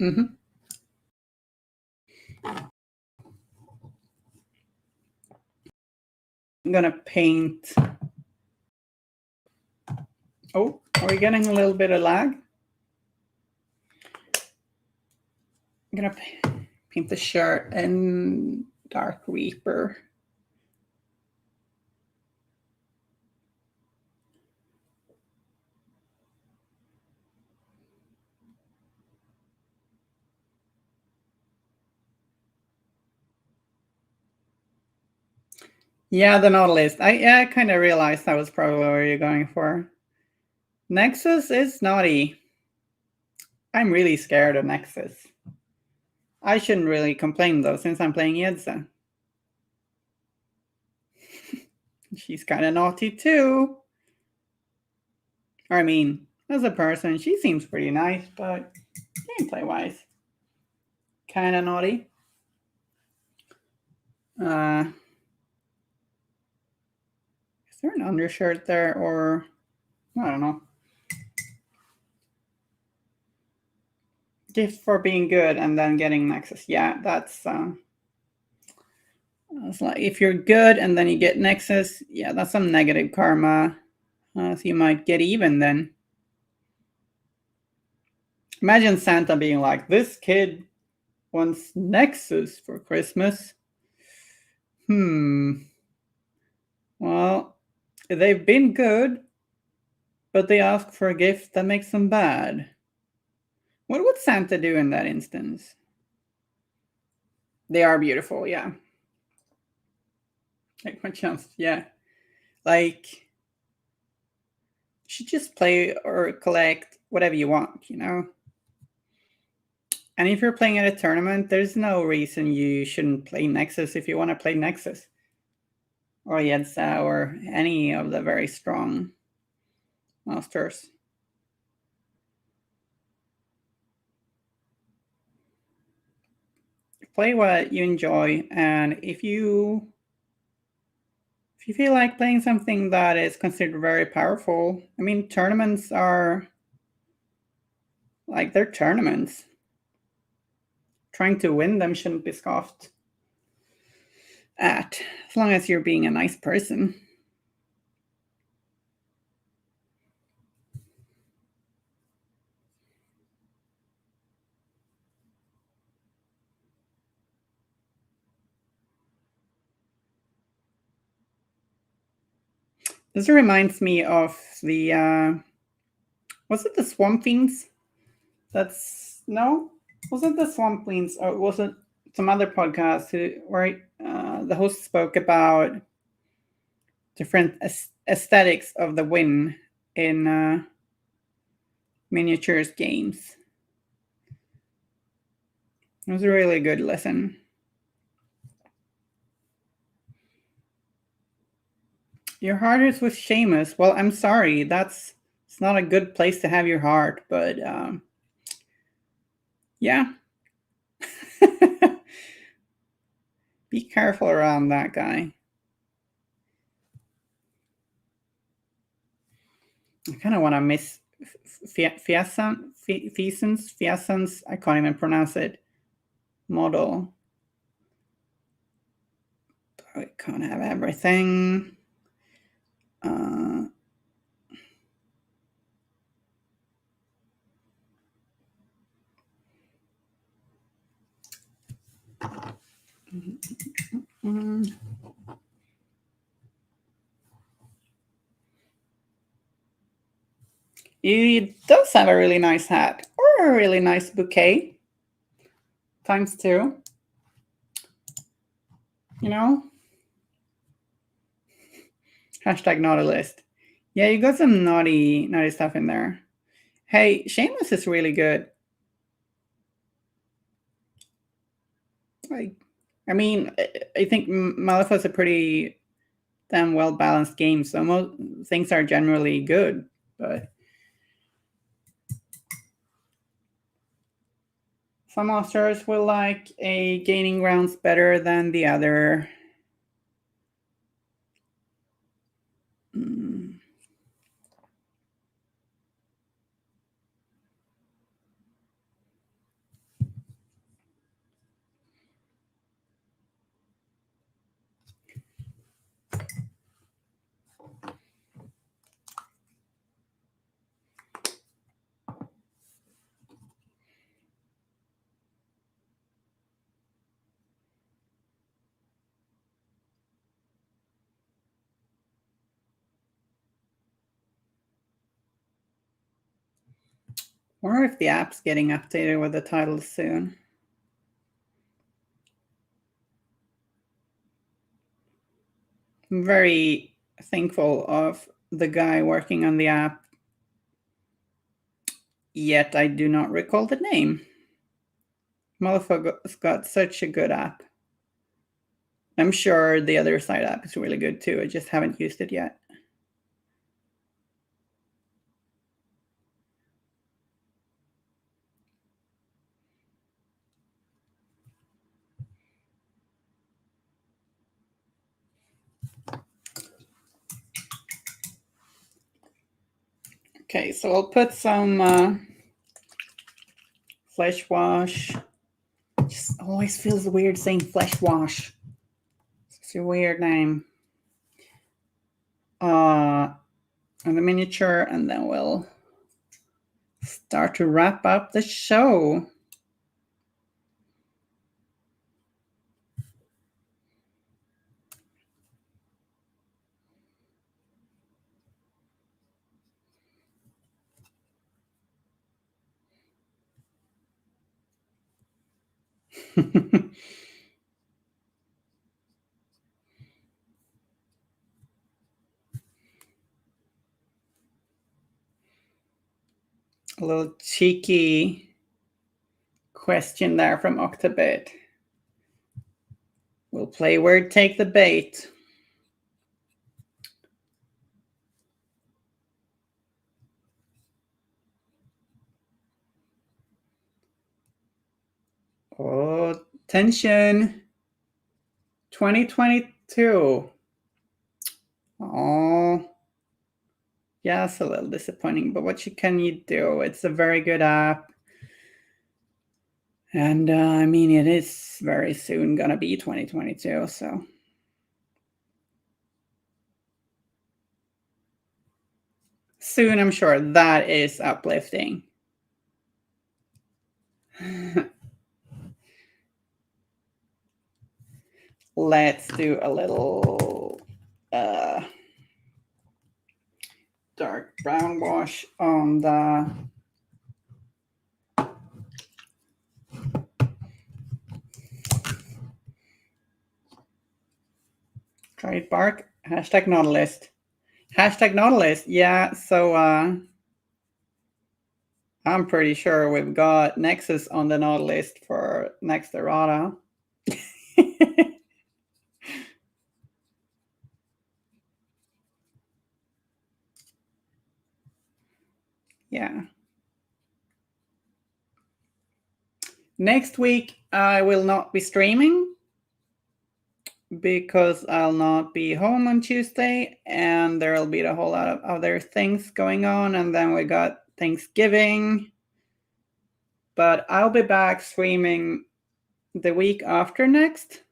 I'm gonna paint. Oh, are we getting a little bit of lag? I'm gonna paint the shirt in Dark Reaper. Yeah, the Nautilus. I kind of realized that was probably what you're going for. Nexus is naughty. I'm really scared of Nexus. I shouldn't really complain though, since I'm playing Yedza. She's kind of naughty too. I mean, as a person, she seems pretty nice, but gameplay-wise, kind of naughty. Is there an undershirt there, or I don't know? Gift for being good and then getting Nexus. Yeah, that's like if you're good and then you get Nexus, yeah, that's some negative karma. So you might get even then. Imagine Santa being like, this kid wants Nexus for Christmas. Well, they've been good, but they ask for a gift that makes them bad. What would Santa do in that instance? They are beautiful, yeah. Like my chance, yeah. Like, you should just play or collect whatever you want, you know? And if you're playing at a tournament, there's no reason you shouldn't play Nexus if you want to play Nexus. Or Yedza, or any of the very strong masters. Play what you enjoy, and if you feel like playing something that is considered very powerful, I mean, tournaments are like, they're tournaments. Trying to win them shouldn't be scoffed at, as long as you're being a nice person. This reminds me of the, was it the Swamp Fiends? Was it the Swamp Fiends, or was it some other podcast where the host spoke about different aesthetics of the win in miniatures games? It was a really good lesson. Your heart is with Seamus. Well, I'm sorry. It's not a good place to have your heart, but yeah. Be careful around that guy. I kind of want to miss Fiesens, I can't even pronounce it, model. we can't have everything. He does have a really nice hat or a really nice bouquet. ×2. You know? Hashtag Nautilist. Yeah, you got some naughty stuff in there. Hey, Shameless is really good. I mean, I think Malifaux is a pretty damn well-balanced game, so most things are generally good, but some monsters will like a gaining grounds better than the other. Or if the app's getting updated with the title soon. I'm very thankful of the guy working on the app, yet I do not recall the name. Malifaux's got such a good app. I'm sure the other side app is really good too. I just haven't used it yet. Okay, so I'll put some flesh wash. Just always feels weird saying flesh wash. It's a weird name. On the miniature, and then we'll start to wrap up the show. A little cheeky question there from Octobit. We'll play Wyrd Take the Bait. Oh, tension. 2022. Oh, yeah, it's a little disappointing, but what can you do? It's a very good app. And I mean, it is very soon gonna be 2022, so. Soon, I'm sure that is uplifting. Let's do a little dark brown wash on the dried bark. Hashtag Nautilist. Hashtag Nautilist. Yeah, so I'm pretty sure we've got Nexus on the Nautilist for next errata. Yeah. Next week, I will not be streaming because I'll not be home on Tuesday, and there'll be a whole lot of other things going on, and then we got Thanksgiving. But I'll be back streaming the week after next.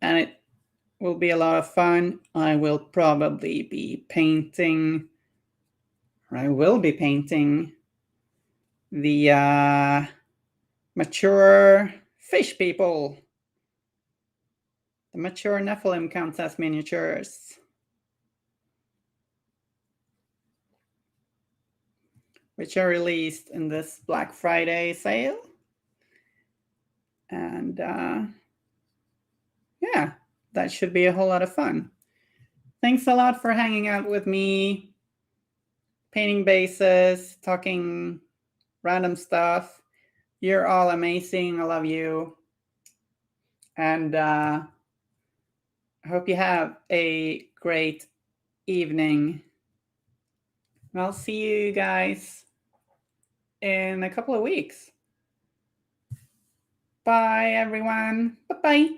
and it will be a lot of fun. I will probably be painting, or I will be painting the mature fish people. The mature Nephilim counts as miniatures, which are released in this Black Friday sale. And yeah, that should be a whole lot of fun. Thanks a lot for hanging out with me, painting bases, talking random stuff. You're all amazing. I love you. And I hope you have a great evening. I'll see you guys in a couple of weeks. Bye, everyone. Bye-bye.